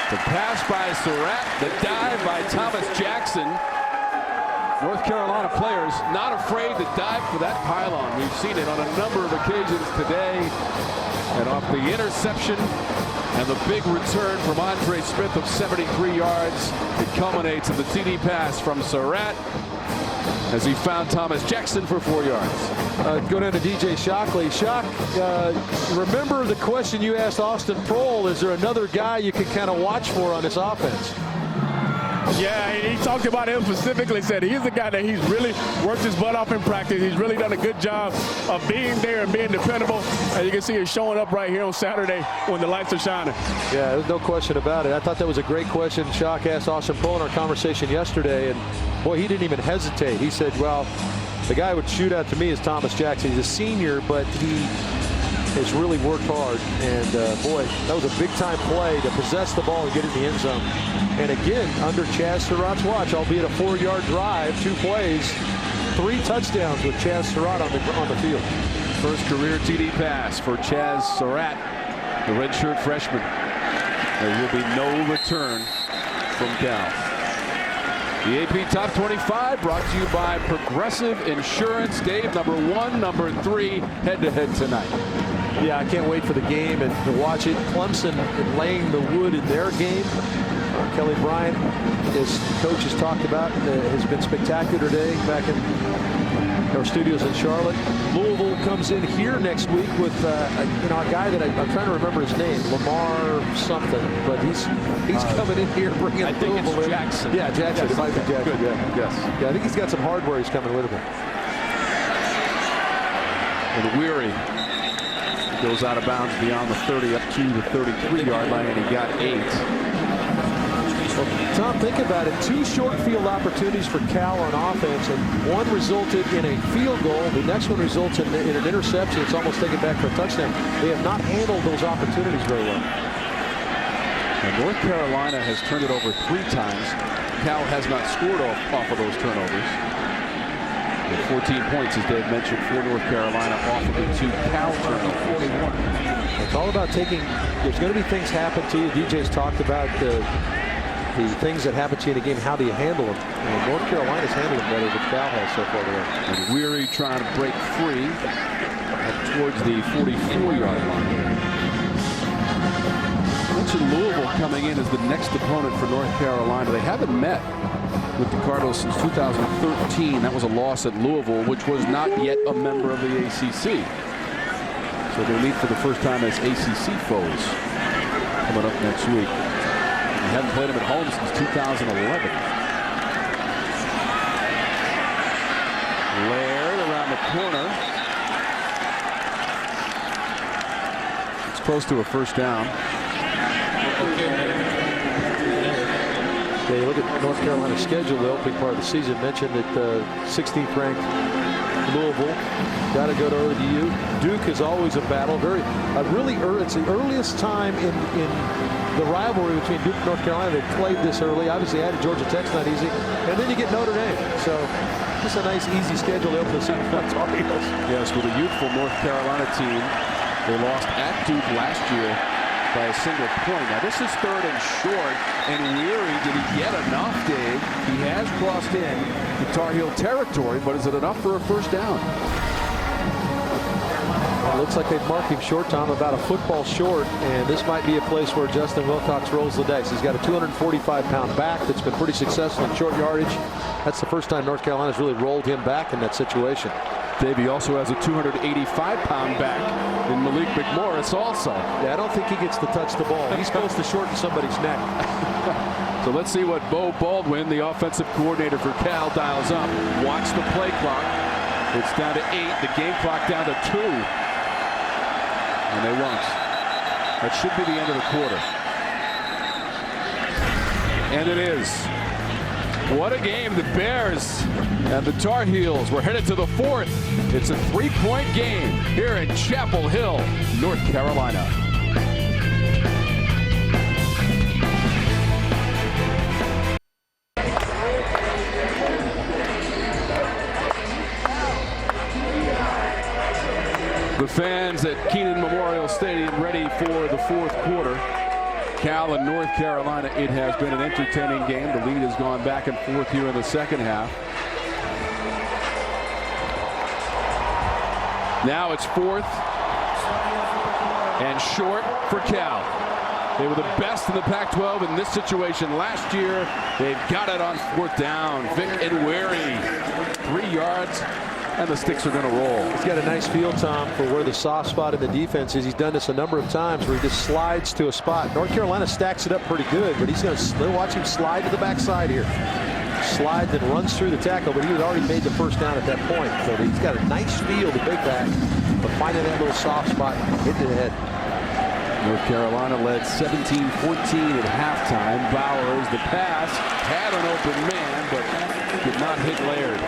The pass by Surratt, the dive by Thomas Jackson. North Carolina players not afraid to dive for that pylon. We've seen it on a number of occasions today. And off the interception and the big return from Andre Smith of 73 yards, it culminates in the TD pass from Surratt as he found Thomas Jackson for 4 yards. Go down to DJ Shockley. Shock, remember the question you asked Austin Prohl, is there another guy you can kind of watch for on this offense? Yeah, he talked about him specifically, said he's the guy that he's really worked his butt off in practice. He's really done a good job of being there and being dependable. And you can see it showing up right here on Saturday when the lights are shining. Yeah, there's no question about it. I thought that was a great question Shock asked Austin Prohl in our conversation yesterday. And, boy, he didn't even hesitate. He said, well, the guy who would shoot out to me is Thomas Jackson. He's a senior, but he has really worked hard. And, boy, that was a big-time play to possess the ball and get it in the end zone. And again, under Chaz Surratt's watch, albeit a 4-yard drive, 2 plays, 3 touchdowns with Chaz Surratt on the field. First career TD pass for Chaz Surratt, the redshirt freshman. There will be no return from Cal. The AP Top 25 brought to you by Progressive Insurance. Dave, number 1, number 3, head-to-head tonight. Yeah, I can't wait for the game and to watch it. Clemson laying the wood in their game. Kelly Bryant, as coach has talked about, has been spectacular today back in our studios in Charlotte. Louisville comes in here next week with a guy that I'm trying to remember his name, Lamar something, but he's coming in here bringing. I think Louisville it's in. Jackson. Yeah, Jackson. Yes. It might be Jackson. Good. Yeah. Yes. Yeah, I think he's got some hardware he's coming with him. And Weary goes out of bounds beyond the 30 up to the 33-yard line, and he got 8. Well, Tom, think about it. 2 short field opportunities for Cal on offense, and one resulted in a field goal. The next one results in an interception. It's almost taken back for a touchdown. They have not handled those opportunities very well. And North Carolina has turned it over 3 times. Cal has not scored off of those turnovers. And 14 points, as Dave mentioned, for North Carolina off of the 2 Cal turnovers. It's all about taking. There's going to be things happen to you. DJ's talked about the things that happen to you in a game. How do you handle them? And North Carolina's handled them better than Cal has so far today. And Weary trying to break free towards the 44-yard line. Mentioned Louisville coming in as the next opponent for North Carolina. They haven't met with the Cardinals since 2013. That was a loss at Louisville, which was not yet a member of the ACC. So they meet for the first time as ACC foes coming up next week. hadn't played him at home since 2011. Laird around the corner. It's close to a first down. Yeah, you look at North Carolina's schedule, the opening part of the season, mentioned that 16th ranked Louisville, got to go to ODU. Duke is always a battle. It's the earliest time in the rivalry between Duke and North Carolina. They played this early. Obviously, added Georgia Tech's not easy. And then you get Notre Dame. So just a nice, easy schedule to open the season for the Tar Heels. Yes, with a youthful North Carolina team. They lost at Duke last year by a single point. Now, this is 3rd and short. And Weary, did he get enough, Dave? He has crossed in the Tar Heel territory, but is it enough for a first down? It looks like they've marked him short, Tom, about a football short, and this might be a place where Justin Wilcox rolls the dice. He's got a 245-pound back that's been pretty successful in short yardage. That's the first time North Carolina's really rolled him back in that situation. Davey also has a 285-pound back in Malik McMorris also. Yeah, I don't think he gets to touch the ball. He's supposed to shorten somebody's neck. So let's see what Bo Baldwin, the offensive coordinator for Cal, dials up. Watch the play clock. It's down to 8. The game clock down to 2. And they won't. That should be the end of the quarter. And it is. What a game. The Bears and the Tar Heels were headed to the 4th. It's a 3-point game here in Chapel Hill, North Carolina. The fans at Kenan Memorial Stadium ready for the 4th quarter. Cal and North Carolina, it has been an entertaining game. The lead has gone back and forth here in the second half. Now it's 4th and short for Cal. They were the best in the Pac-12 in this situation last year. They've got it on 4th down. Vic Enweri, 3 yards. And the sticks are going to roll. He's got a nice feel, Tom, for where the soft spot in the defense is. He's done this a number of times where he just slides to a spot. North Carolina stacks it up pretty good, but he's going to watch him slide to the backside here. Slides and runs through the tackle, but he had already made the first down at that point. So he's got a nice feel, the big back, but finding that little soft spot and hitting the head. North Carolina led 17-14 at halftime. Bowers, the pass, had an open man, but did not hit Laird.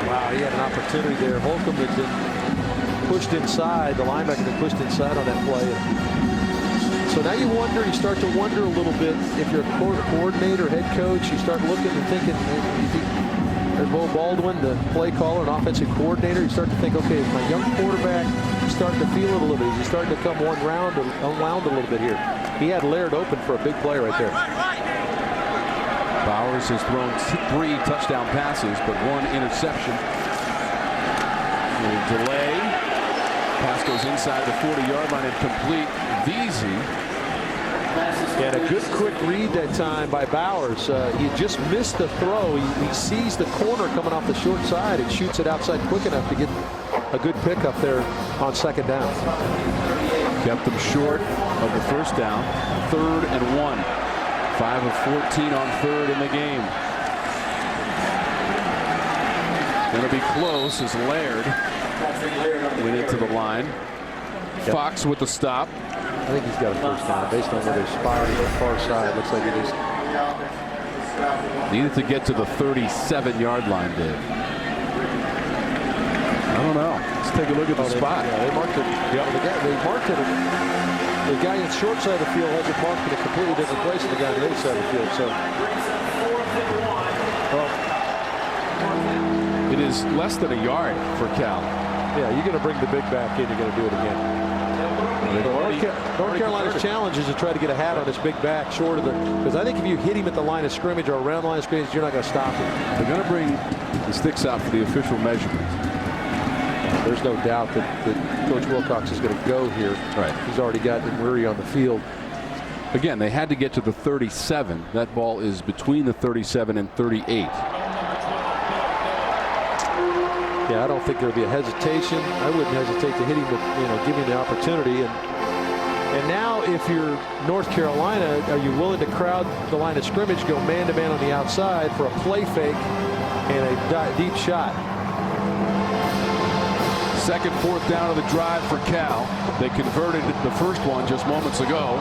Wow, he had an opportunity there. Holcomb had been pushed inside. The linebacker had been pushed inside on that play. So now you start to wonder a little bit if you're a coordinator, head coach, you start looking and thinking, there's Bo Baldwin, the play caller and offensive coordinator. You start to think, okay, is my young quarterback starting to feel it a little bit? Is he starting to come unwound a little bit here? He had Laird open for a big play right there. Bowers has thrown 3 touchdown passes, but 1 interception. Delay. Pass goes inside the 40-yard line and complete. Veazey. And a good quick read that time by Bowers. He just missed the throw. He sees the corner coming off the short side and shoots it outside quick enough to get a good pickup there on 2nd down. Kept them short of the first down. 3rd and 1. 5 of 14 on 3rd in the game. Going to be close as Laird went into the line. Yep. Fox with the stop. I think he's got a first down based on where they're spotted on the far side. Looks like it is. Needed to get to the 37-yard line, Dave. I don't know. Let's take a look at the spot. They marked it. Yep. They marked it. The guy in the short side of the field has it marked in a completely different place than the guy on the other side of the field. So, well, it is less than a yard for Cal. Yeah, you're going to bring the big back in. You're going to do it again. North Carolina's challenge is to try to get a hat on this big back short of the, because I think if you hit him at the line of scrimmage or around the line of scrimmage, you're not going to stop him. They're going to bring the sticks out for the official measurement. There's no doubt that Coach Wilcox is going to go here. Right. He's already got Enweri on the field. Again, they had to get to the 37. That ball is between the 37 and 38. Yeah, I don't think there'll be a hesitation. I wouldn't hesitate to hit him, with, give him the opportunity. And now if you're North Carolina, are you willing to crowd the line of scrimmage, go man-to-man on the outside for a play fake and a deep shot? Second, fourth down of the drive for Cal. They converted the first one just moments ago.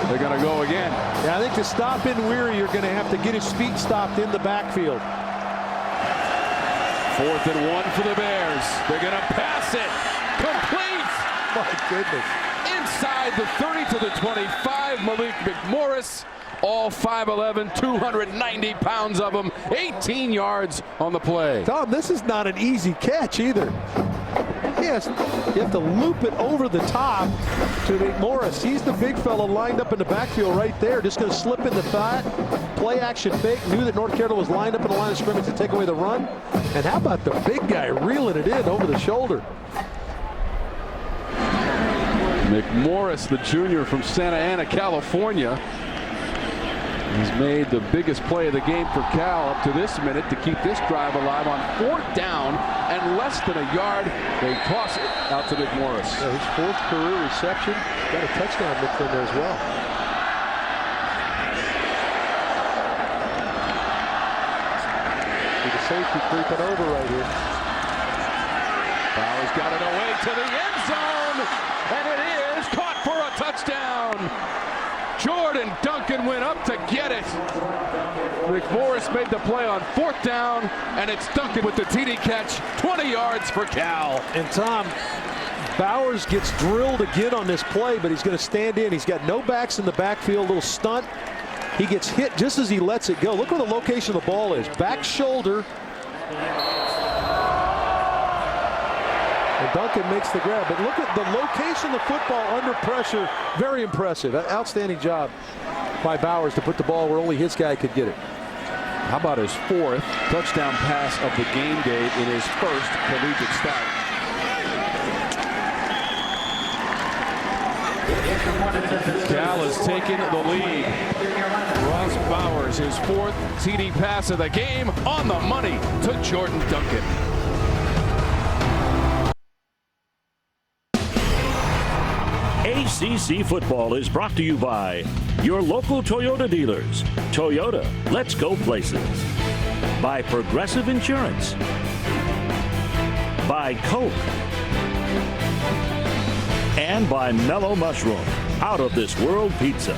They're going to go again. Yeah, I think to stop in Weary, you're going to have to get his feet stopped in the backfield. 4th and 1 for the Bears. They're going to pass it. Complete. My goodness. Inside the 30 to the 25, Malik McMorris. All 5'11", 290 pounds of them. 18 yards on the play. Tom, this is not an easy catch either. Yes, you have to loop it over the top to McMorris. He's the big fella lined up in the backfield right there. Just going to slip in the flat. Play action fake. Knew that North Carolina was lined up in the line of scrimmage to take away the run. And how about the big guy reeling it in over the shoulder? McMorris, the junior from Santa Ana, California. He's made the biggest play of the game for Cal up to this minute to keep this drive alive on 4th down and less than a yard. They toss it out to McMorris. Yeah, his 4th career reception. Got a touchdown mixed in there as well. See the safety creeping over right here. Bowers got it away to the end zone, and it is caught for a touchdown. Jordan Duncan went up to get it. McMorris made the play on 4th down, and it's Duncan with the TD catch. 20 yards for Cal. And Tom, Bowers gets drilled again on this play, but he's going to stand in. He's got no backs in the backfield, little stunt. He gets hit just as he lets it go. Look where the location of the ball is. Back shoulder. And Duncan makes the grab. But look at the location of the football under pressure. Very impressive. Outstanding job by Bowers to put the ball where only his guy could get it. How about his 4th touchdown pass of the game day in his first collegiate start? Cal has taken the lead. Ross Bowers, his 4th TD pass of the game, on the money to Jordan Duncan. ACC football is brought to you by your local Toyota dealers. Toyota, let's go places. By Progressive Insurance. By Coke. And by Mellow Mushroom, out of this world pizza.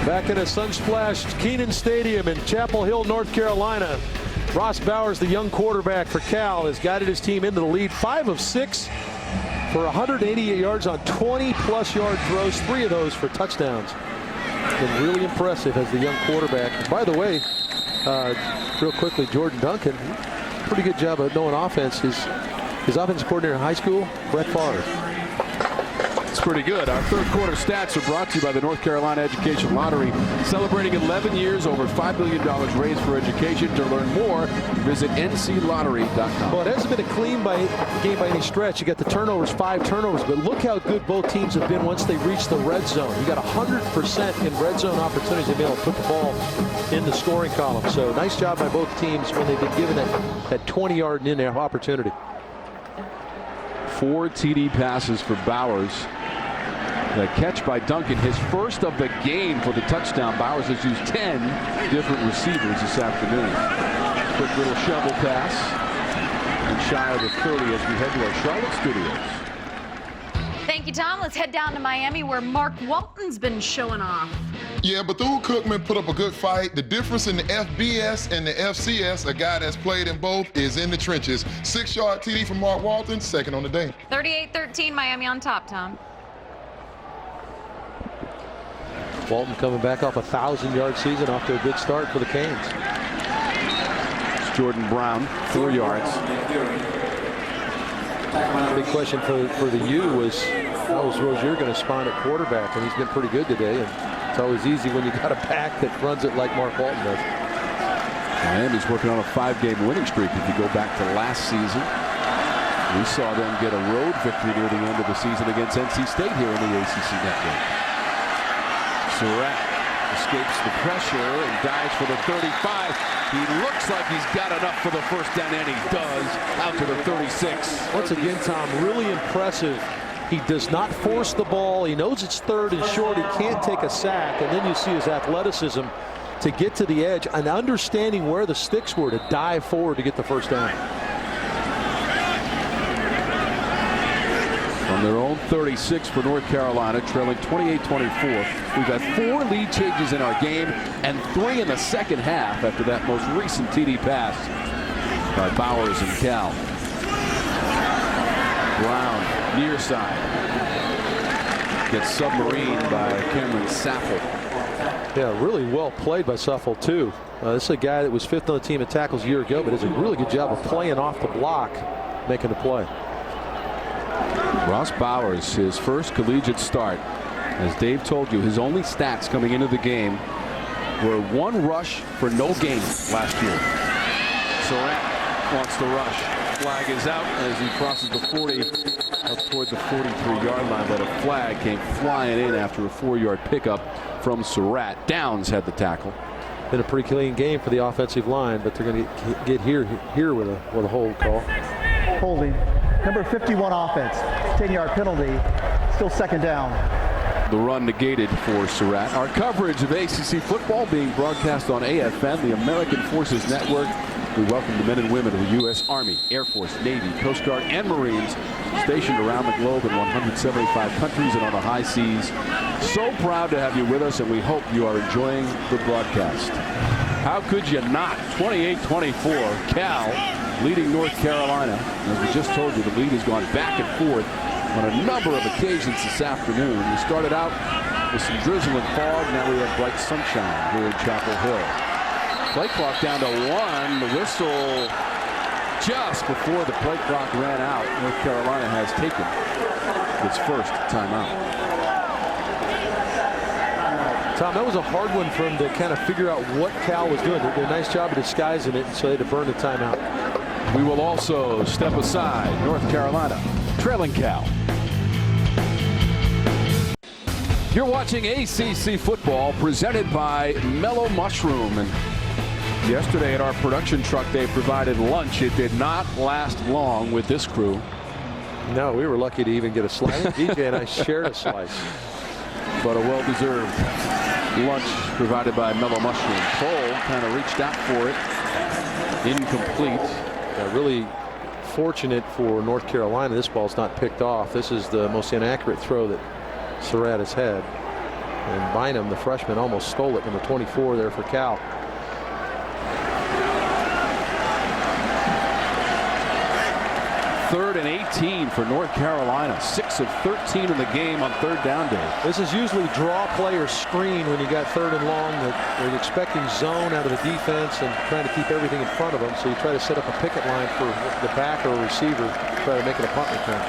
Back in a sun-splashed Keenan Stadium in Chapel Hill, North Carolina. Ross Bowers, the young quarterback for Cal, has guided his team into the lead. 5 of 6 for 188 yards on 20-plus yard throws, 3 of those for touchdowns. Been really impressive as the young quarterback. By the way, real quickly, Jordan Duncan, pretty good job of knowing offense. His offensive coordinator in high school, Brett Favre. It's pretty good. Our third quarter stats are brought to you by the North Carolina Education Lottery, celebrating 11 years, over $5 billion raised for education. To learn more, visit nclottery.com. Well, it hasn't been a clean game by any stretch. You got the turnovers, 5 turnovers, but look how good both teams have been once they reach the red zone. You got 100% in red zone opportunities. They've been able to put the ball in the scoring column. So nice job by both teams when they've been given that 20-yard in there opportunity. 4 TD passes for Bowers. The catch by Duncan, his first of the game for the touchdown. Bowers has used 10 different receivers this afternoon. Quick little shovel pass. And shy of the 30 as we head to our Charlotte studios. Thank you, Tom. Let's head down to Miami where Mark Walton's been showing off. Yeah, Bethune-Cookman put up a good fight. The difference in the FBS and the FCS, a guy that's played in both, is in the trenches. 6-yard TD from Mark Walton, second on the day. 38-13, Miami on top, Tom. Walton coming back off a 1,000-yard season, off to a good start for the Canes. It's Jordan Brown, 4 yards. Big question for the U was, how was Rozier going to spawn at quarterback? And he's been pretty good today. And it's always easy when you got a back that runs it like Mark Walton does. Miami's working on a 5-game winning streak. If you go back to last season, we saw them get a road victory near the end of the season against NC State here in the ACC network. Surratt escapes the pressure and dives for the 35. He looks like he's got enough for the first down, and he does, out to the 36. Once again, Tom, really impressive He does not force the ball. He knows it's third and short. He can't take a sack. And then you see his athleticism to get to the edge and understanding where the sticks were to dive forward to get the first down. From their own 36 for North Carolina, trailing 28-24. We've had 4 lead changes in our game and 3 in the second half after that most recent TD pass by Bowers and Cal. Brown, near side. Gets submarined by Cameron Saffel. Yeah, really well played by Suffel, too. This is a guy that was 5th on the team in tackles a year ago, but does a really good job of playing off the block, making the play. Ross Bowers, his first collegiate start. As Dave told you, his only stats coming into the game were 1 rush for no gain last year. Surratt wants to rush. Flag is out as he crosses the 40 up toward the 43-yard line, but a flag came flying in after a 4-yard pickup from Surratt. Downs had the tackle. Been a pretty clean game for the offensive line, but they're going to get here with a hold call. Holding. Number 51 offense. 10-yard penalty. Still second down. The run negated for Surratt. Our coverage of ACC football being broadcast on AFN, the American Forces Network. We welcome the men and women of the U.S. Army, Air Force, Navy, Coast Guard, and Marines stationed around the globe in 175 countries and on the high seas. So proud to have you with us, and we hope you are enjoying the broadcast. How could you not? 28-24, Cal leading North Carolina. As we just told you, the lead has gone back and forth on a number of occasions this afternoon. We started out with some drizzle and fog. Now we have bright sunshine here in Chapel Hill. Play clock down to 1. The whistle just before the play clock ran out. North Carolina has taken its first timeout. Tom, that was a hard one for him to kind of figure out what Cal was doing. They did a nice job of disguising it, and so they had to burn the timeout. We will also step aside. North Carolina trailing Cal. You're watching ACC football presented by Mellow Mushroom. And yesterday at our production truck, they provided lunch. It did not last long with this crew. No, we were lucky to even get a slice. DJ and I shared a slice. But a well-deserved lunch provided by Mellow Mushroom. Cole kind of reached out for it. Incomplete. Really fortunate for North Carolina. This ball's not picked off. This is the most inaccurate throw that Surratt has had. And Bynum, the freshman, almost stole it. Number 24 there for Cal. Third and 18 for North Carolina. 6 of 13 in the game on third down day. This is usually draw play or screen when you got third and long. That they're expecting zone out of the defense and trying to keep everything in front of them. So you try to set up a picket line for the back or receiver, try to make it a punt return.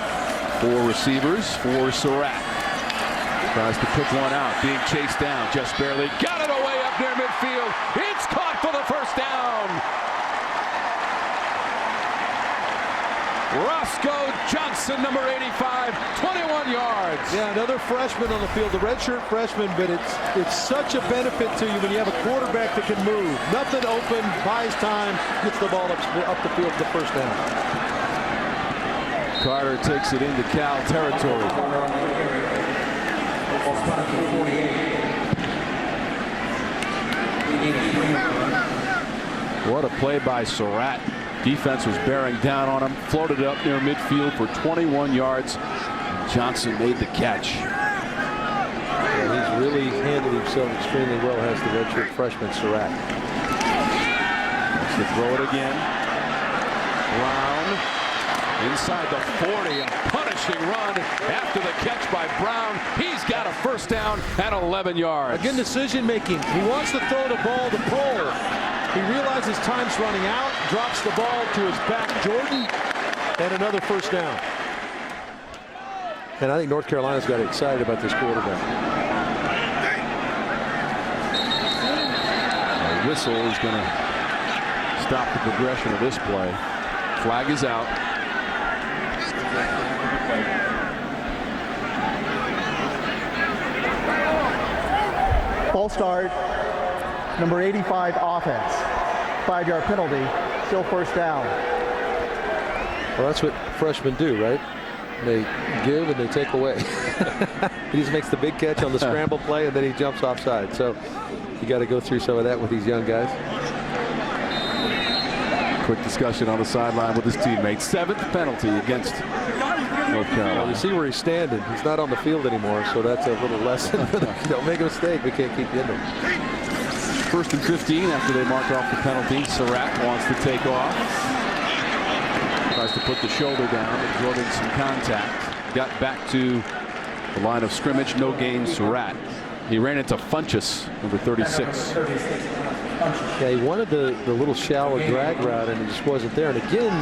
4 receivers for Surratt. Tries to pick one out, being chased down, just barely got it away up near midfield. It's caught for the first down. Roscoe Johnson, number 85, 21 yards. Yeah, another freshman on the field, the redshirt freshman, but it's such a benefit to you when you have a quarterback that can move. Nothing open, buys time, gets the ball up the field for the first down. Carter takes it into Cal territory. What a play by Surratt. Defense was bearing down on him, floated it up near midfield for 21 yards. Johnson made the catch. Yeah, he's really handled himself extremely well, has the redshirt freshman Surratt. Wants to throw it again. Brown inside the 40, a punishing run after the catch by Brown. He's got a first down at 11 yards. Again, decision making. He wants to throw the ball to Pohl. He realizes time's running out, drops the ball to his back, Jordan, and another first down. And I think North Carolina's got excited about this quarterback. A whistle is going to stop the progression of this play. Flag is out. Ball start. Number 85 offense. 5-yard penalty. Still first down. Well, that's what freshmen do, right? They give and they take away. He just makes the big catch on the scramble play, and then he jumps offside. So you got to go through some of that with these young guys. Quick discussion on the sideline with his teammates. 7th penalty against North Carolina. You see where he's standing. He's not on the field anymore, so that's a little lesson. Don't make a mistake. We can't keep you in there. 1st and 15 after they mark off the penalty. Surratt wants to take off. Tries to put the shoulder down, absorbing some contact. Got back to the line of scrimmage. No gain, Surratt. He ran into Funchess, number 36. Yeah, he wanted the little shallow drag route, and it just wasn't there. And again,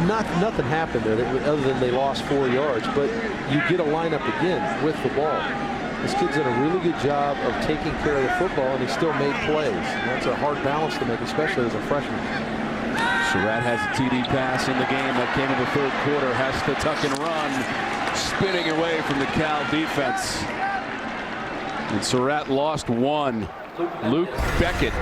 nothing happened there other than they lost 4 yards. But you get a lineup again with the ball. This kid's done a really good job of taking care of the football, and he still made plays. And that's a hard balance to make, especially as a freshman. Surratt has a TD pass in the game that came in the 3rd quarter. Has to tuck and run, spinning away from the Cal defense. And Surratt lost 1. Luke Beckett.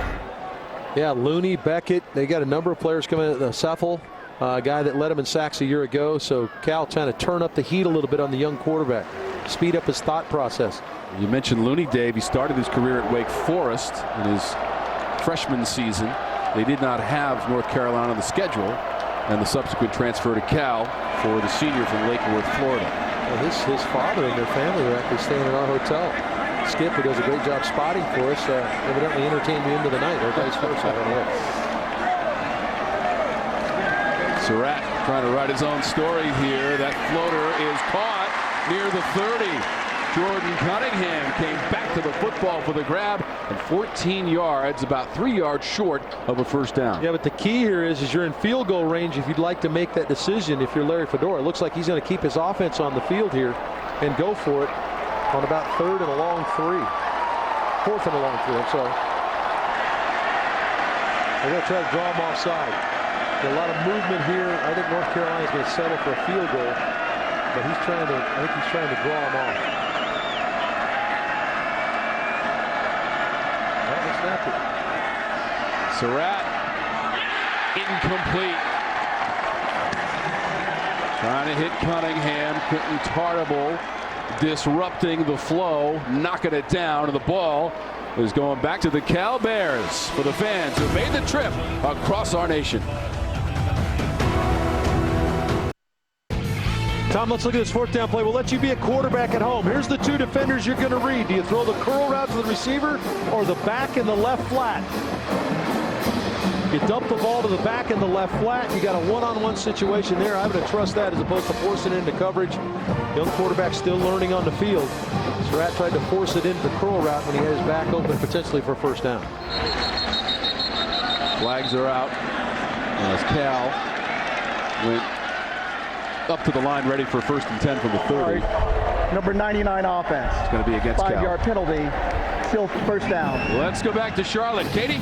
Yeah, Looney, Beckett. They got a number of players coming in. Seffel, a guy that led him in sacks a year ago. So Cal trying to turn up the heat a little bit on the young quarterback. Speed up his thought process. You mentioned Looney, Dave. He started his career at Wake Forest in his freshman season. They did not have North Carolina on the schedule, and the subsequent transfer to Cal for the senior from Lakewood, Florida. Well, his father and their family were actually staying in our hotel. Skip, who does a great job spotting for us, evidently entertained me into the night, or vice versa. I don't know. Surratt trying to write his own story here. That floater is caught near the 30. Jordan Cunningham came back to the football for the grab, and 14 yards, about 3 yards short of a first down. Yeah, but the key here is you're in field goal range if you'd like to make that decision. If you're Larry Fedora, it looks like he's going to keep his offense on the field here and go for it on about 3rd and a long 3. 4th and a long 3, I'm sorry. They're going to try to draw him offside. A lot of movement here. I think North Carolina's going to settle for a field goal, but I think he's trying to draw him off. Surratt, incomplete. Trying to hit Cunningham. Quentin Tartable disrupting the flow, knocking it down, and the ball is going back to the Cal Bears for the fans who made the trip across our nation. Tom, let's look at this 4th down play. We'll let you be a quarterback at home. Here's the 2 defenders you're going to read. Do you throw the curl route to the receiver or the back in the left flat? You dump the ball to the back in the left flat. You got a one-on-one situation there. I'm going to trust that as opposed to forcing it into coverage. Young quarterback still learning on the field. Surratt tried to force it into the curl route when he had his back open potentially for first down. Flags are out as Cal went up to the line ready for 1st and 10 from the 30. Number 99 offense. It's going to be against Cal. 5-yard penalty. Still first down. Let's go back to Charlotte. Katie?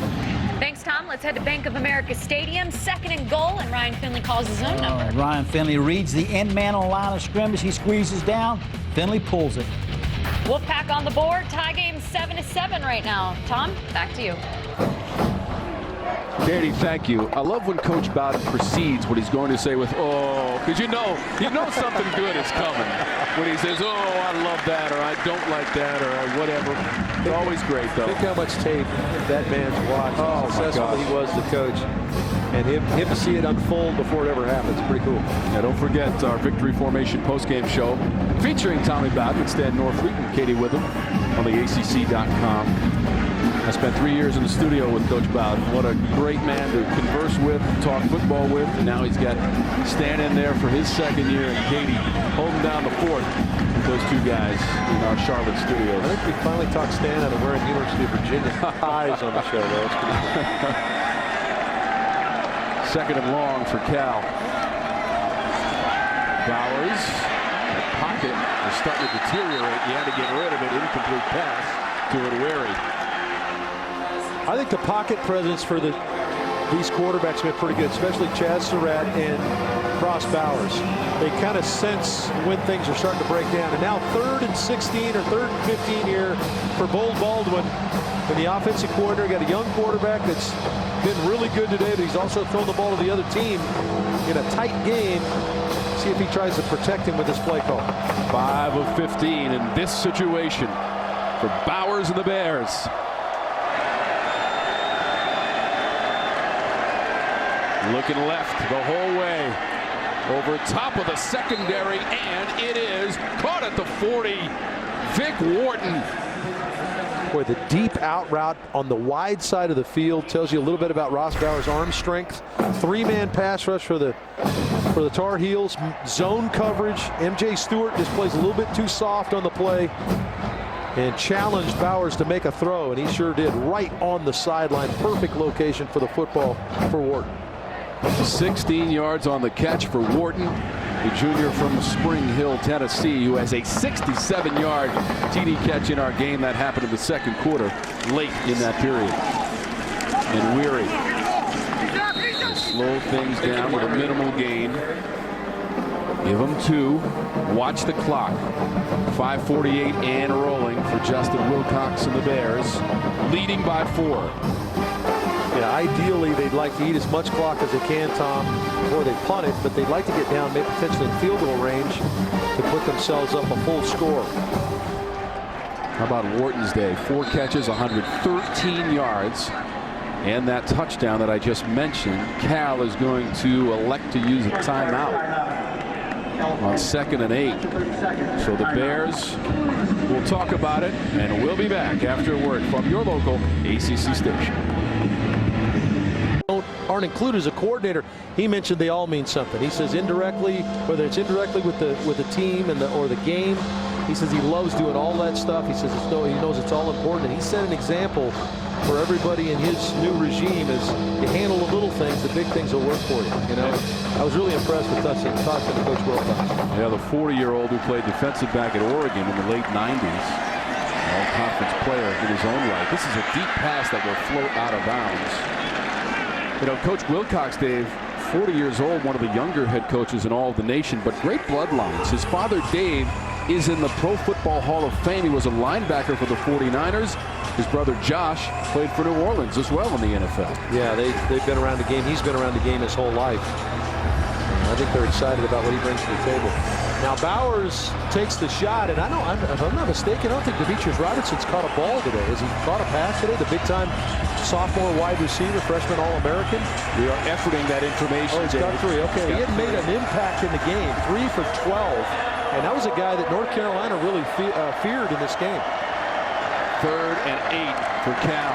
Thanks, Tom. Let's head to Bank of America Stadium. 2nd and goal, and Ryan Finley calls his own number. Ryan Finley reads the end man on the line of scrimmage. He squeezes down. Finley pulls it. Wolfpack on the board. Tie game 7-7 right now. Tom, back to you. Katie, thank you. I love when Coach Bowden proceeds what he's going to say with, oh, because you know something good is coming. When he says, oh, I love that, or I don't like that, or whatever. It's always great, though. Think how much tape that man's watched. How successful he was, the coach. And him to see it unfold before it ever happens. Pretty cool. Yeah, don't forget our Victory Formation postgame show featuring Tommy Bowden, Stan Norfleet, and Katie Witham on the ACC.com. I spent 3 years in the studio with Coach Bowden. What a great man to converse with, talk football with, and now he's got Stan in there for his 2nd year, and Katie holding down the 4th with those 2 guys in our Charlotte studios. I think we finally talked Stan out of wearing University of Virginia eyes on the show, though. That's pretty cool. 2nd and long for Cal. Bowers, that pocket is starting to deteriorate. You had to get rid of it. Incomplete pass to Wary. I think the pocket presence for these quarterbacks have been pretty good, especially Chaz Surratt and Cross Bowers. They kind of sense when things are starting to break down. And now 3rd and 16 or 3rd and 15 here for Bold Baldwin. And the offensive coordinator got a young quarterback that's been really good today, but he's also thrown the ball to the other team in a tight game. See if he tries to protect him with this play call. 5 of 15 in this situation for Bowers and the Bears. Looking left the whole way. Over top of the secondary, and it is caught at the 40. Vic Wharton. Boy, the deep out route on the wide side of the field tells you a little bit about Ross Bowers' arm strength. 3-man pass rush for the Tar Heels. Zone coverage. MJ Stewart just plays a little bit too soft on the play and challenged Bowers to make a throw, and he sure did, right on the sideline. Perfect location for the football for Wharton. 16 yards on the catch for Wharton, the junior from Spring Hill, Tennessee, who has a 67-yard TD catch in our game. That happened in the second quarter, late in that period. And Weary will slow things down with a minimal gain. Give them 2. Watch the clock. 5:48 and rolling for Justin Wilcox and the Bears, leading by 4. Yeah, ideally they'd like to eat as much clock as they can, Tom, before they punt it, but they'd like to get down maybe potentially in field goal range to put themselves up a full score. How about Wharton's day? 4 catches, 113 yards, and that touchdown that I just mentioned. Cal is going to elect to use a timeout on 2nd and 8. So the Bears will talk about it, and we'll be back after a word from your local ACC station. Aren't included as a coordinator. He mentioned they all mean something. He says indirectly, whether it's indirectly with the team and or the game, he says he loves doing all that stuff. He says he knows it's all important, and he set an example for everybody in his new regime. Is you handle the little things, the big things will work for you. You know, I was really impressed with talking to Coach Wilcox. Yeah, the 40-year-old who played defensive back at Oregon in the late 90s, all-conference player in his own right. This is a deep pass that will float out of bounds. You know, Coach Wilcox, Dave, 40 years old, one of the younger head coaches in all of the nation, but great bloodlines. His father, Dave, is in the Pro Football Hall of Fame. He was a linebacker for the 49ers. His brother, Josh, played for New Orleans as well in the NFL. Yeah, they've been around the game. He's been around the game his whole life. I think they're excited about what he brings to the table. Now Bowers takes the shot, and if I'm not mistaken, I don't think Demetrius Robinson's caught a ball today. Has he caught a pass today? The big-time sophomore wide receiver, freshman All-American. We are efforting that information. Oh, he's got 3. Okay, he hadn't made an impact in the game. 3 for 12, and that was a guy that North Carolina really feared in this game. 3rd and 8 for Cal.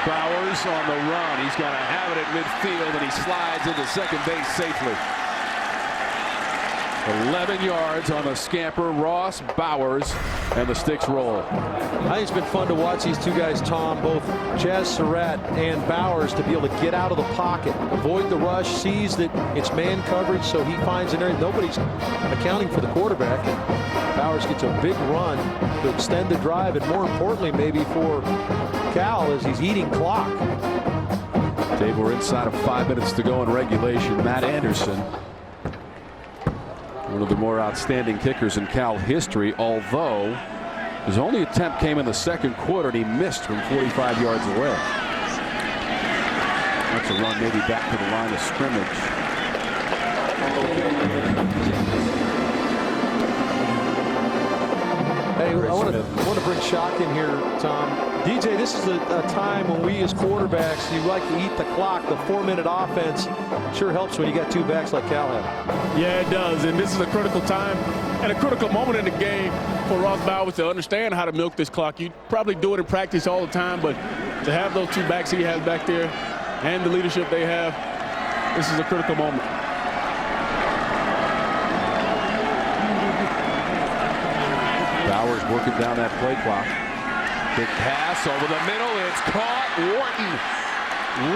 Bowers on the run. He's going to have it at midfield, and he slides into second base safely. 11 yards on the scamper. Ross Bowers, and the sticks roll. I think it's been fun to watch these two guys, Tom, both Chaz Surratt and Bowers, to be able to get out of the pocket, avoid the rush, sees that it's man coverage, so he finds an area. Nobody's accounting for the quarterback, and Bowers gets a big run to extend the drive, and more importantly, maybe for Cal, as he's eating clock. Dave, we're inside of 5 minutes to go in regulation. Matt Anderson, one of the more outstanding kickers in Cal history, although his only attempt came in the second quarter, and he missed from 45 yards away. That's a run maybe back to the line of scrimmage. Hey, I want to bring shock in here, Tom. DJ, this is a time when we as quarterbacks, you like to eat the clock. The 4-minute offense sure helps when you got 2 backs like Cal had. Yeah, it does. And this is a critical time and a critical moment in the game for Ross Bowers to understand how to milk this clock. You probably do it in practice all the time, but to have those 2 backs he has back there and the leadership they have, this is a critical moment. Bowers working down that play clock. Big pass over the middle. It's caught. Wharton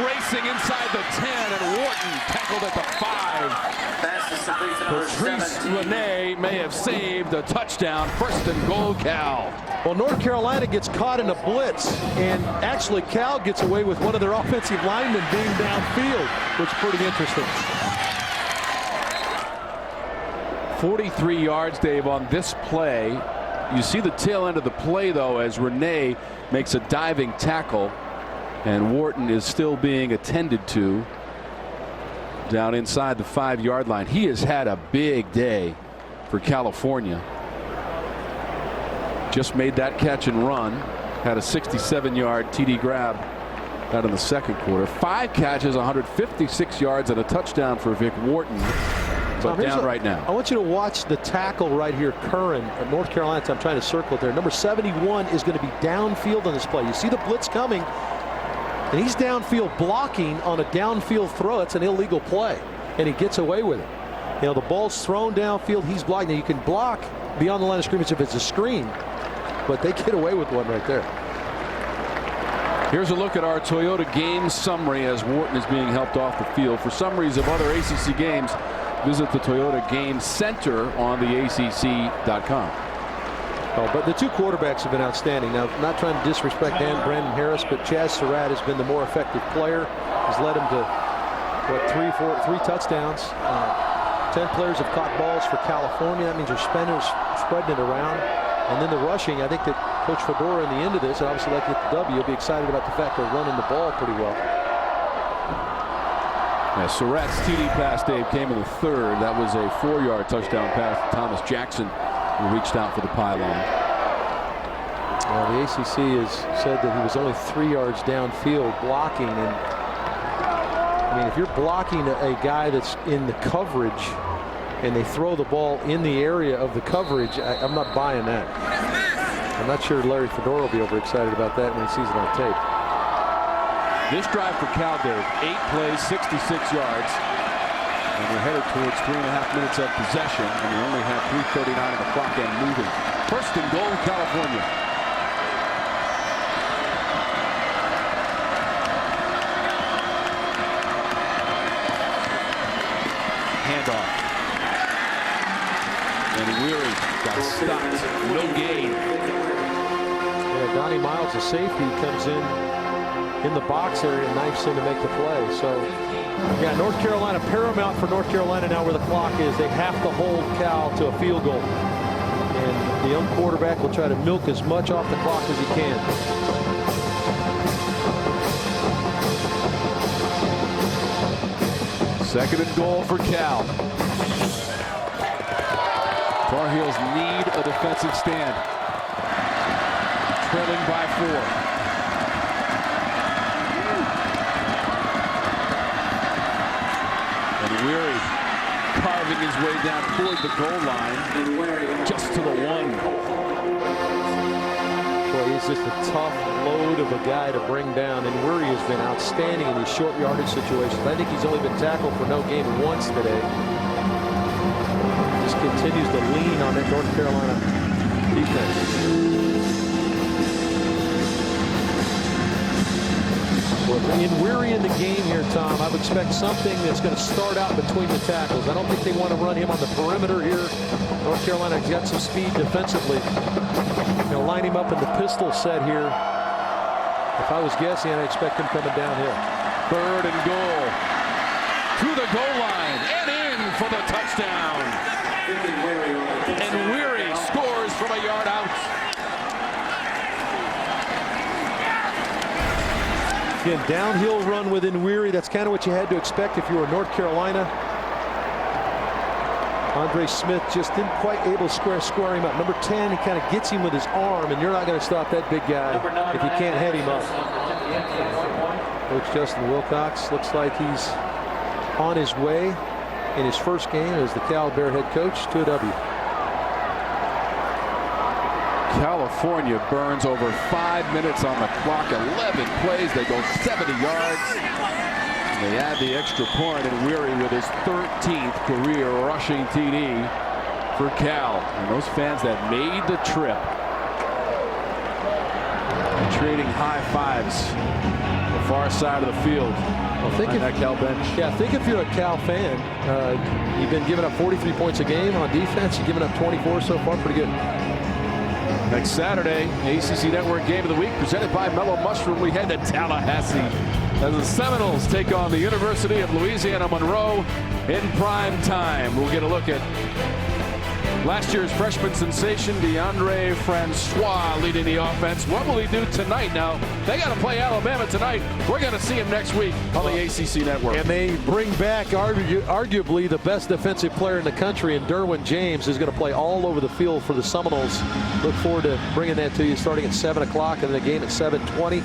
racing inside the 10, and Wharton tackled at the 5. Patrice Rene may have saved a touchdown. 1st and goal, Cal. Well, North Carolina gets caught in a blitz, and actually Cal gets away with one of their offensive linemen being downfield, which is pretty interesting. 43 yards, Dave, on this play. You see the tail end of the play, though, as Rene makes a diving tackle, and Wharton is still being attended to. down inside the 5-yard line. He has had a big day for California. Just made that catch and run. Had a 67-yard TD grab out in the second quarter. 5 catches, 156 yards, and a touchdown for Vic Wharton. But down right now. I want you to watch the tackle right here, Curran, at North Carolina. I'm trying to circle it there. Number 71 is going to be downfield on this play. You see the blitz coming, and he's downfield blocking on a downfield throw. It's an illegal play, and he gets away with it. You know, the ball's thrown downfield. He's blocking. Now, you can block beyond the line of scrimmage if it's a screen, but they get away with one right there. Here's a look at our Toyota game summary as Wharton is being helped off the field. For summaries of other ACC games, visit the Toyota Game Center on the ACC.com. Oh, but the 2 quarterbacks have been outstanding. Now, not trying to disrespect Brandon Harris, but Chaz Surratt has been the more effective player. He's led him to, what, 3 touchdowns. 10 players have caught balls for California. That means they're spreading it around. And then the rushing, I think that Coach Fedora in the end of this, and obviously like to get the W, will be excited about the fact they're running the ball pretty well. Yeah, Surratt's TD pass, Dave, came in the 3rd. That was a 4-yard touchdown pass to Thomas Jackson, who reached out for the pylon. Well, the ACC has said that he was only 3 yards downfield blocking. And I mean, if you're blocking a guy that's in the coverage and they throw the ball in the area of the coverage, I'm not buying that. I'm not sure Larry Fedora will be overexcited about that when he sees it on tape. This drive for Cal, Dave, 8 plays, 66 yards. And we're headed towards 3.5 minutes of possession, and we only have 3:39 on the clock and moving. 1st and goal, California. Handoff. And Weary got stopped. No gain. Yeah, Donnie Miles, the safety, comes in the box area and knifes in to make the play. So, yeah, North Carolina, paramount for North Carolina now where the clock is. They have to hold Cal to a field goal. And the young quarterback will try to milk as much off the clock as he can. Second and goal for Cal. Tar Heels need a defensive stand. Trailing by 4. Weary carving his way down toward the goal line, just to the 1. Boy, he's just a tough load of a guy to bring down, and Weary has been outstanding in these short yardage situations. I think he's only been tackled for no gain once today. Just continues to lean on that North Carolina defense. In Weary in the game here, Tom, I would expect something that's going to start out between the tackles. I don't think they want to run him on the perimeter here. North Carolina's got some speed defensively. They'll line him up in the pistol set here. If I was guessing, I'd expect him coming downhill. 3rd and goal. To the goal line and in for the touchdown. And Weary scores from a yard out. Again, downhill run within Weary. That's kind of what you had to expect if you were North Carolina. Andre Smith just didn't quite able to square him up. Number 10, he kind of gets him with his arm, and you're not going to stop that big guy if you can't head him up. Coach Justin Wilcox looks like he's on his way in his first game as the Cal Bear head coach to a W. California burns over 5 minutes on the clock. 11 plays. They go 70 yards. They add the extra point, and Weary with his 13th career rushing TD for Cal. And those fans that made the trip trading high fives the far side of the field. Well, think if that Cal bench. Yeah, think if you're a Cal fan, you've been giving up 43 points a game on defense. You've given up 24 so far. Pretty good. Next Saturday, ACC Network Game of the Week presented by Mellow Mushroom. We head to Tallahassee as the Seminoles take on the University of Louisiana Monroe in prime time. We'll get a look at Last year's freshman sensation DeAndre Francois leading the offense. What will he do tonight? Now, they got to play Alabama tonight. We're going to see him next week on the ACC Network. And they bring back arguably the best defensive player in the country, and Derwin James is going to play all over the field for the Seminoles. Look forward to bringing that to you starting at 7 o'clock and the game at 7:20.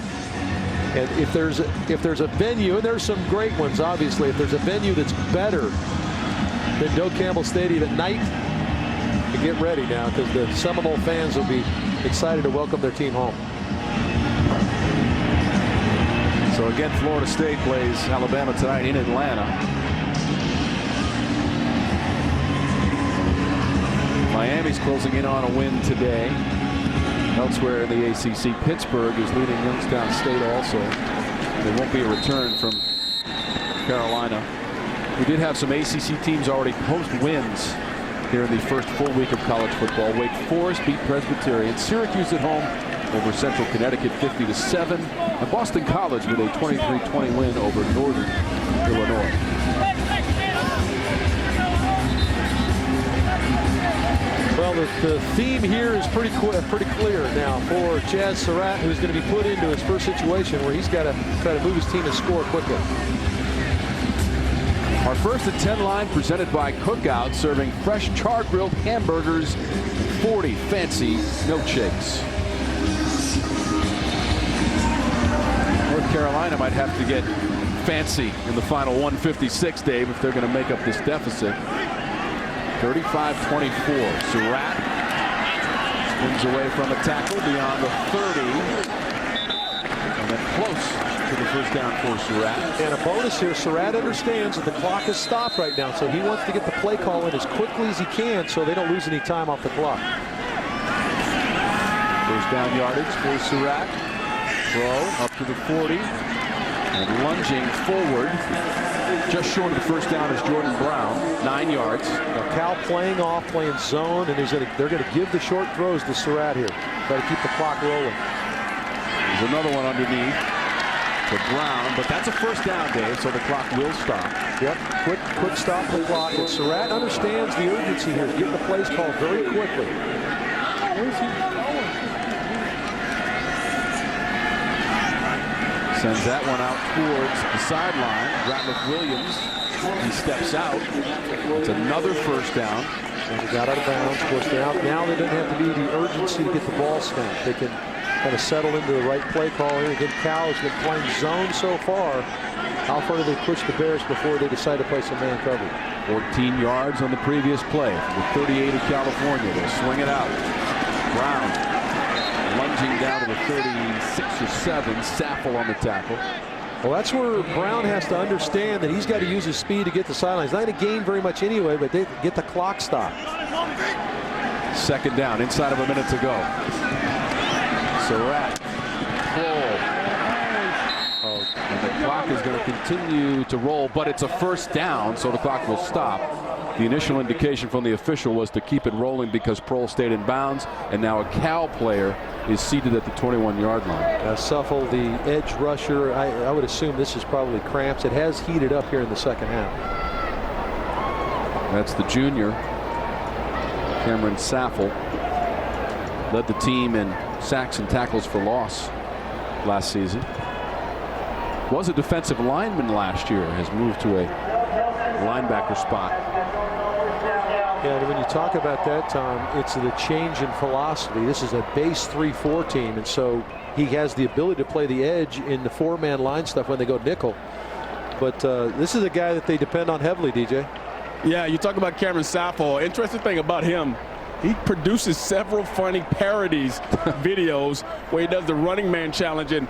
And if there's a venue, and there's some great ones, obviously, if there's a venue that's better than Doak Campbell Stadium at night, to get ready now, because the Seminole fans will be excited to welcome their team home. So again, Florida State plays Alabama tonight in Atlanta. Miami's closing in on a win today. Elsewhere in the ACC, Pittsburgh is leading Youngstown State also. There won't be a return from Carolina. We did have some ACC teams already post wins here in the first full week of college football. Wake Forest beat Presbyterian. Syracuse at home over Central Connecticut 50-7. And Boston College with a 23-20 win over Northern Illinois. Well, the theme here is pretty clear now for Chaz Surratt, who's going to be put into his first situation where he's got to try to move his team and score quickly. Our 1st and 10 line presented by Cookout, serving fresh char-grilled hamburgers, 40 fancy milkshakes. North Carolina might have to get fancy in the final 156, Dave, if they're going to make up this deficit. 35-24. Surratt spins away from a tackle beyond the 30. And then close to the first down for Surratt. And a bonus here, Surratt understands that the clock is stopped right now, so he wants to get the play call in as quickly as he can so they don't lose any time off the clock. First down yardage for Surratt. Throw up to the 40. And lunging forward. Just short of the first down is Jordan Brown, 9 yards. Now Cal playing zone, and they're going to give the short throws to Surratt here. Try to keep the clock rolling. There's another one underneath to Brown, but that's a first down, Dave, so the clock will stop. Yep, quick stop the clock. And Surratt understands the urgency here, getting the plays called very quickly. Sends that one out towards the sideline. Ratliff Williams, he steps out. It's another first down. And he got out of bounds. Of course, now they don't have to be the urgency to get the ball snapped. They can kind of settle into the right play call here. Again, Cal has been playing zone so far. How far do they push the Bears before they decide to play some man coverage? 14 yards on the previous play. The 38 of California. They'll swing it out. Brown lunging down to the 36 or 7. Saffel on the tackle. Well, that's where Brown has to understand that he's got to use his speed to get the sidelines. Not going to gain very much anyway, but they get the clock stopped. Second down, inside of a minute to go. Surratt. And the clock is going to continue to roll, but it's a first down, so the clock will stop. The initial indication from the official was to keep it rolling because Prohl stayed in bounds, and now a Cal player is seated at the 21-yard line. Suffel, the edge rusher, I would assume this is probably cramps. It has heated up here in the second half. That's the junior, Cameron Saffel. Led the team in sacks and tackles for loss last season. Was a defensive lineman last year, has moved to a linebacker spot. Yeah, when you talk about that, Tom, it's the change in philosophy. This is a base 3-4 team, and so he has the ability to play the edge in the 4-man line stuff when they go nickel. But this is a guy that they depend on heavily, DJ. Yeah, you talk about Cameron Saffel. Interesting thing about him, he produces several funny parodies videos where he does the running man challenge, and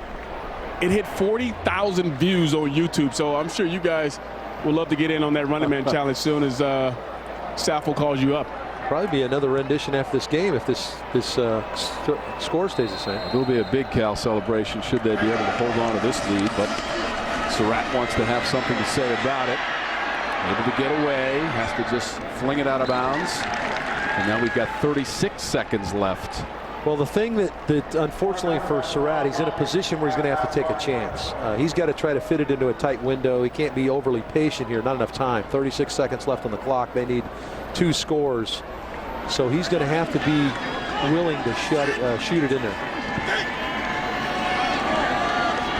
it hit 40,000 views on YouTube. So I'm sure you guys will love to get in on that running man challenge soon as Saffel calls you up. Probably be another rendition after this game if this score stays the same. It will be a big Cal celebration should they be able to hold on to this lead, but Surratt wants to have something to say about it. Able to get away, has to just fling it out of bounds. And now we've got 36 seconds left. Well, the thing that unfortunately for Surratt, he's in a position where he's going to have to take a chance. He's got to try to fit it into a tight window. He can't be overly patient here. Not enough time. 36 seconds left on the clock. They need 2 scores So he's going to have to be willing to shoot it in there.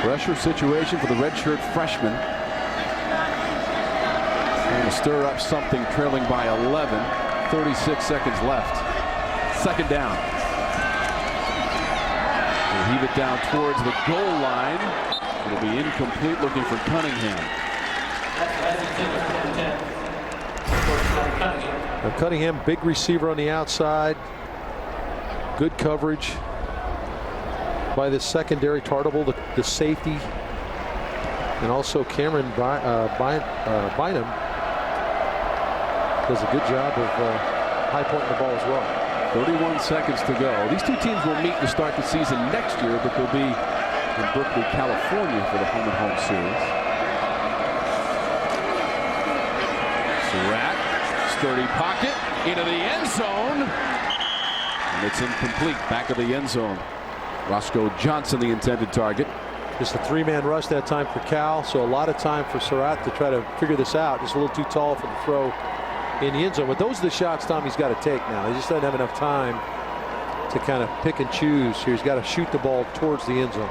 Pressure situation for the redshirt freshman. Trying to stir up something, trailing by 11. 36 seconds left. Second down. We'll heave it down towards the goal line. It'll be incomplete, looking for Cunningham. Now Cunningham, big receiver on the outside. Good coverage by the secondary, Tartable, the safety, and also Cameron Bynum does a good job of high pointing the ball as well. 31 seconds to go. These two teams will meet to start the season next year, but they'll be in Berkeley, California for the home-and-home series. Surratt, sturdy pocket, into the end zone. And it's incomplete, back of the end zone. Roscoe Johnson, the intended target. Just a three-man rush that time for Cal, so a lot of time for Surratt to try to figure this out. Just a little too tall for the throw in the end zone. But those are the shots Tommy's got to take now. He just doesn't have enough time to kind of pick and choose here. He's got to shoot the ball towards the end zone.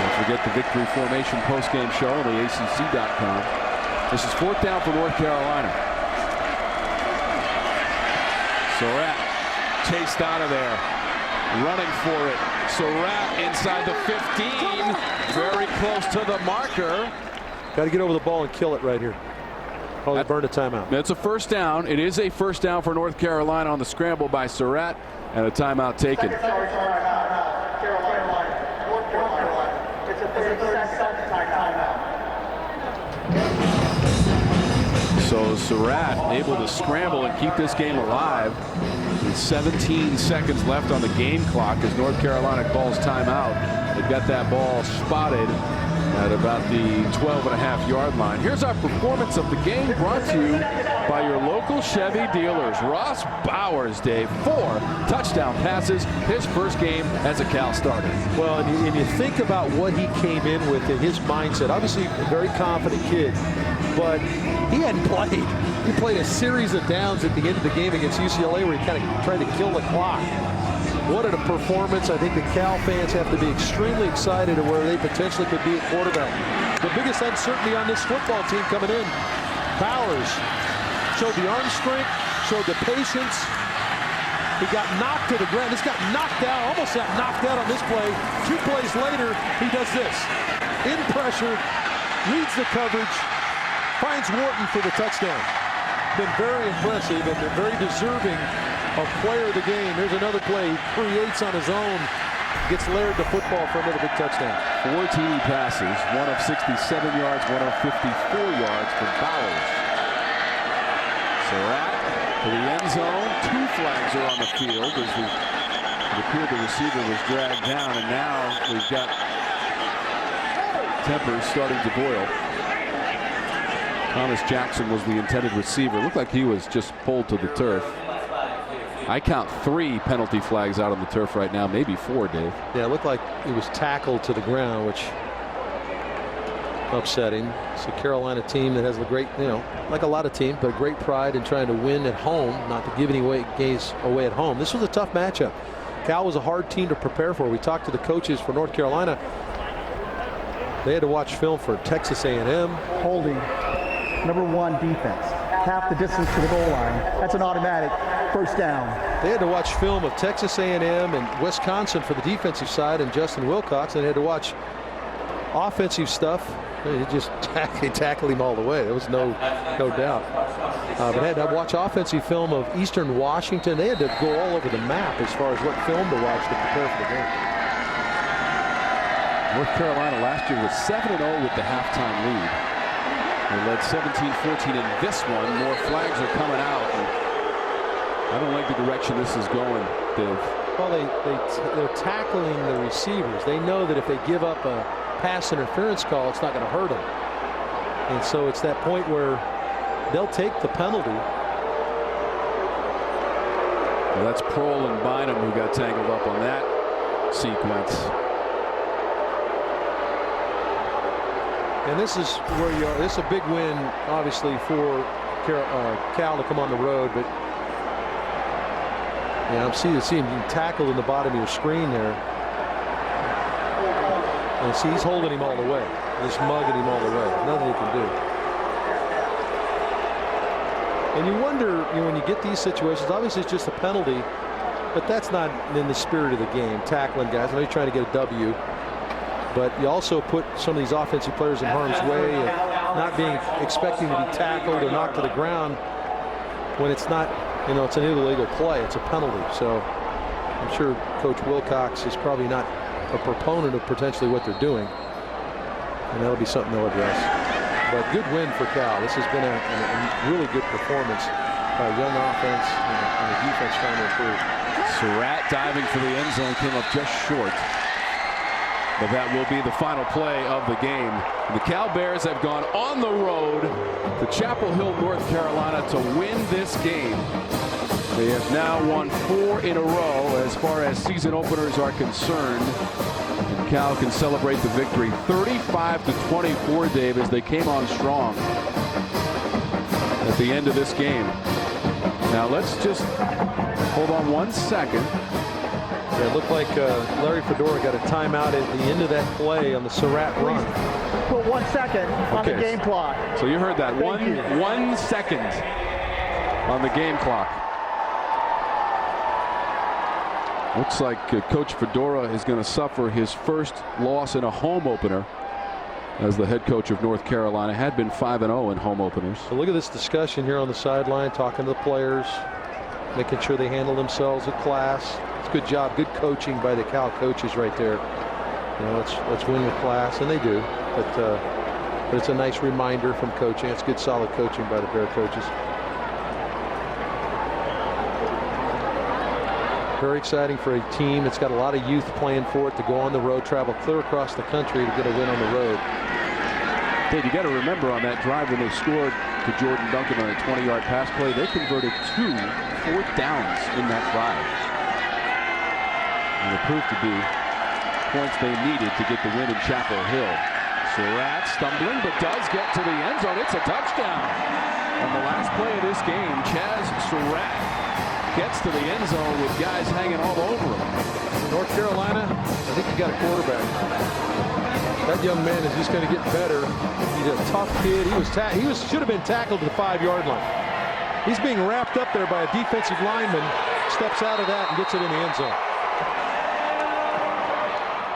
Don't forget the victory formation post-game show on the ACC.com. This is fourth down for North Carolina. Surratt chased out of there, running for it. Surratt inside the 15, very close to the marker. Got to get over the ball and kill it right here. Oh, they burned a timeout. That's a first down. It is a first down for North Carolina on the scramble by Surratt, and a timeout taken. North Carolina. It's a 30-second timeout. So Surratt able to scramble and keep this game alive. With 17 seconds left on the game clock as North Carolina calls timeout. They've got that ball spotted at about the 12.5-yard line. Here's our performance of the game, brought to you by your local Chevy dealers. Ross Bowers, Dave, 4 touchdown passes, his first game as a Cal starter. Well, and you think about what he came in with in his mindset. Obviously, a very confident kid, but he hadn't played. He played a series of downs at the end of the game against UCLA where he kind of tried to kill the clock. What a performance. I think the Cal fans have to be extremely excited at where they potentially could be at quarterback. The biggest uncertainty on this football team coming in, Bowers showed the arm strength, showed the patience. He got knocked to the ground. This got knocked out, almost got knocked out on this play. 2 plays later, he does this. In pressure, reads the coverage, finds Wharton for the touchdown. Been very impressive and been very deserving of player of the game. Here's another play he creates on his own. Gets Laird the football for another big touchdown. 4 TD passes, one of 67 yards, one of 54 yards for Bowers. Surratt to the end zone. 2 flags are on the field as it appeared the receiver was dragged down, and now we've got tempers starting to boil. Thomas Jackson was the intended receiver. Looked like he was just pulled to the turf. I count 3 penalty flags out on the turf right now, maybe 4, Dave. Yeah, it looked like he was tackled to the ground, which upsetting. It's a Carolina team that has a great, like a lot of teams, but great pride in trying to win at home, not to give any games away at home. This was a tough matchup. Cal was a hard team to prepare for. We talked to the coaches for North Carolina. They had to watch film for Texas A&M. Holding. Number 1 defense. Half the distance to the goal line. That's an automatic first down. They had to watch film of Texas A&M and Wisconsin for the defensive side and Justin Wilcox. And they had to watch offensive stuff. They just tackled him all the way. There was no doubt. But they had to watch offensive film of Eastern Washington. They had to go all over the map as far as what film to watch to prepare for the game. North Carolina last year was 7-0 with the halftime lead. They led 17-14 in this one. More flags are coming out. I don't like the direction this is going, Dave. Well, they're tackling the receivers. They know that if they give up a pass interference call, it's not going to hurt them. And so it's that point where they'll take the penalty. Well, that's Prohl and Bynum who got tangled up on that sequence. And this is where you are. This is a big win, obviously, for Cal to come on the road, but yeah, I'm seeing him tackled in the bottom of your screen there. And see, he's holding him all the way, just mugging him all the way. Nothing he can do. And you wonder, when you get these situations, obviously it's just a penalty, but that's not in the spirit of the game. Tackling guys, I know you're trying to get a W, but you also put some of these offensive players in harm's way, and not expecting to be tackled or knocked to the ground when it's not. It's an illegal play. It's a penalty. So I'm sure Coach Wilcox is probably not a proponent of potentially what they're doing, and that'll be something they'll address. But good win for Cal. This has been a really good performance by a young offense and a defense trying to improve. Surratt diving for the end zone, came up just short. But that will be the final play of the game. The Cal Bears have gone on the road to Chapel Hill, North Carolina to win this game. They have now won 4 in a row as far as season openers are concerned. And Cal can celebrate the victory 35-24, Dave, as they came on strong at the end of this game. Now let's just hold on 1 second. Yeah, it looked like Larry Fedora got a timeout at the end of that play on the Surratt run. Put 1 second on the game clock. So you heard that. One second on the game clock. Looks like Coach Fedora is going to suffer his first loss in a home opener as the head coach of North Carolina. Had been 5-0 in home openers. So look at this discussion here on the sideline, talking to the players, making sure they handle themselves with class. It's a good job, good coaching by the Cal coaches right there. Let's win with class, and they do. But it's a nice reminder from coaching. It's good, solid coaching by the Bear coaches. Very exciting for a team. It's got a lot of youth playing for it to go on the road, travel clear across the country to get a win on the road. Dave, you got to remember on that drive when they scored to Jordan Duncan on a 20-yard pass play, they converted 2 4th downs in that drive. And it proved to be points they needed to get the win in Chapel Hill. Surratt stumbling, but does get to the end zone. It's a touchdown. On the last play of this game, Chaz Surratt gets to the end zone with guys hanging all over him. North Carolina, I think you got a quarterback. That young man is just going to get better. He's a tough kid. He should have been tackled to the 5-yard line. He's being wrapped up there by a defensive lineman. Steps out of that and gets it in the end zone.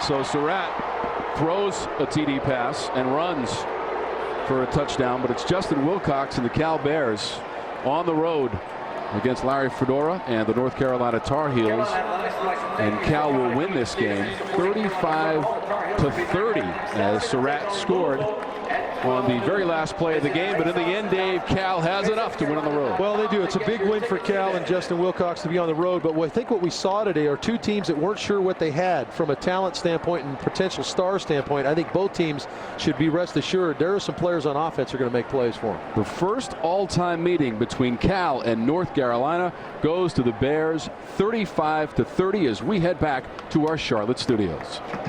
So Surratt throws a TD pass and runs for a touchdown, but it's Justin Wilcox and the Cal Bears on the road against Larry Fedora and the North Carolina Tar Heels, and Cal will win this game 35-30 as Surratt scored on the very last play of the game. But in the end, Dave, Cal has enough to win on the road. Well, they do. It's a big win for Cal and Justin Wilcox to be on the road. But I think what we saw today are 2 teams that weren't sure what they had from a talent standpoint and potential star standpoint. I think both teams should be rest assured there are some players on offense who are going to make plays for them. The first all-time meeting between Cal and North Carolina goes to the Bears 35-30 as we head back to our Charlotte studios.